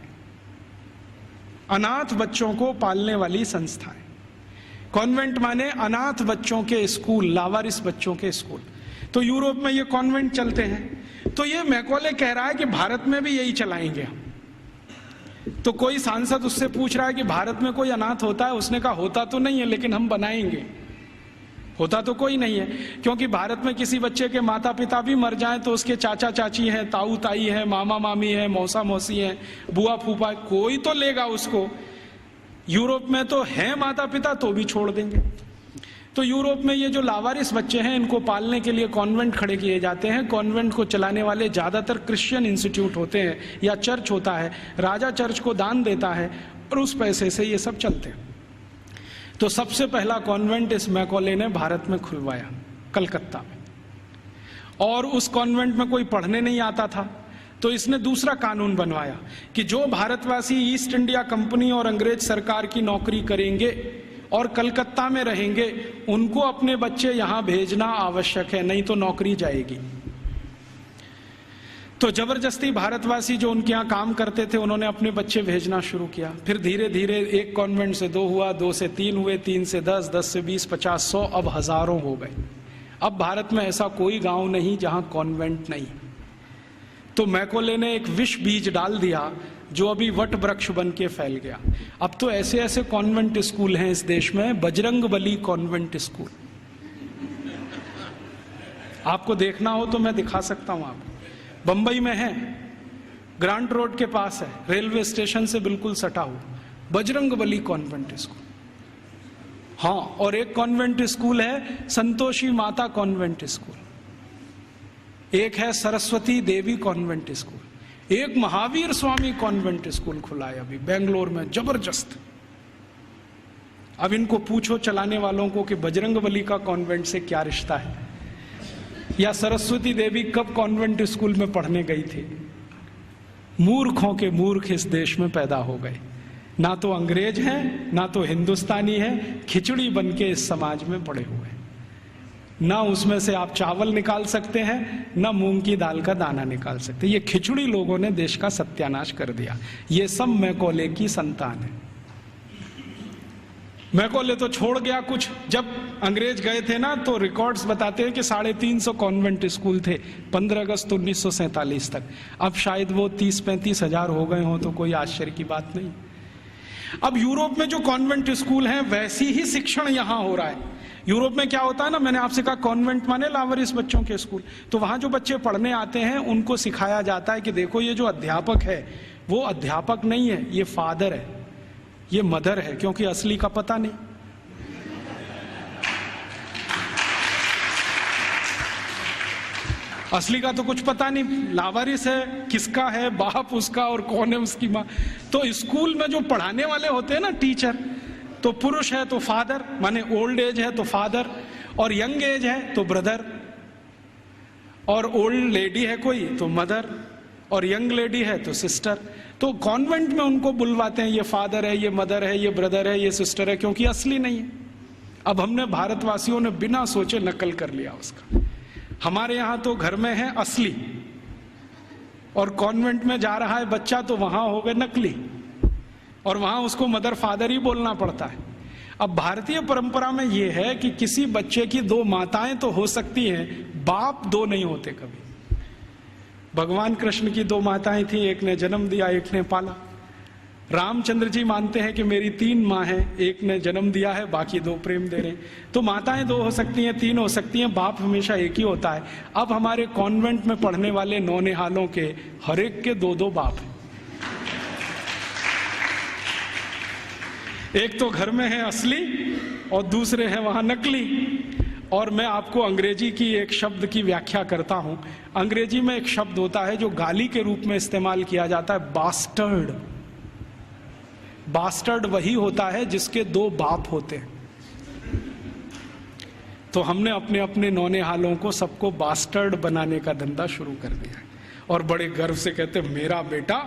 अनाथ बच्चों को पालने वाली संस्थाएं। कॉन्वेंट माने अनाथ बच्चों के स्कूल, लावारिस बच्चों के स्कूल। तो यूरोप में ये कॉन्वेंट चलते हैं। तो ये मैकॉले कह रहा है कि भारत में भी यही चलाएंगे हम। तो कोई सांसद उससे पूछ रहा है कि भारत में कोई अनाथ होता है? उसने कहा होता तो नहीं है, लेकिन हम बनाएंगे। होता तो कोई नहीं है, क्योंकि भारत में किसी बच्चे के माता पिता भी मर जाएं तो उसके चाचा चाची हैं, ताऊ ताई है, मामा मामी है, मौसा मौसी है, बुआ फूफा, कोई तो लेगा उसको। यूरोप में तो है माता पिता, तो भी छोड़ देंगे। तो यूरोप में ये जो लावारिस बच्चे हैं, इनको पालने के लिए कॉन्वेंट खड़े किए जाते हैं। कॉन्वेंट को चलाने वाले ज्यादातर क्रिश्चियन इंस्टीट्यूट होते हैं या चर्च होता है। राजा चर्च को दान देता है और उस पैसे से ये सब चलते हैं। तो सबसे पहला कॉन्वेंट इस मैकॉले ने भारत में खुलवाया, कलकत्ता में। और उस कॉन्वेंट में कोई पढ़ने नहीं आता था, तो इसने दूसरा कानून बनवाया कि जो भारतवासी ईस्ट इंडिया कंपनी और अंग्रेज सरकार की नौकरी करेंगे और कलकत्ता में रहेंगे, उनको अपने बच्चे यहां भेजना आवश्यक है, नहीं तो नौकरी जाएगी। तो जबरदस्ती भारतवासी जो उनके यहाँ काम करते थे, उन्होंने अपने बच्चे भेजना शुरू किया। फिर धीरे धीरे एक कॉन्वेंट से 2 हुआ, 2 से 3 हुए, 3 से 10, 10 से 20, 50, 100, अब हजारों हो गए। अब भारत में ऐसा कोई गांव नहीं जहां कॉन्वेंट नहीं। तो मैकॉले ने एक विष बीज डाल दिया जो अभी वट वृक्ष बन के फैल गया। अब तो ऐसे ऐसे कॉन्वेंट स्कूल हैं इस देश में, बजरंगबली कॉन्वेंट स्कूल। आपको देखना हो तो मैं दिखा सकता हूं आपको। बंबई में है, ग्रांट रोड के पास है, रेलवे स्टेशन से बिल्कुल सटा हुआ, बजरंगबली कॉन्वेंट स्कूल। हाँ, और एक कॉन्वेंट स्कूल है संतोषी माता कॉन्वेंट स्कूल, एक है सरस्वती देवी कॉन्वेंट स्कूल, एक महावीर स्वामी कॉन्वेंट स्कूल खुला है अभी बेंगलोर में, जबरदस्त। अब इनको पूछो चलाने वालों को कि बजरंगबली का कॉन्वेंट से क्या रिश्ता है, या सरस्वती देवी कब कॉन्वेंट स्कूल में पढ़ने गई थी। मूर्खों के मूर्ख इस देश में पैदा हो गए, ना तो अंग्रेज हैं ना तो हिंदुस्तानी हैं, खिचड़ी बन के इस समाज में पड़े हुए। ना उसमें से आप चावल निकाल सकते हैं, ना मूंग की दाल का दाना निकाल सकते। ये खिचड़ी लोगों ने देश का सत्यानाश कर दिया। ये सब मैकॉले की संतान है। मैकॉले तो छोड़ गया कुछ। जब अंग्रेज गए थे ना, तो रिकॉर्ड्स बताते हैं कि 350 कॉन्वेंट स्कूल थे 15 अगस्त 1947 तक। अब शायद वो 30-35 हजार हो गए हों, तो कोई आश्चर्य की बात नहीं। अब यूरोप में जो कॉन्वेंट स्कूल हैं, वैसी ही शिक्षण यहां हो रहा है। यूरोप में क्या होता है ना, मैंने आपसे कहा कॉन्वेंट माने लावारिस बच्चों के स्कूल। तो वहां जो बच्चे पढ़ने आते हैं, उनको सिखाया जाता है कि देखो ये जो अध्यापक है वो अध्यापक नहीं है, ये फादर है, ये मदर है, क्योंकि असली का पता नहीं। असली का तो कुछ पता नहीं, लावारिस है, किसका है बाप उसका और कौन है उसकी माँ। तो स्कूल में जो पढ़ाने वाले होते हैं ना टीचर, तो पुरुष है तो फादर, माने ओल्ड एज है तो फादर, और यंग एज है तो ब्रदर, और ओल्ड लेडी है कोई तो मदर, और यंग लेडी है तो सिस्टर। तो कॉन्वेंट में उनको बुलवाते हैं, ये फादर है, ये मदर है, ये ब्रदर है, ये सिस्टर है, क्योंकि असली नहीं है। अब हमने भारतवासियों ने बिना सोचे नकल कर लिया उसका। हमारे यहां तो घर में है असली, और कॉन्वेंट में जा रहा है बच्चा तो वहां हो गए नकली, और वहां उसको मदर फादर ही बोलना पड़ता है। अब भारतीय परंपरा में यह है कि किसी बच्चे की दो माताएं तो हो सकती हैं, बाप दो नहीं होते कभी। भगवान कृष्ण की दो माताएं थी, एक ने जन्म दिया, एक ने पाला। रामचंद्र जी मानते हैं कि मेरी 3 माँ हैं, एक ने जन्म दिया है, बाकी 2 प्रेम दे रहे हैं। तो माताएं 2 हो सकती हैं, 3 हो सकती हैं, बाप हमेशा एक ही होता है। अब हमारे कॉन्वेंट में पढ़ने वाले नौनिहालों के हर एक के 2-2 बाप हैं। एक तो घर में है असली और दूसरे हैं वहां नकली। और मैं आपको अंग्रेजी की एक शब्द की व्याख्या करता हूं। अंग्रेजी में एक शब्द होता है जो गाली के रूप में इस्तेमाल किया जाता है, बास्टर्ड। बास्टर्ड वही होता है जिसके 2 बाप होते हैं। तो हमने अपने अपने नौनिहालों को सबको बास्टर्ड बनाने का धंधा शुरू कर दिया है, और बड़े गर्व से कहते हैं मेरा बेटा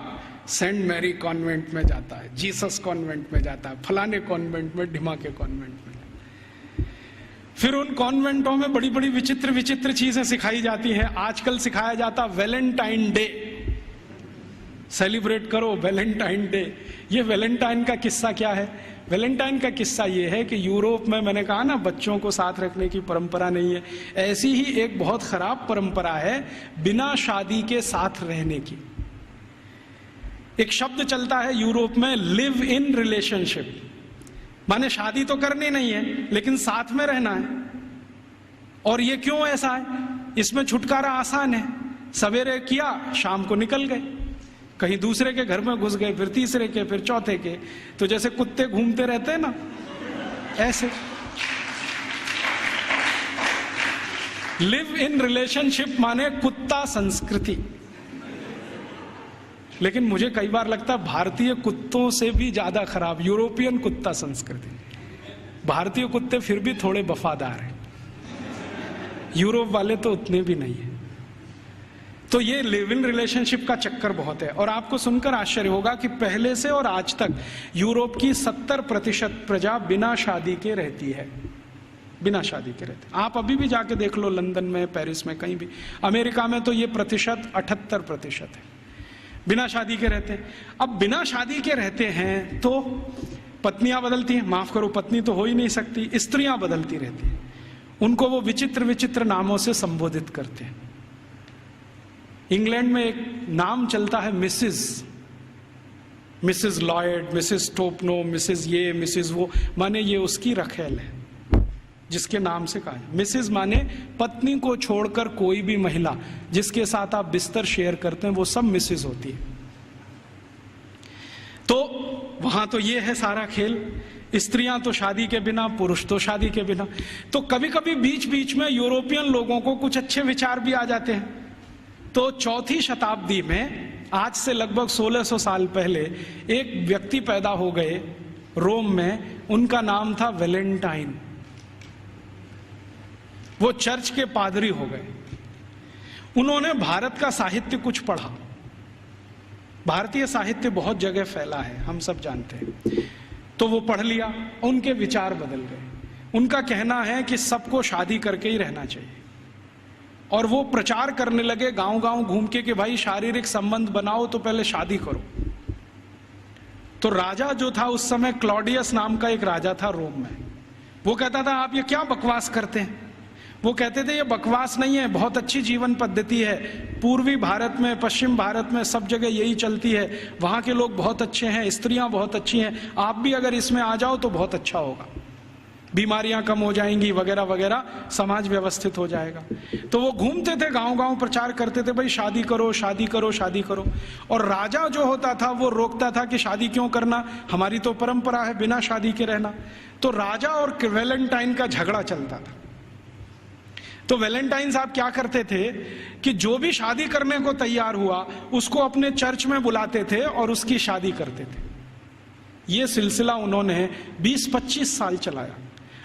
सेंट मैरी कॉन्वेंट में जाता है, जीसस कॉन्वेंट में जाता है, फलाने कॉन्वेंट में, ढिमा के कॉन्वेंट में। फिर उन कॉन्वेंटों में बड़ी बड़ी विचित्र विचित्र चीजें सिखाई जाती हैं। आजकल सिखाया जाता वैलेंटाइन डे, सेलिब्रेट करो वैलेंटाइन डे। ये वैलेंटाइन का किस्सा क्या है? वैलेंटाइन का किस्सा ये है कि यूरोप में, मैंने कहा ना बच्चों को साथ रखने की परंपरा नहीं है, ऐसी ही एक बहुत खराब परंपरा है बिना शादी के साथ रहने की। एक शब्द चलता है यूरोप में, लिव इन रिलेशनशिप, माने शादी तो करनी नहीं है लेकिन साथ में रहना है। और ये क्यों ऐसा है? इसमें छुटकारा आसान है, सवेरे किया शाम को निकल गए, कहीं दूसरे के घर में घुस गए, फिर तीसरे के, फिर चौथे के। तो जैसे कुत्ते घूमते रहते हैं ना, ऐसे। लिव इन रिलेशनशिप माने कुत्ता संस्कृति। लेकिन मुझे कई बार लगता है भारतीय कुत्तों से भी ज्यादा खराब यूरोपियन कुत्ता संस्कृति। भारतीय कुत्ते फिर भी थोड़े वफादार हैं, यूरोप वाले तो उतने भी नहीं है। तो ये लिव इन रिलेशनशिप का चक्कर बहुत है। और आपको सुनकर आश्चर्य होगा कि पहले से और आज तक यूरोप की 70% प्रजा बिना शादी के रहती है, बिना शादी के रहते। आप अभी भी जाके देख लो, लंदन में, पेरिस में, कहीं भी। अमेरिका में तो ये प्रतिशत 78% है, बिना शादी के रहते हैं। अब बिना शादी के रहते हैं तो पत्नियां बदलती हैं, माफ करो पत्नी तो हो ही नहीं सकती, स्त्रियां बदलती रहती हैं। उनको वो विचित्र विचित्र नामों से संबोधित करते हैं। इंग्लैंड में एक नाम चलता है Mrs Lloyd, Mrs Topno, Mrs ये, मिसेस वो, माने ये उसकी रखेल है जिसके नाम से कहा है। मिसेस माने पत्नी को छोड़कर कोई भी महिला जिसके साथ आप बिस्तर शेयर करते हैं वो सब मिसेस होती है। तो वहां तो ये है सारा खेल, स्त्रियां तो शादी के बिना, पुरुष तो शादी के बिना। तो कभी कभी बीच बीच में यूरोपियन लोगों को कुछ अच्छे विचार भी आ जाते हैं। तो 4वीं शताब्दी में, आज से लगभग 1600 साल पहले, एक व्यक्ति पैदा हो गए रोम में, उनका नाम था वैलेंटाइन। वो चर्च के पादरी हो गए। उन्होंने भारत का साहित्य कुछ पढ़ा। भारतीय साहित्य बहुत जगह फैला है, हम सब जानते हैं। तो वो पढ़ लिया, उनके विचार बदल गए। उनका कहना है कि सबको शादी करके ही रहना चाहिए। और वो प्रचार करने लगे गांव गांव घूम के कि भाई शारीरिक संबंध बनाओ तो पहले शादी करो। तो राजा जो था उस समय, क्लॉडियस नाम का एक राजा था रोम में, वो कहता था आप ये क्या बकवास करते हैं। वो कहते थे ये बकवास नहीं है, बहुत अच्छी जीवन पद्धति है। पूर्वी भारत में, पश्चिम भारत में, सब जगह यही चलती है। वहां के लोग बहुत अच्छे हैं, स्त्रियां बहुत अच्छी हैं, आप भी अगर इसमें आ जाओ तो बहुत अच्छा होगा, बीमारियां कम हो जाएंगी वगैरह वगैरह, समाज व्यवस्थित हो जाएगा। तो वो घूमते थे गांव गांव, प्रचार करते थे भाई शादी करो, शादी करो, शादी करो। और राजा जो होता था वो रोकता था कि शादी क्यों करना, हमारी तो परंपरा है बिना शादी के रहना। तो राजा और वैलेंटाइन का झगड़ा चलता था। तो वैलेंटाइन साहब क्या करते थे कि जो भी शादी करने को तैयार हुआ उसको अपने चर्च में बुलाते थे और उसकी शादी करते थे। ये सिलसिला उन्होंने 20-25 साल चलाया।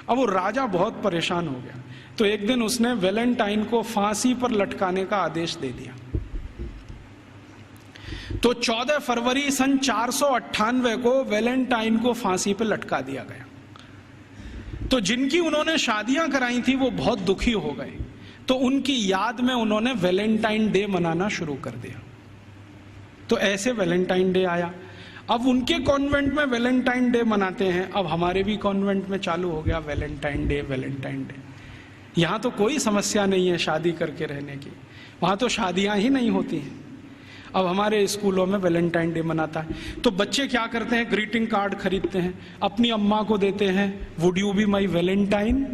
अब वो राजा बहुत परेशान हो गया, तो एक दिन उसने वैलेंटाइन को फांसी पर लटकाने का आदेश दे दिया। तो 14 फरवरी सन 498 को वैलेंटाइन को फांसी पर लटका दिया गया। तो जिनकी उन्होंने शादियां कराई थी वो बहुत दुखी हो गए, तो उनकी याद में उन्होंने वैलेंटाइन डे मनाना शुरू कर दिया। तो ऐसे वैलेंटाइन डे आया। अब उनके कॉन्वेंट में वैलेंटाइन डे मनाते हैं, अब हमारे भी कॉन्वेंट में चालू हो गया वैलेंटाइन डे, वैलेंटाइन डे। यहां तो कोई समस्या नहीं है शादी करके रहने की, वहां तो शादियां ही नहीं होती हैं। अब हमारे स्कूलों में वैलेंटाइन डे मनाता है, तो बच्चे क्या करते हैं, ग्रीटिंग कार्ड खरीदते हैं, अपनी अम्मा को देते हैं would you be my Valentine,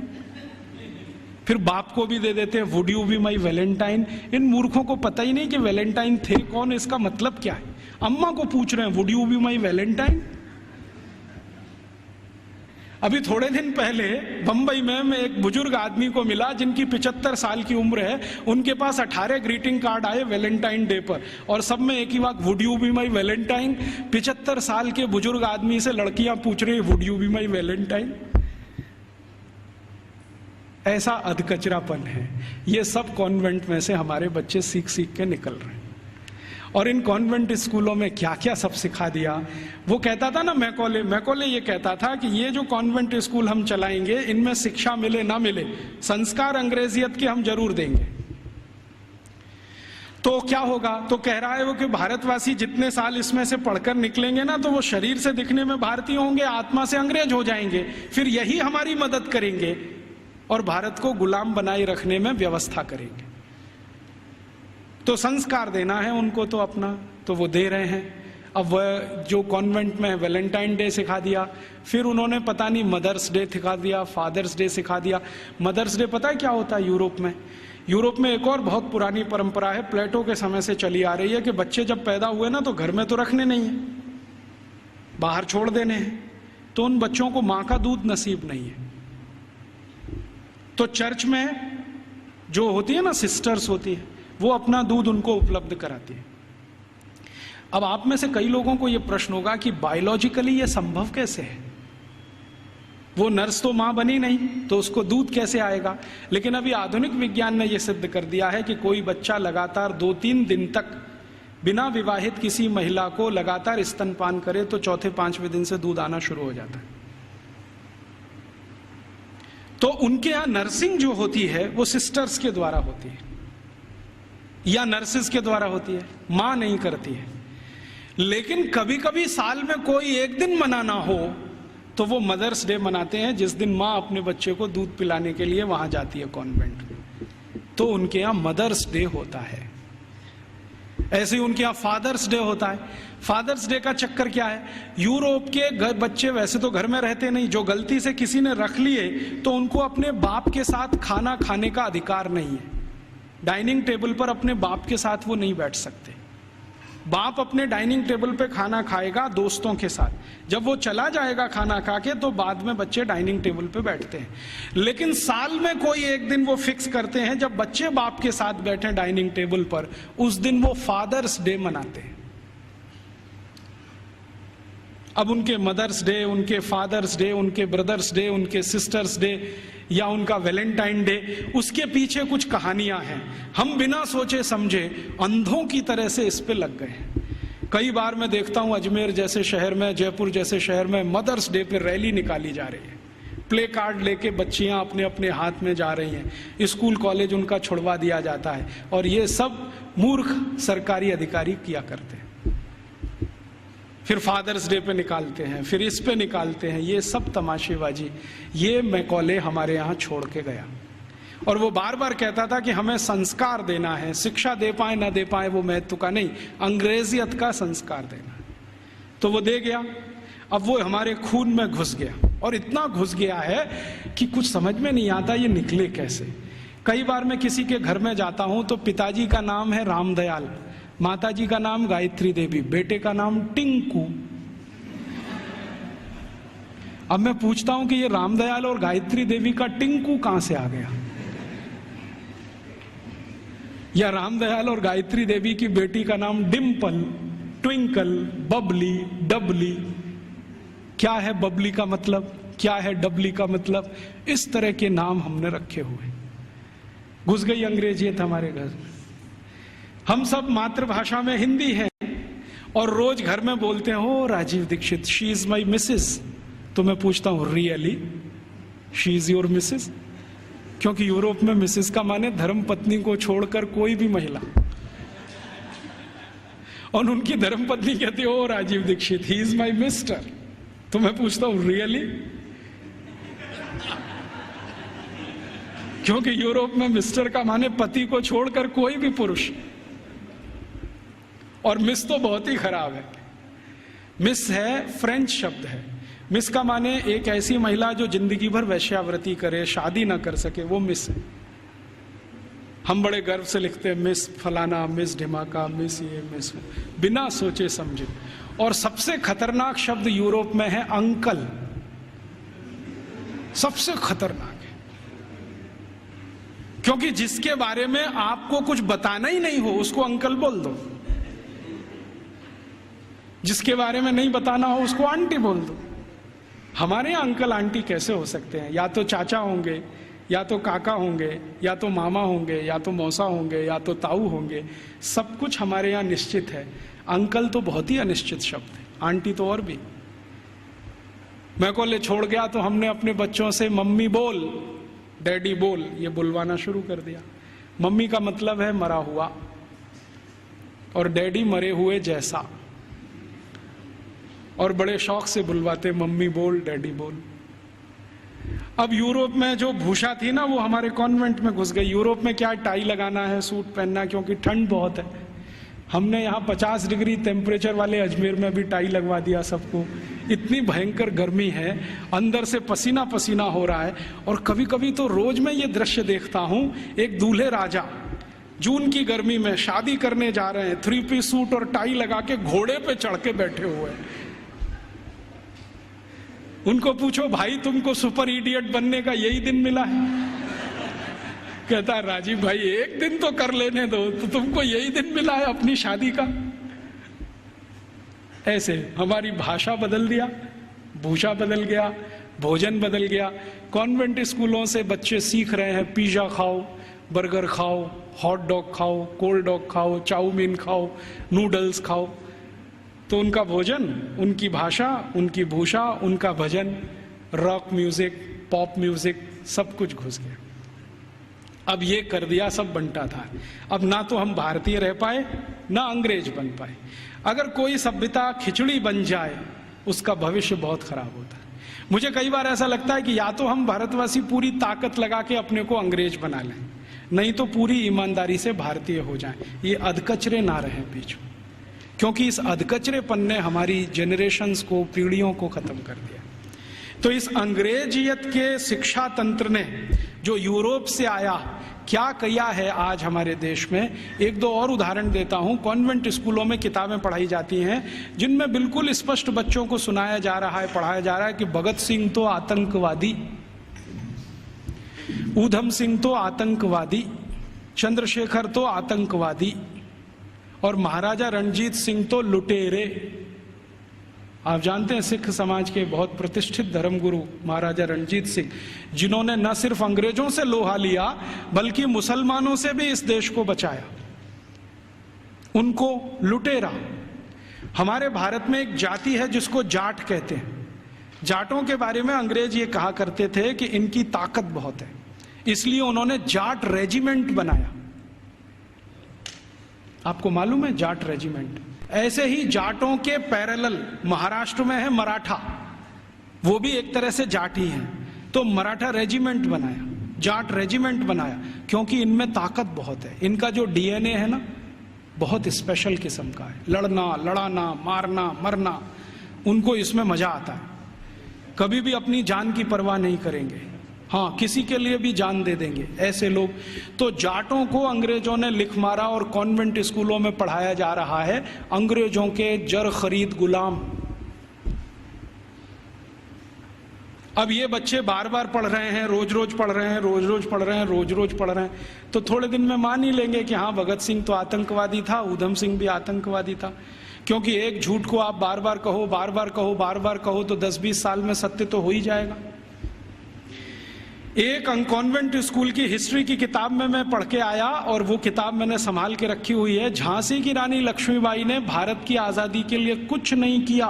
फिर बाप को भी दे देते हैं would you be my Valentine. इन मूर्खों को पता ही नहीं कि वैलेंटाइन थे कौन, इसका मतलब क्या है। अम्मा को पूछ रहे हैं would you be my Valentine. अभी थोड़े दिन पहले बंबई में मैं एक बुजुर्ग आदमी को मिला जिनकी 75 साल की उम्र है, उनके पास 18 ग्रीटिंग कार्ड आए वैलेंटाइन डे पर, और सब में एक ही बात would you be my Valentine. 75 साल के बुजुर्ग आदमी से लड़कियां पूछ रही would you be my Valentine. ऐसा अधकचरापन है। ये सब कॉन्वेंट में से हमारे बच्चे सीख सीख के निकल रहे हैं। और इन कॉन्वेंट स्कूलों में क्या क्या सब सिखा दिया। वो कहता था ना मैकॉले ये कहता था कि ये जो कॉन्वेंट स्कूल हम चलाएंगे इनमें शिक्षा मिले ना मिले, संस्कार अंग्रेजियत के हम जरूर देंगे। तो क्या होगा, तो कह रहा है वो कि भारतवासी जितने साल इसमें से पढ़कर निकलेंगे ना, तो वो शरीर से दिखने में भारतीय होंगे, आत्मा से अंग्रेज हो जाएंगे, फिर यही हमारी मदद करेंगे और भारत को गुलाम बनाए रखने में व्यवस्था करेंगे। तो संस्कार देना है उनको तो अपना, तो वो दे रहे हैं। अब वह जो कॉन्वेंट में वैलेंटाइन डे सिखा दिया, फिर उन्होंने पता नहीं मदर्स डे सिखा दिया, फादर्स डे सिखा दिया। मदर्स डे पता है क्या होता है यूरोप में? यूरोप में एक और बहुत पुरानी परंपरा है, प्लेटो के समय से चली आ रही है, कि बच्चे जब पैदा हुए ना तो घर में तो रखने नहीं है, बाहर छोड़ देने हैं। तो उन बच्चों को मां का दूध नसीब नहीं है, तो चर्च में जो होती है ना, सिस्टर्स होती है, वो अपना दूध उनको उपलब्ध कराती है। अब आप में से कई लोगों को यह प्रश्न होगा कि बायोलॉजिकली ये संभव कैसे है? वो नर्स तो मां बनी नहीं, तो उसको दूध कैसे आएगा? लेकिन अभी आधुनिक विज्ञान ने यह सिद्ध कर दिया है कि कोई बच्चा लगातार 2-3 दिन तक बिना विवाहित किसी महिला को लगातार स्तनपान करे तो 4-5वें दिन से दूध आना शुरू हो जाता है। तो उनके यहां नर्सिंग जो होती है वो सिस्टर्स के द्वारा होती है या नर्सिस के द्वारा होती है, मां नहीं करती है। लेकिन कभी कभी साल में कोई एक दिन मनाना हो तो वो मदर्स डे मनाते हैं, जिस दिन मां अपने बच्चे को दूध पिलाने के लिए वहां जाती है कॉन्वेंट में, तो उनके यहां मदर्स डे होता है। ऐसे ही उनके यहां फादर्स डे होता है। फादर्स डे का चक्कर क्या है, यूरोप के बच्चे वैसे तो घर में रहते नहीं, जो गलती से किसी ने रख लिए तो उनको अपने बाप के साथ खाना खाने का अधिकार नहीं है। डाइनिंग टेबल पर अपने बाप के साथ वो नहीं बैठ सकते। बाप अपने डाइनिंग टेबल पे खाना खाएगा दोस्तों के साथ, जब वो चला जाएगा खाना खा के तो बाद में बच्चे डाइनिंग टेबल पे बैठते हैं। लेकिन साल में कोई एक दिन वो फिक्स करते हैं जब बच्चे बाप के साथ बैठे डाइनिंग टेबल पर, उस दिन वो फादर्स डे मनाते हैं। अब उनके मदर्स डे, उनके फादर्स डे, उनके ब्रदर्स डे, उनके सिस्टर्स डे या उनका वैलेंटाइन डे, उसके पीछे कुछ कहानियां हैं। हम बिना सोचे समझे अंधों की तरह से इस पे लग गए। कई बार मैं देखता हूं अजमेर जैसे शहर में, जयपुर जैसे शहर में मदर्स डे पे रैली निकाली जा रही है, प्ले कार्ड लेके बच्चियां अपने अपने हाथ में जा रही हैं, स्कूल कॉलेज उनका छुड़वा दिया जाता है, और ये सब मूर्ख सरकारी अधिकारी किया करते हैं। फिर फादर्स डे पे निकालते हैं, फिर इस पे निकालते हैं, ये सब तमाशेबाजी। ये मैकॉले हमारे यहाँ छोड़ के गया, और वो बार बार कहता था कि हमें संस्कार देना है, शिक्षा दे पाए ना दे पाए वो महत्व का नहीं, अंग्रेजियत का संस्कार देना है। तो वो दे गया। अब वो हमारे खून में घुस गया, और इतना घुस गया है कि कुछ समझ में नहीं आता ये निकले कैसे। कई बार मैं किसी के घर में जाता हूं तो पिताजी का नाम है रामदयाल, माताजी का नाम गायत्री देवी, बेटे का नाम टिंकू। अब मैं पूछता हूं कि ये रामदयाल और गायत्री देवी का टिंकू कहां से आ गया? या रामदयाल और गायत्री देवी की बेटी का नाम डिम्पल, ट्विंकल, बबली, डबली। क्या है बबली का मतलब, क्या है डबली का मतलब? इस तरह के नाम हमने रखे हुए। घुस गई अंग्रेजियत हमारे घर में। हम सब मातृभाषा में हिंदी हैं और रोज घर में बोलते हैं, oh Rajiv Dixit, she is my Mrs. तो मैं पूछता हूं, really she is your Mrs? क्योंकि यूरोप में मिसेस का माने धर्म पत्नी को छोड़कर कोई भी महिला, और उनकी धर्म पत्नी कहती है, oh Rajiv Dixit, he is my mister. तो मैं पूछता हूं, रियली? क्योंकि यूरोप में मिस्टर का माने पति को छोड़कर कोई भी पुरुष। और मिस तो बहुत ही खराब है। मिस है फ्रेंच शब्द है। मिस का माने एक ऐसी महिला जो जिंदगी भर वैश्यावृत्ति करे, शादी ना कर सके, वो मिस है। हम बड़े गर्व से लिखते हैं मिस फलाना, मिस ढिमाका, मिस ये, मिस वो, बिना सोचे समझे। और सबसे खतरनाक शब्द यूरोप में है अंकल। सबसे खतरनाक है, क्योंकि जिसके बारे में आपको कुछ बताना ही नहीं हो उसको अंकल बोल दो, जिसके बारे में नहीं बताना हो उसको आंटी बोल दो। हमारे यहाँ अंकल आंटी कैसे हो सकते हैं? या तो चाचा होंगे, या तो काका होंगे, या तो मामा होंगे, या तो मौसा होंगे, या तो ताऊ होंगे। सब कुछ हमारे यहाँ निश्चित है। अंकल तो बहुत ही अनिश्चित शब्द है, आंटी तो और भी। मैं कॉलेज छोड़ गया तो हमने अपने बच्चों से मम्मी बोल, डैडी बोल, ये बुलवाना शुरू कर दिया। मम्मी का मतलब है मरा हुआ, और डैडी मरे हुए जैसा। और बड़े शौक से बुलवाते, मम्मी बोल, डैडी बोल। अब यूरोप में जो भूषा थी ना, वो हमारे कॉन्वेंट में घुस गई। यूरोप में क्या टाई लगाना है, सूट पहनना, क्योंकि ठंड बहुत है। हमने यहाँ 50 डिग्री टेम्परेचर वाले अजमेर में भी टाई लगवा दिया सबको। इतनी भयंकर गर्मी है, अंदर से पसीना पसीना हो रहा है। और कभी कभी तो रोज मैं ये दृश्य देखता हूँ, एक दूल्हे राजा जून की गर्मी में शादी करने जा रहे हैं, 3 पीस सूट और टाई लगा के घोड़े पे चढ़ के बैठे हुए हैं। उनको पूछो, भाई तुमको सुपर इडियट बनने का यही दिन मिला है? कहता है, राजीव भाई एक दिन तो कर लेने दो, तो तुमको यही दिन मिला है अपनी शादी का? ऐसे हमारी भाषा बदल दिया, भूषा बदल गया, भोजन बदल गया। कॉन्वेंट स्कूलों से बच्चे सीख रहे हैं पिज्जा खाओ, बर्गर खाओ, हॉट डॉग खाओ, कोल्ड डॉग खाओ, चाउमीन खाओ, नूडल्स खाओ। तो उनका भोजन, उनकी भाषा, उनकी भूषा, उनका भजन, रॉक म्यूजिक, पॉप म्यूजिक, सब कुछ घुस गया। अब ये कर दिया सब बंटा था। अब ना तो हम भारतीय रह पाए, ना अंग्रेज बन पाए। अगर कोई सभ्यता खिचड़ी बन जाए, उसका भविष्य बहुत खराब होता है। मुझे कई बार ऐसा लगता है कि या तो हम भारतवासी पूरी ताकत लगा के अपने को अंग्रेज बना लें, नहीं तो पूरी ईमानदारी से भारतीय हो जाएं। ये अधकचरे ना रहे बीच में, क्योंकि इस अधकचरेपन ने हमारी जनरेशन्स को, पीढ़ियों को खत्म कर दिया। तो इस अंग्रेजियत के शिक्षा तंत्र ने जो यूरोप से आया, क्या किया है आज हमारे देश में। एक दो और उदाहरण देता हूं। कॉन्वेंट स्कूलों में किताबें पढ़ाई जाती हैं जिनमें बिल्कुल स्पष्ट बच्चों को सुनाया जा रहा है, पढ़ाया जा रहा है कि भगत सिंह तो आतंकवादी, ऊधम सिंह तो आतंकवादी, चंद्रशेखर तो आतंकवादी, और महाराजा रणजीत सिंह तो लुटेरे। आप जानते हैं सिख समाज के बहुत प्रतिष्ठित धर्मगुरु महाराजा रणजीत सिंह, जिन्होंने न सिर्फ अंग्रेजों से लोहा लिया बल्कि मुसलमानों से भी इस देश को बचाया, उनको लुटेरा। हमारे भारत में एक जाति है जिसको जाट कहते हैं। जाटों के बारे में अंग्रेज ये कहा करते थे कि इनकी ताकत बहुत है, इसलिए उन्होंने जाट रेजिमेंट बनाया। आपको मालूम है जाट रेजिमेंट? ऐसे ही जाटों के पैरेलल महाराष्ट्र में है मराठा, वो भी एक तरह से जाट ही है। तो मराठा रेजिमेंट बनाया, जाट रेजिमेंट बनाया, क्योंकि इनमें ताकत बहुत है। इनका जो डीएनए है ना, बहुत स्पेशल किस्म का है। लड़ना, लड़ाना, मारना, मरना, उनको इसमें मजा आता है। कभी भी अपनी जान की परवाह नहीं करेंगे, हाँ किसी के लिए भी जान दे देंगे, ऐसे लोग। तो जाटों को अंग्रेजों ने लिख मारा और कॉन्वेंट स्कूलों में पढ़ाया जा रहा है अंग्रेजों के जर खरीद गुलाम। अब ये बच्चे बार बार पढ़ रहे हैं, रोज रोज पढ़ रहे हैं, रोज रोज पढ़ रहे हैं, रोज रोज पढ़ रहे हैं, तो थोड़े दिन में मान ही लेंगे कि हाँ, भगत सिंह तो आतंकवादी था, ऊधम सिंह भी आतंकवादी था। क्योंकि एक झूठ को आप बार बार कहो, बार बार कहो, बार बार कहो, तो 10-20 साल में सत्य तो हो ही जाएगा। एक कॉन्वेंट स्कूल की हिस्ट्री की किताब में मैं पढ़ के आया, और वो किताब मैंने संभाल के रखी हुई है। झांसी की रानी लक्ष्मीबाई ने भारत की आजादी के लिए कुछ नहीं किया,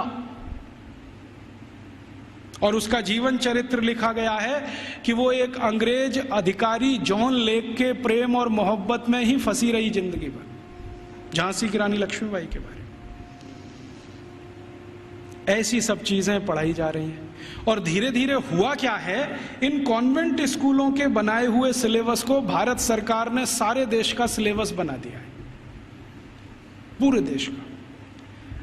और उसका जीवन चरित्र लिखा गया है कि वो एक अंग्रेज अधिकारी जॉन लेक के प्रेम और मोहब्बत में ही फंसी रही जिंदगी भर। झांसी की रानी लक्ष्मीबाई के बारे में ऐसी सब चीजें पढ़ाई जा रही हैं। और धीरे धीरे हुआ क्या है, इन कॉन्वेंट स्कूलों के बनाए हुए सिलेबस को भारत सरकार ने सारे देश का सिलेबस बना दिया है, पूरे देश का।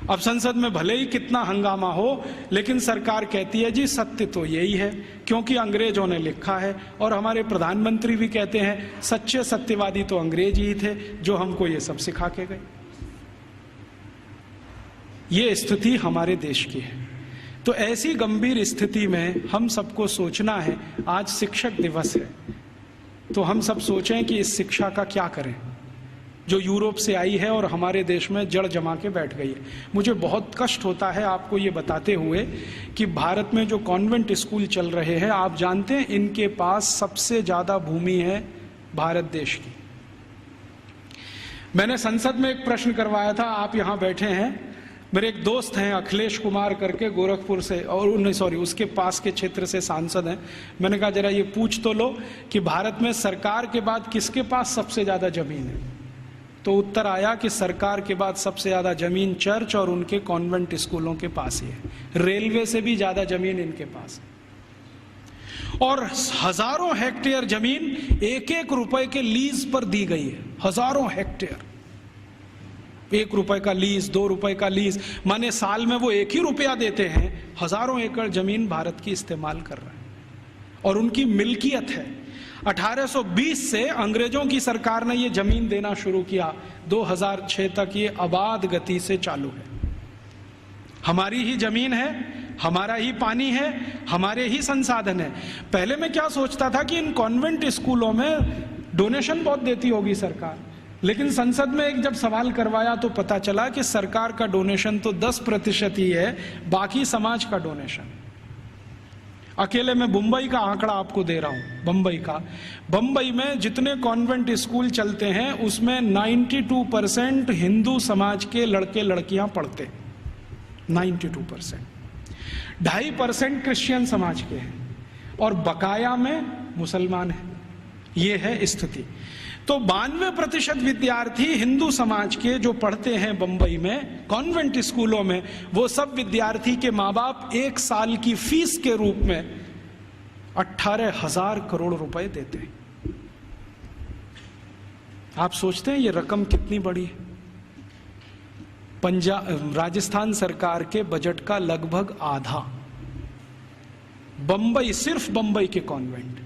अब संसद में भले ही कितना हंगामा हो, लेकिन सरकार कहती है जी सत्य तो यही है, क्योंकि अंग्रेजों ने लिखा है। और हमारे प्रधानमंत्री भी कहते हैं सच्चे सत्यवादी तो अंग्रेज ही थे जो हमको ये सब सिखा के गए। ये स्थिति हमारे देश की है। तो ऐसी गंभीर स्थिति में हम सबको सोचना है, आज शिक्षक दिवस है, तो हम सब सोचें कि इस शिक्षा का क्या करें जो यूरोप से आई है और हमारे देश में जड़ जमा के बैठ गई है। मुझे बहुत कष्ट होता है आपको ये बताते हुए कि भारत में जो कॉन्वेंट स्कूल चल रहे हैं, आप जानते हैं इनके पास सबसे ज्यादा भूमि है भारत देश की। मैंने संसद में एक प्रश्न करवाया था, आप यहां बैठे हैं, मेरे एक दोस्त हैं अखिलेश कुमार करके गोरखपुर से, और नहीं सॉरी उसके पास के क्षेत्र से सांसद हैं। मैंने कहा जरा ये पूछ तो लो कि भारत में सरकार के बाद किसके पास सबसे ज्यादा जमीन है। तो उत्तर आया कि सरकार के बाद सबसे ज्यादा जमीन चर्च और उनके कॉन्वेंट स्कूलों के पास ही है। रेलवे से भी ज्यादा जमीन इनके पास है, और हजारों हेक्टेयर जमीन 1-1 रुपए के लीज पर दी गई है। हजारों हेक्टेयर, 1 रुपए का लीज, 2 रुपए का लीज, माने साल में वो 1 ही रुपया देते हैं, हजारों एकड़ जमीन भारत की इस्तेमाल कर रहे हैं और उनकी मिल्कियत है। 1820 से अंग्रेजों की सरकार ने ये जमीन देना शुरू किया, 2006 तक ये आबाद गति से चालू है। हमारी ही जमीन है, हमारा ही पानी है, हमारे ही संसाधन है। पहले मैं क्या सोचता था कि इन कॉन्वेंट स्कूलों में डोनेशन बहुत देती होगी सरकार, लेकिन संसद में एक जब सवाल करवाया तो पता चला कि सरकार का डोनेशन तो 10% ही है, बाकी समाज का डोनेशन। अकेले मैं मुंबई का आंकड़ा आपको दे रहा हूं, बंबई में जितने कॉन्वेंट स्कूल चलते हैं उसमें 92% हिंदू समाज के लड़के लड़कियां पढ़ते, 92%। 2.5% क्रिश्चियन समाज के हैं और बकाया में मुसलमान हैं। ये है स्थिति। तो 92% विद्यार्थी हिंदू समाज के जो पढ़ते हैं बंबई में कॉन्वेंट स्कूलों में, वो सब विद्यार्थी के माँ बाप 1 साल की फीस के रूप में 18,000 करोड़ रुपए देते हैं। आप सोचते हैं ये रकम कितनी बड़ी है? राजस्थान सरकार के बजट का लगभग आधा बंबई, सिर्फ बंबई के कॉन्वेंट,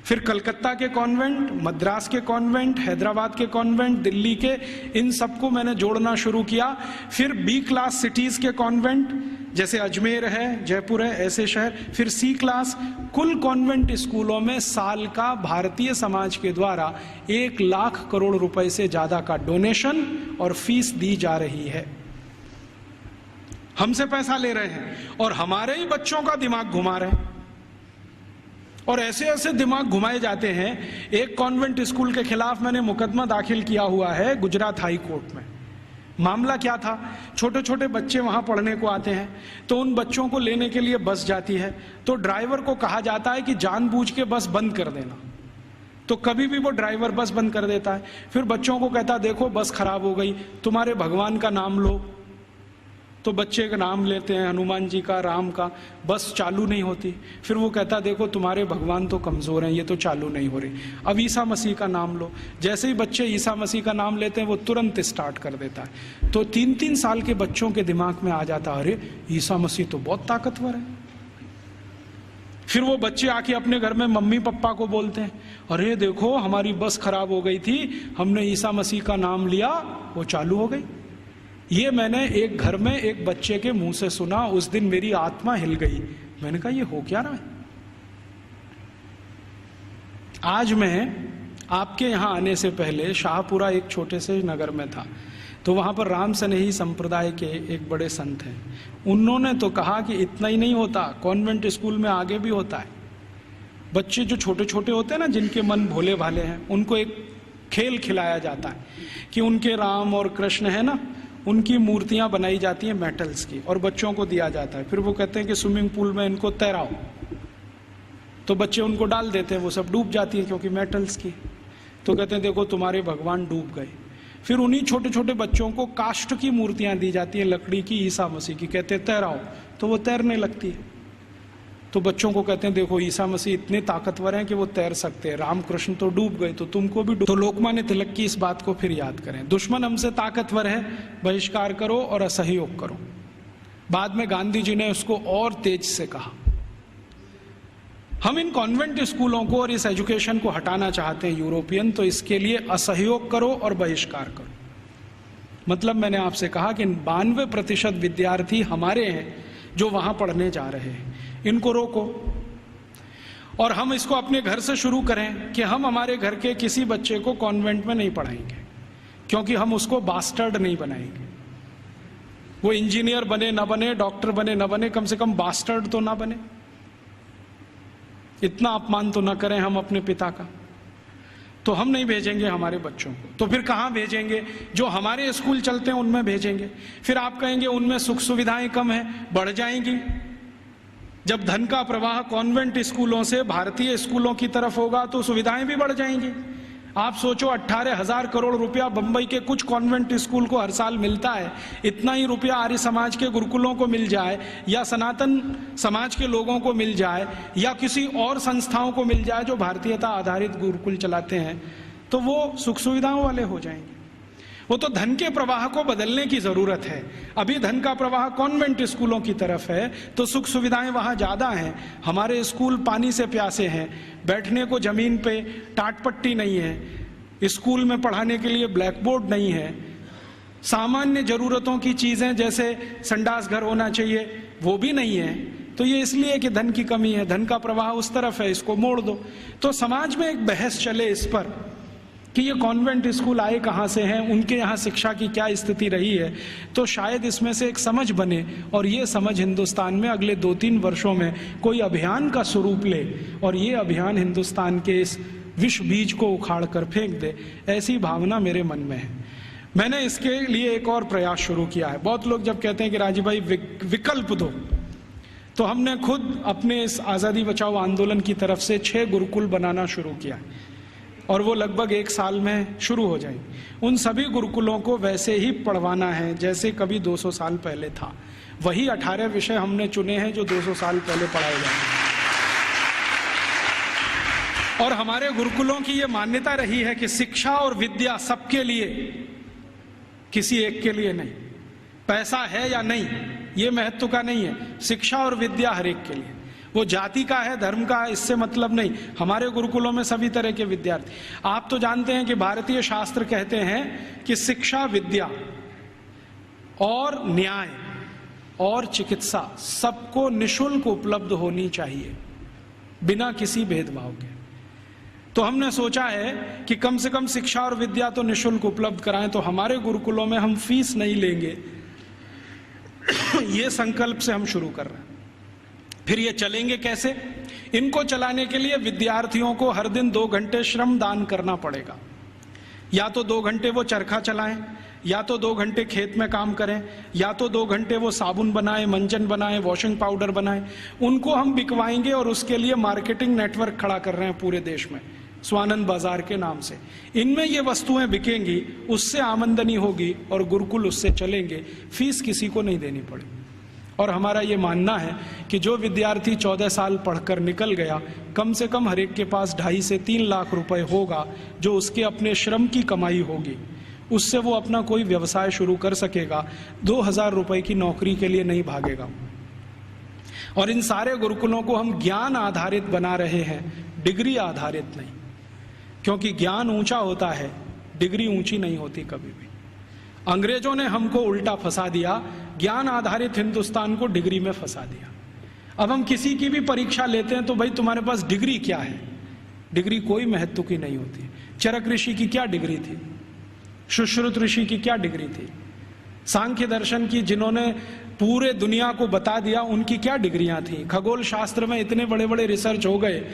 फिर कलकत्ता के कॉन्वेंट, मद्रास के कॉन्वेंट, हैदराबाद के कॉन्वेंट, दिल्ली के, इन सबको मैंने जोड़ना शुरू किया। फिर B क्लास सिटीज के कॉन्वेंट जैसे अजमेर है, जयपुर है, ऐसे शहर, फिर C क्लास। कुल कॉन्वेंट स्कूलों में साल का भारतीय समाज के द्वारा 1 लाख करोड़ रुपए से ज्यादा का डोनेशन और फीस दी जा रही है। हमसे पैसा ले रहे हैं और हमारे ही बच्चों का दिमाग घुमा रहे हैं, और ऐसे ऐसे दिमाग घुमाए जाते हैं। एक कॉन्वेंट स्कूल के खिलाफ मैंने मुकदमा दाखिल किया हुआ है गुजरात हाई कोर्ट में। मामला क्या था, छोटे छोटे बच्चे वहां पढ़ने को आते हैं, तो उन बच्चों को लेने के लिए बस जाती है, तो ड्राइवर को कहा जाता है कि जानबूझ के बस बंद कर देना। तो कभी भी वो ड्राइवर बस बंद कर देता है। फिर बच्चों को कहता है देखो बस खराब हो गई, तुम्हारे भगवान का नाम लो। तो बच्चे का नाम लेते हैं, हनुमान जी का, राम का, बस चालू नहीं होती। फिर वो कहता देखो तुम्हारे भगवान तो कमजोर हैं, ये तो चालू नहीं हो रही, अब ईसा मसीह का नाम लो। जैसे ही बच्चे ईसा मसीह का नाम लेते हैं वो तुरंत स्टार्ट कर देता है। तो 3-3 साल के बच्चों के दिमाग में आ जाता अरे ईसा मसीह तो बहुत ताकतवर है। फिर वो बच्चे आके अपने घर में मम्मी पापा को बोलते हैं अरे देखो हमारी बस खराब हो गई थी, हमने ईसा मसीह का नाम लिया, वो चालू हो गई। ये मैंने एक घर में एक बच्चे के मुंह से सुना, उस दिन मेरी आत्मा हिल गई। मैंने कहा ये हो क्या रहा है? आज मैं आपके यहाँ आने से पहले शाहपुरा एक छोटे से नगर में था, तो वहाँ पर राम सनेही संप्रदाय के एक बड़े संत हैं। उन्होंने तो कहा कि इतना ही नहीं होता, कॉन्वेंट स्कूल में आगे भी होता है। बच्चे जो छोटे छोटे होते हैं ना, जिनके मन भोले भाले हैं, उनको एक खेल खिलाया जाता है कि उनके राम और कृष्ण है ना, उनकी मूर्तियां बनाई जाती हैं मेटल्स की और बच्चों को दिया जाता है। फिर वो कहते हैं कि स्विमिंग पूल में इनको तैराओ, तो बच्चे उनको डाल देते हैं, वो सब डूब जाती है क्योंकि मेटल्स की। तो कहते हैं देखो तुम्हारे भगवान डूब गए। फिर उन्हीं छोटे छोटे बच्चों को काष्ठ की मूर्तियां दी जाती हैं, लकड़ी की, ईसा मसीह की, कहते हैं तैराओ, तो वो तैरने लगती है। तो बच्चों को कहते हैं देखो ईसा मसीह इतने ताकतवर हैं कि वो तैर सकते हैं, रामकृष्ण तो डूब गए, तो तुमको भी तो लोकमान्य तिलक की इस बात को फिर याद करें, दुश्मन हमसे ताकतवर है, बहिष्कार करो और असहयोग करो। बाद में गांधी जी ने उसको और तेज से कहा। हम इन कॉन्वेंट स्कूलों को और इस एजुकेशन को हटाना चाहते हैं यूरोपियन, तो इसके लिए असहयोग करो और बहिष्कार करो। मतलब मैंने आपसे कहा कि 92% विद्यार्थी हमारे हैं जो वहां पढ़ने जा रहे हैं, इनको रोको। और हम इसको अपने घर से शुरू करें कि हम हमारे घर के किसी बच्चे को कॉन्वेंट में नहीं पढ़ाएंगे, क्योंकि हम उसको बास्टर्ड नहीं बनाएंगे। वो इंजीनियर बने ना बने, डॉक्टर बने ना बने, कम से कम बास्टर्ड तो ना बने। इतना अपमान तो ना करें हम अपने पिता का। तो हम नहीं भेजेंगे हमारे बच्चों को, तो फिर कहाँ भेजेंगे? जो हमारे स्कूल चलते हैं उनमें भेजेंगे। फिर आप कहेंगे उनमें सुख सुविधाएं कम है, बढ़ जाएंगी। जब धन का प्रवाह कॉन्वेंट स्कूलों से भारतीय स्कूलों की तरफ होगा तो सुविधाएं भी बढ़ जाएंगी। आप सोचो 18,000 करोड़ रुपया बंबई के कुछ कॉन्वेंट स्कूल को हर साल मिलता है, इतना ही रुपया आर्य समाज के गुरुकुलों को मिल जाए, या सनातन समाज के लोगों को मिल जाए, या किसी और संस्थाओं को मिल जाए जो भारतीयता आधारित गुरुकुल चलाते हैं, तो वो सुख सुविधाओं वाले हो जाएंगे। वो तो धन के प्रवाह को बदलने की जरूरत है। अभी धन का प्रवाह कॉन्वेंट स्कूलों की तरफ है, तो सुख सुविधाएं वहां ज्यादा हैं। हमारे स्कूल पानी से प्यासे हैं, बैठने को जमीन पे टाट पट्टी नहीं है, स्कूल में पढ़ाने के लिए ब्लैक बोर्ड नहीं है, सामान्य जरूरतों की चीजें जैसे संडास घर होना चाहिए वो भी नहीं है। तो ये इसलिए कि धन की कमी है, धन का प्रवाह उस तरफ है, इसको मोड़ दो। तो समाज में एक बहस चले इस पर कि ये कॉन्वेंट स्कूल आए कहाँ से हैं, उनके यहाँ शिक्षा की क्या स्थिति रही है, तो शायद इसमें से एक समझ बने और ये समझ हिंदुस्तान में अगले 2-3 वर्षों में कोई अभियान का स्वरूप ले और ये अभियान हिंदुस्तान के इस विष बीज को उखाड़ कर फेंक दे, ऐसी भावना मेरे मन में है। मैंने इसके लिए एक और प्रयास शुरू किया है। बहुत लोग जब कहते हैं कि राजीव भाई विकल्प दो, तो हमने खुद अपने इस आज़ादी बचाओ आंदोलन की तरफ से 6 गुरुकुल बनाना शुरू किया है और वो लगभग 1 साल में शुरू हो जाएंगे। उन सभी गुरुकुलों को वैसे ही पढ़वाना है जैसे कभी 200 साल पहले था। वही 18 विषय हमने चुने हैं जो 200 साल पहले पढ़ाए जाते हैं। और हमारे गुरुकुलों की ये मान्यता रही है कि शिक्षा और विद्या सबके लिए, किसी एक के लिए नहीं। पैसा है या नहीं ये महत्व का नहीं है, शिक्षा और विद्या हर एक के लिए। वो जाति का है, धर्म का है, इससे मतलब नहीं। हमारे गुरुकुलों में सभी तरह के विद्यार्थी। आप तो जानते हैं कि भारतीय शास्त्र कहते हैं कि शिक्षा, विद्या और न्याय और चिकित्सा सबको निःशुल्क उपलब्ध होनी चाहिए, बिना किसी भेदभाव के। तो हमने सोचा है कि कम से कम शिक्षा और विद्या तो निःशुल्क उपलब्ध कराएं। तो हमारे गुरुकुलों में हम फीस नहीं लेंगे, ये संकल्प से हम शुरू कर रहे हैं। फिर ये चलेंगे कैसे? इनको चलाने के लिए विद्यार्थियों को हर दिन 2 घंटे श्रम दान करना पड़ेगा। या तो 2 घंटे वो चरखा चलाएं, या तो 2 घंटे खेत में काम करें, या तो 2 घंटे वो साबुन बनाएं, मंजन बनाएं, वॉशिंग पाउडर बनाएं। उनको हम बिकवाएंगे और उसके लिए मार्केटिंग नेटवर्क खड़ा कर रहे हैं पूरे देश में, स्वानंद बाजार के नाम से। इनमें ये वस्तुएं बिकेंगी, उससे आमदनी होगी और गुरुकुल उससे चलेंगे, फीस किसी को नहीं देनी पड़ेगी। और हमारा ये मानना है कि जो विद्यार्थी 14 साल पढ़कर निकल गया, कम से कम हर एक के पास 2.5 से 3 लाख रुपए होगा, जो उसके अपने श्रम की कमाई होगी। उससे वो अपना कोई व्यवसाय शुरू कर सकेगा, 2,000 रुपए की नौकरी के लिए नहीं भागेगा। और इन सारे गुरुकुलों को हम ज्ञान आधारित बना रहे हैं, डिग्री आधारित नहीं। क्योंकि ज्ञान ऊंचा होता है, डिग्री ऊंची नहीं होती कभी भी। अंग्रेजों ने हमको उल्टा फंसा दिया, ज्ञान आधारित हिंदुस्तान को डिग्री में फंसा दिया। अब हम किसी की भी परीक्षा लेते हैं तो भाई तुम्हारे पास डिग्री क्या है? डिग्री कोई महत्व की नहीं होती। चरक ऋषि की क्या डिग्री थी, सुश्रुत ऋषि की क्या डिग्री थी, सांख्य दर्शन की जिन्होंने पूरे दुनिया को बता दिया उनकी क्या डिग्रियां थी, खगोल शास्त्र में इतने बड़े बड़े रिसर्च हो गए।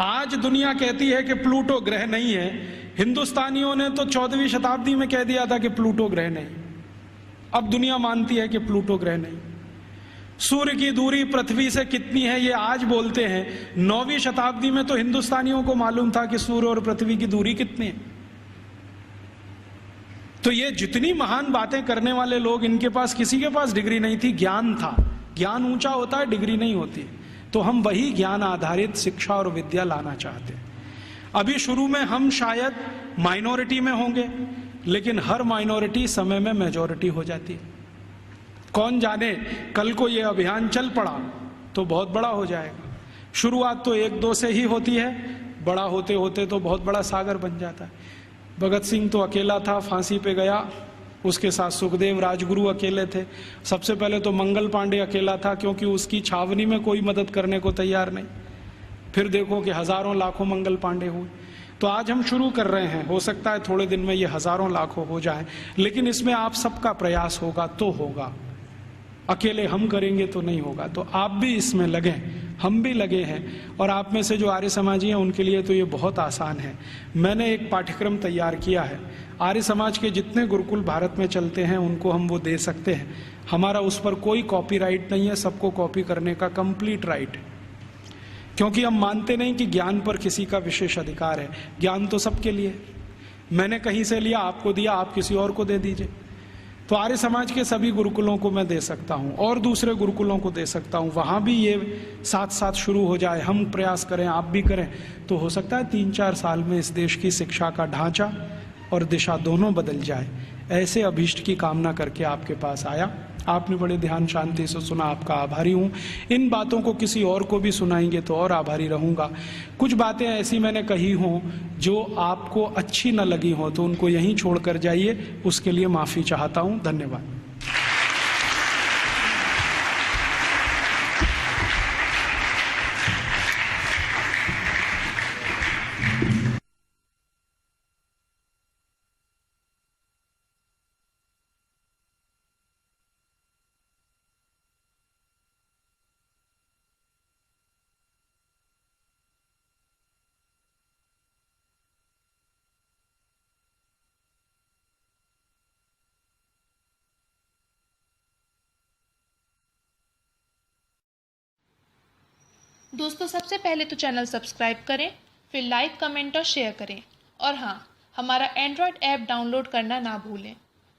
आज दुनिया कहती है कि प्लूटो ग्रह नहीं है, हिंदुस्तानियों ने तो 14वीं शताब्दी में कह दिया था कि प्लूटो ग्रह नहीं, अब दुनिया मानती है कि प्लूटो ग्रह नहीं। सूर्य की दूरी पृथ्वी से कितनी है ये आज बोलते हैं, 9वीं शताब्दी में तो हिंदुस्तानियों को मालूम था कि सूर्य और पृथ्वी की दूरी कितनी है। तो ये जितनी महान बातें करने वाले लोग, इनके पास किसी के पास डिग्री नहीं थी, ज्ञान था। ज्ञान ऊंचा होता है, डिग्री नहीं होती। तो हम वही ज्ञान आधारित शिक्षा और विद्या लाना चाहते हैं। अभी शुरू में हम शायद माइनॉरिटी में होंगे, लेकिन हर माइनॉरिटी समय में मेजॉरिटी हो जाती है। कौन जाने कल को ये अभियान चल पड़ा तो बहुत बड़ा हो जाएगा। शुरुआत तो 1-2 से ही होती है, बड़ा होते होते तो बहुत बड़ा सागर बन जाता है। भगत सिंह तो अकेला था, फांसी पे गया, उसके साथ सुखदेव राजगुरु अकेले थे। सबसे पहले तो मंगल पांडे अकेला था, क्योंकि उसकी छावनी में कोई मदद करने को तैयार नहीं। फिर देखो कि हजारों लाखों मंगल पांडे हुए। तो आज हम शुरू कर रहे हैं, हो सकता है थोड़े दिन में ये हजारों लाखों हो जाए, लेकिन इसमें आप सबका प्रयास होगा तो होगा। अकेले हम करेंगे तो नहीं होगा। तो आप भी इसमें लगें, हम भी लगे हैं, और आप में से जो आर्य समाजी हैं उनके लिए तो ये बहुत आसान है। मैंने एक पाठ्यक्रम तैयार किया है, आर्य समाज के जितने गुरुकुल भारत में चलते हैं उनको हम वो दे सकते हैं। हमारा उस पर कोई कॉपीराइट नहीं है, सबको कॉपी करने का कंप्लीट राइट है, क्योंकि हम मानते नहीं कि ज्ञान पर किसी का विशेष अधिकार है। ज्ञान तो सबके लिए, मैंने कहीं से लिया आपको दिया, आप किसी और को दे दीजिए। तो आर्य समाज के सभी गुरुकुलों को मैं दे सकता हूँ और दूसरे गुरुकुलों को दे सकता हूँ, वहाँ भी ये साथ साथ शुरू हो जाए, हम प्रयास करें, आप भी करें, तो हो सकता है 3-4 साल में इस देश की शिक्षा का ढांचा और दिशा दोनों बदल जाए। ऐसे अभीष्ट की कामना करके आपके पास आया। आपने बड़े ध्यान शांति से सुना, आपका आभारी हूँ। इन बातों को किसी और को भी सुनाएंगे तो और आभारी रहूँगा। कुछ बातें ऐसी मैंने कही हों जो आपको अच्छी न लगी हो तो उनको यहीं छोड़ कर जाइए, उसके लिए माफ़ी चाहता हूँ। धन्यवाद। दोस्तों, सबसे पहले तो चैनल सब्सक्राइब करें, फिर लाइक, कमेंट और शेयर करें। और हाँ, हमारा एंड्रॉयड ऐप डाउनलोड करना ना भूलें।